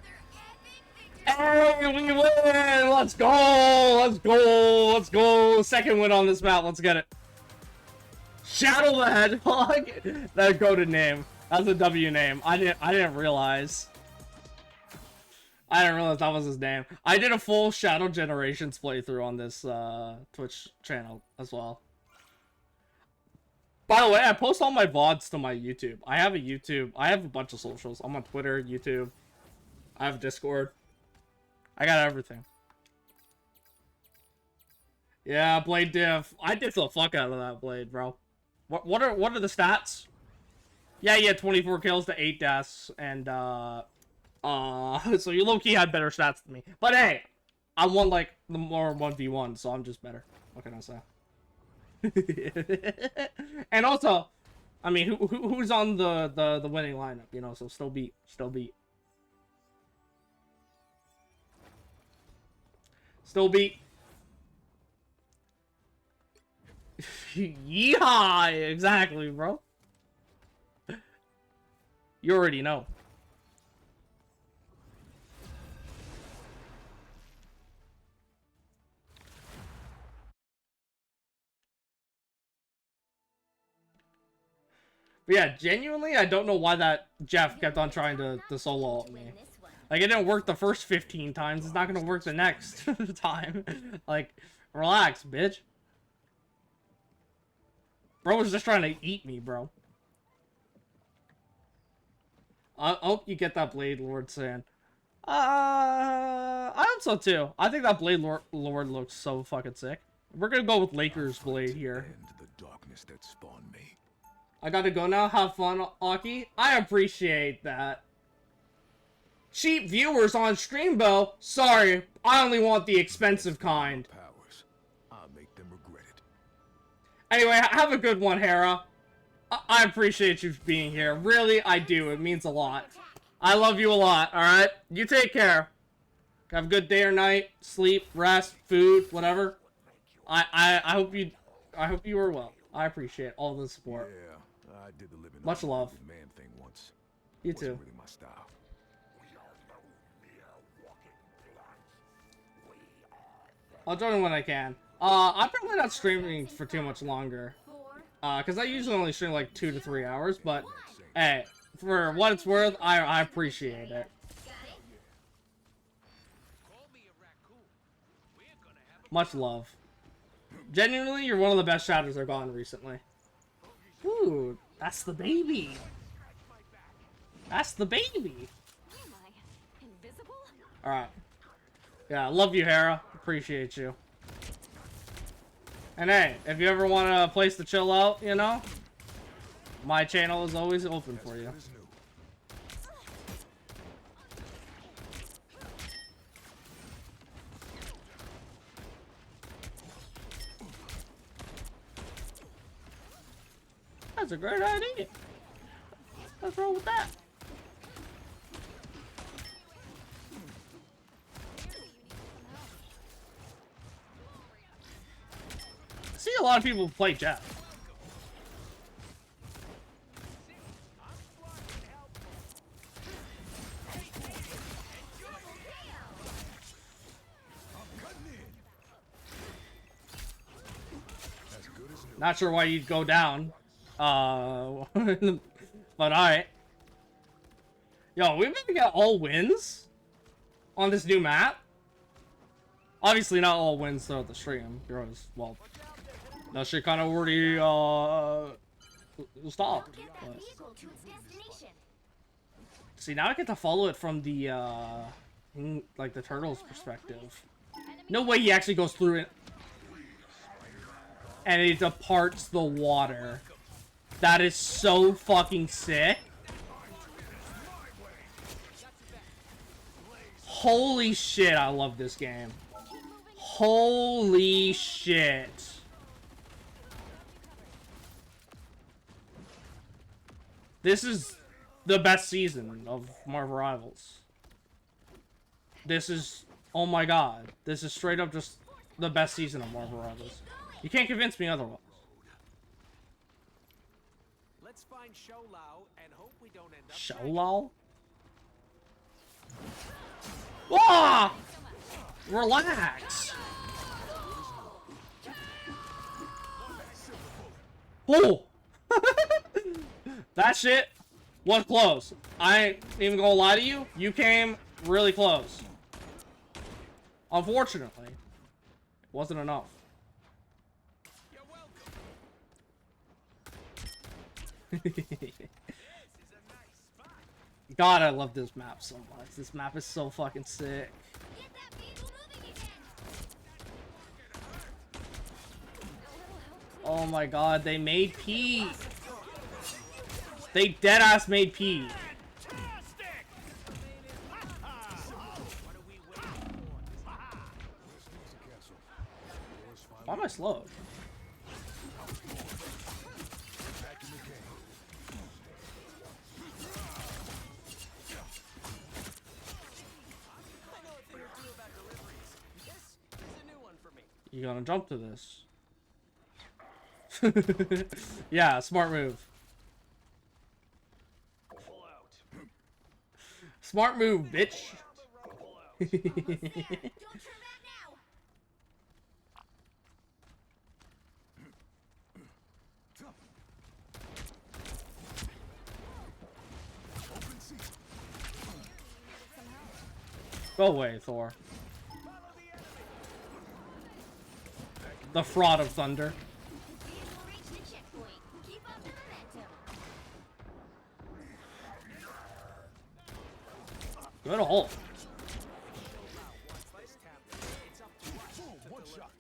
[SPEAKER 1] Hey, we win! Let's go! Let's go! Let's go! Second win on this map. Let's get it. Shadow the Hedgehog. That goated name. That's a W name. I didn't realize. I didn't realize that was his name. I did a full Shadow Generations playthrough on this Twitch channel as well. By the way, I post all my VODs to my YouTube. I have a YouTube. I have a bunch of socials. I'm on Twitter, YouTube. I have Discord. I got everything. Yeah, Blade diff. I did the fuck out of that Blade, bro. What are the stats? Yeah, 24 kills to 8 deaths, and so you low-key had better stats than me. But hey, I won like the more 1v1, so I'm just better. What can I say? And also, I mean, who's on the winning lineup? You know, so still beat. Still beat. Yeehaw! Exactly, bro. You already know. But yeah, genuinely, I don't know why that Jeff kept on trying to solo ult me. Like, it didn't work the first 15 times. It's not gonna work the next time. Like, relax, bitch. Bro was just trying to eat me, bro. I hope you get that Blade Lord saying. I hope so too. I think that Blade Lord looks so fucking sick. We're gonna go with Lakers Blade here.
[SPEAKER 2] The darkness that spawned me.
[SPEAKER 1] I gotta go now. Have fun, Aki. I appreciate that. Cheap viewers on Streambo. Sorry, I only want the expensive kind.
[SPEAKER 2] Powers. I'll make them regret it.
[SPEAKER 1] Anyway, have a good one, Hera. I appreciate you being here. Really, I do. It means a lot. I love you a lot, alright? You take care. Have a good day or night. Sleep, rest, food, whatever. I hope you are well. I appreciate all the support.
[SPEAKER 2] Yeah, I did the living
[SPEAKER 1] Much
[SPEAKER 2] on
[SPEAKER 1] love.
[SPEAKER 2] the man thing once.
[SPEAKER 1] You
[SPEAKER 2] Wasn't
[SPEAKER 1] too.
[SPEAKER 2] really my style.
[SPEAKER 1] I'll join when I can. I'm probably not streaming for too much longer. Because I usually only stream like 2 to 3 hours, but hey, for what it's worth, I appreciate it. Much love. Genuinely, you're one of the best shadows I've gotten recently. Ooh, that's the baby. That's the baby.
[SPEAKER 5] Am I invisible?
[SPEAKER 1] Alright. Yeah, love you, Hera. Appreciate you. And hey, if you ever want a place to chill out, you know, my channel is always open for you.
[SPEAKER 2] It's new.
[SPEAKER 1] That's a great idea. What's wrong with that? I see a lot of people play Jeff. Not sure why you'd go down. But alright. Yo, we maybe get all wins on this new map. Obviously not all wins throughout the stream, because, well, that shit kind of already, stopped.
[SPEAKER 3] Get that
[SPEAKER 1] But,
[SPEAKER 3] vehicle to its destination.
[SPEAKER 1] see, now I get to follow it from the, like, the turtle's perspective. No way he actually goes through it. And it departs the water. That is so fucking sick. Holy shit, I love this game. Holy shit. This is the best season of Marvel Rivals. This is, oh my god. This is straight up just the best season of Marvel Rivals. You can't convince me otherwise.
[SPEAKER 6] Let's find Sholau and hope we don't end up.
[SPEAKER 1] Sholal? Wah! Relax. Oh! That shit was close. I ain't even gonna lie to you. You came Really close. Unfortunately, it wasn't enough.
[SPEAKER 2] You're welcome.
[SPEAKER 1] God, I love this map so much. This map is so fucking sick.
[SPEAKER 3] Get that beetle moving again.
[SPEAKER 1] Oh my god, they made P. They deadass made P. Why am I slow?
[SPEAKER 7] I know a thing or two about deliveries. This is a new one for me.
[SPEAKER 1] You gonna jump to this? Yeah, smart move.
[SPEAKER 7] Pull out.
[SPEAKER 1] Smart move, bitch.
[SPEAKER 3] Don't turn back now.
[SPEAKER 1] Go away, Thor. The fraud of thunder.
[SPEAKER 3] Beetle reached the checkpoint. Keep up the momentum.
[SPEAKER 1] Good hole.
[SPEAKER 6] One shot.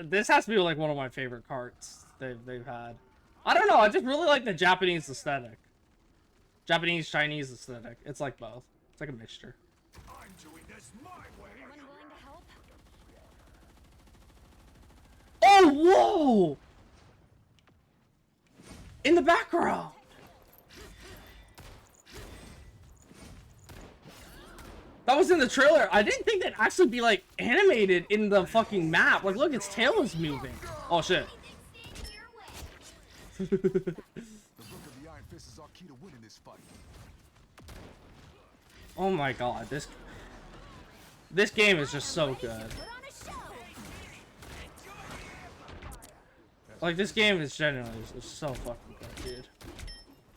[SPEAKER 1] This has to be like one of my favorite carts they've had. I don't know. I just really like the Japanese aesthetic. Japanese Chinese aesthetic. It's like both. It's like a mixture.
[SPEAKER 2] I'm doing this my way.
[SPEAKER 3] Anyone willing to help?
[SPEAKER 1] Oh, whoa! In the background. That was in the trailer. I didn't think that'd actually be like animated in the fucking map. Like, look, its tail is moving. Oh shit.
[SPEAKER 3] Anything stand in your way.
[SPEAKER 6] The Book of the Iron Fist is our key to winning this fight.
[SPEAKER 1] Oh my god, this game is just so good.
[SPEAKER 3] Put on a show.
[SPEAKER 1] Like, this game is genuinely is so fucking good, dude.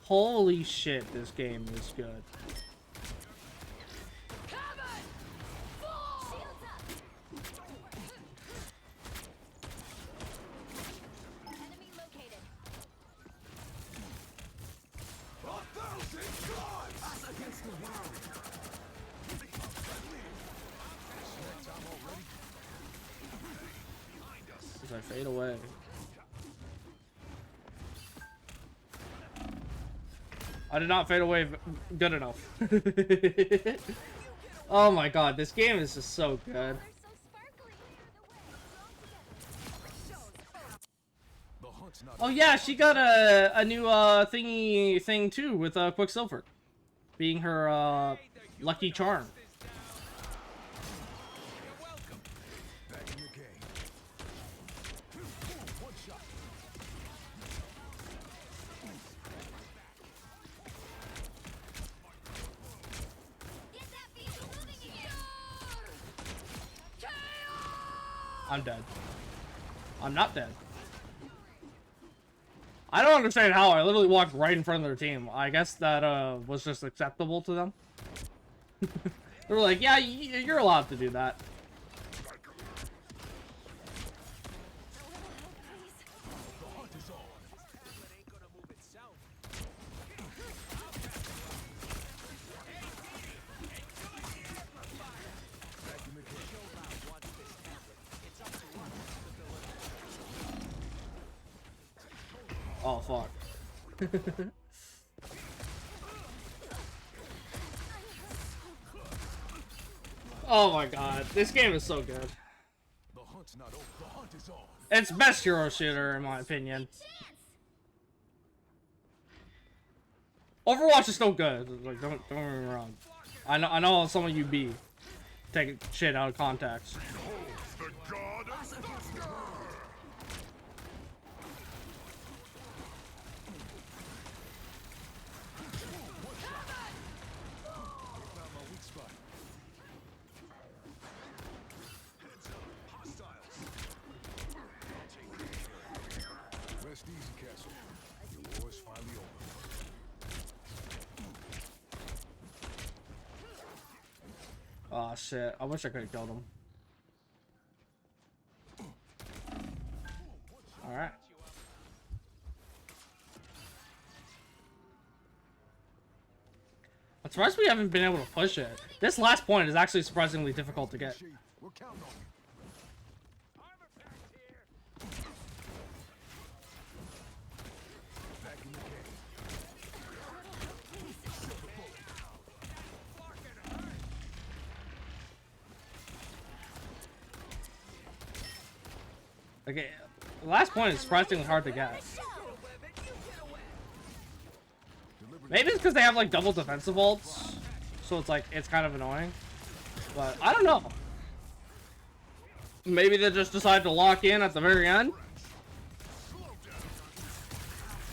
[SPEAKER 1] Holy shit, this game is good.
[SPEAKER 3] Shields up. Enemy located.
[SPEAKER 1] As I fade away. I did not fade away good enough. Oh my god, this game is just so good.
[SPEAKER 3] They're so sparkly.
[SPEAKER 6] The hunt's not
[SPEAKER 1] Oh yeah, she got a new thingy thing too with Quicksilver being her lucky charm.
[SPEAKER 6] back in the game. One shot.
[SPEAKER 3] Get that beetle moving again.
[SPEAKER 1] I'm dead. I'm not dead. I don't understand how I literally walked right in front of their team. I guess that was just acceptable to them. They were like, yeah, you're allowed to do that.
[SPEAKER 6] The hunt is on. Back in the game.
[SPEAKER 1] Oh fuck. Oh my god, this game is so good.
[SPEAKER 6] The hunt's not over. The hunt is on.
[SPEAKER 1] It's best hero shooter in my opinion.
[SPEAKER 3] Chance.
[SPEAKER 1] Overwatch is still good. Like, don't get me wrong. I know some of you be taking shit out of context.
[SPEAKER 2] The god of thunder.
[SPEAKER 6] Found my weak spot. Rest easy, Castle.
[SPEAKER 1] Oh shit, I wish I could have killed him. Alright. I'm surprised we haven't been able to push it. This last point is actually surprisingly difficult to get.
[SPEAKER 6] We're counting on you. Back in the game.
[SPEAKER 1] Okay, the last point is surprisingly hard to get. Maybe it's because they have like double defensive ults, so it's like it's kind of annoying. But I don't know. Maybe they just decided to lock in at the very end.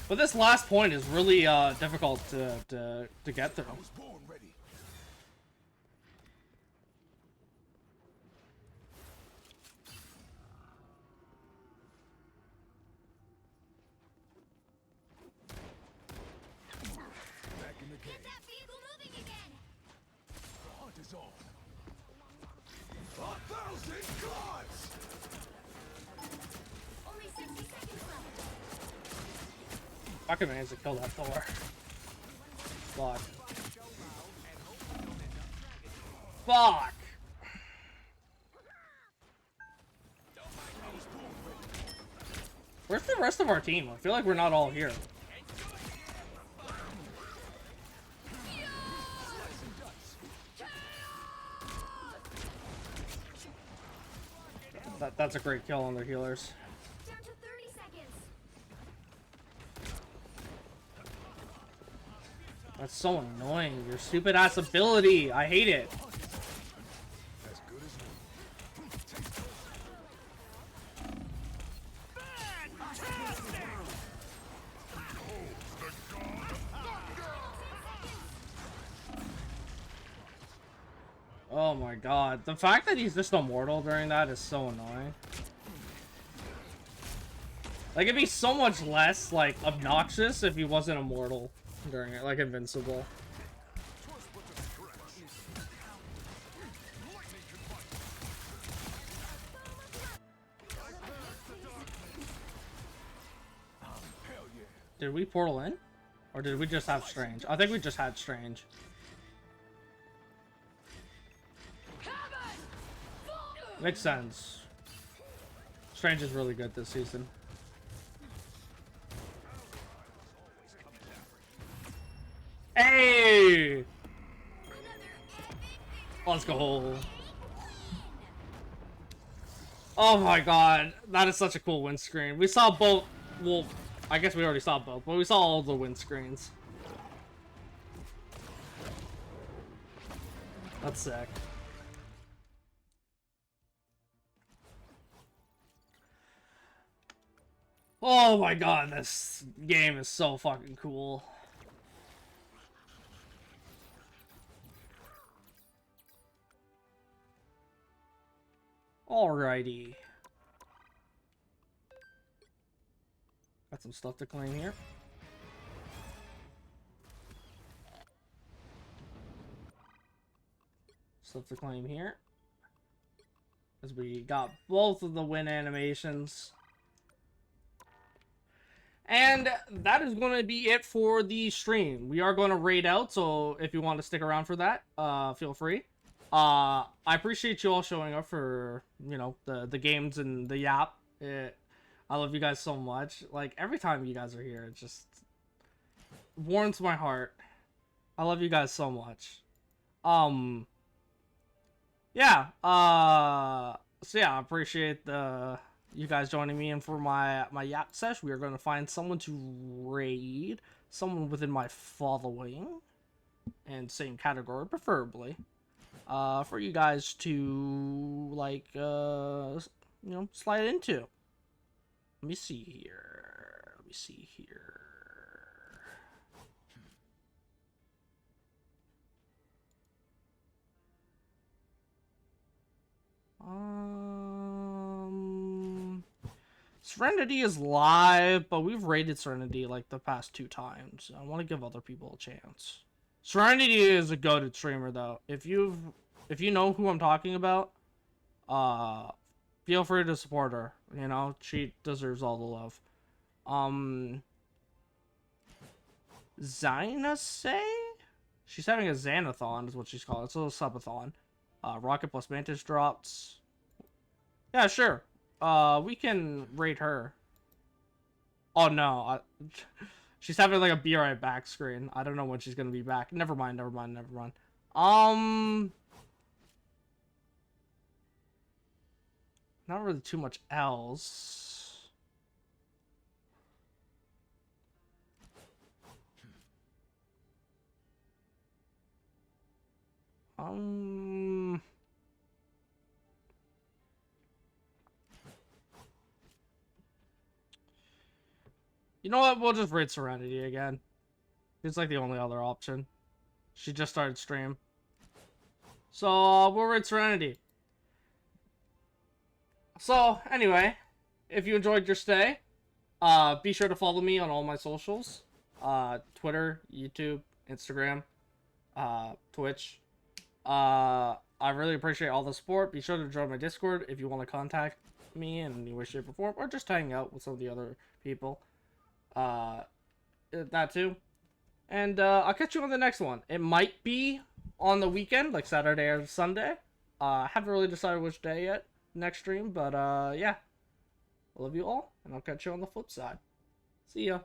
[SPEAKER 1] But this last point is really difficult to get through.
[SPEAKER 6] I was born ready. Back in the game.
[SPEAKER 3] Get that vehicle moving again.
[SPEAKER 6] The hunt is on. 1,000 gods!
[SPEAKER 3] Only 60 seconds left.
[SPEAKER 1] Fucking managed to kill that Thor. Fuck. Fuck! Where's the rest of our team? I feel like we're not all here. That's a great kill on their healers.
[SPEAKER 3] Down to 30 seconds.
[SPEAKER 1] That's so annoying. Your stupid ass ability. I hate it.
[SPEAKER 6] As good as new.
[SPEAKER 1] Oh my god. The fact that he's just immortal during that is so annoying. Like, it'd be so much less, like, obnoxious if he wasn't immortal during it, like invincible.
[SPEAKER 6] Hell yeah.
[SPEAKER 1] Did we portal in? Or did we just have Strange? I think we just had Strange. Makes sense. Strange is really good this season. Hey! Let's go. Oh my god. That is such a cool win screen. We saw both. Well, I guess we already saw both, but we saw all the win screens. That's sick. Oh my god, this game is so fucking cool. Alrighty. Got some stuff to claim here. Stuff to claim here. As we got both of the win animations. And that is going to be it for the stream. We are going to raid out, so if you want to stick around for that, feel free. I appreciate you all showing up for, you know, the games and the yap. I love you guys so much. Like, every time you guys are here, it just warms my heart. I love you guys so much. Yeah, so yeah, I appreciate you guys joining me in for my yap sesh. We are going to find someone to raid, someone within my following, and same category, preferably, for you guys to, like, you know, slide into. Let me see here. Let me see here. Serenity is live, but we've raided Serenity like the past 2 times. I want to give other people a chance. Serenity is a goated streamer, though. If you've if you know who I'm talking about, feel free to support her. You know, she deserves all the love. Xynasay? She's having a Xanathon, is what she's called. It's a little subathon. Rocket plus Mantis drops. Yeah, sure. We can rate her. Oh no, she's having like a be right back screen. I don't know when she's gonna be back. Never mind. Not really too much else. You know what? We'll just rate Serenity again. It's like the only other option. She just started stream. So, we'll rate Serenity. So, anyway, if you enjoyed your stay, be sure to follow me on all my socials. Twitter, YouTube, Instagram, Twitch. I really appreciate all the support. Be sure to join my Discord if you want to contact me in any way, shape, or form, or just hang out with some of the other people. That too. And I'll catch you on the next one. It might be on the weekend, like Saturday or Sunday. I haven't really decided which day yet, next stream, but yeah. I love you all, and I'll catch you on the flip side. See ya.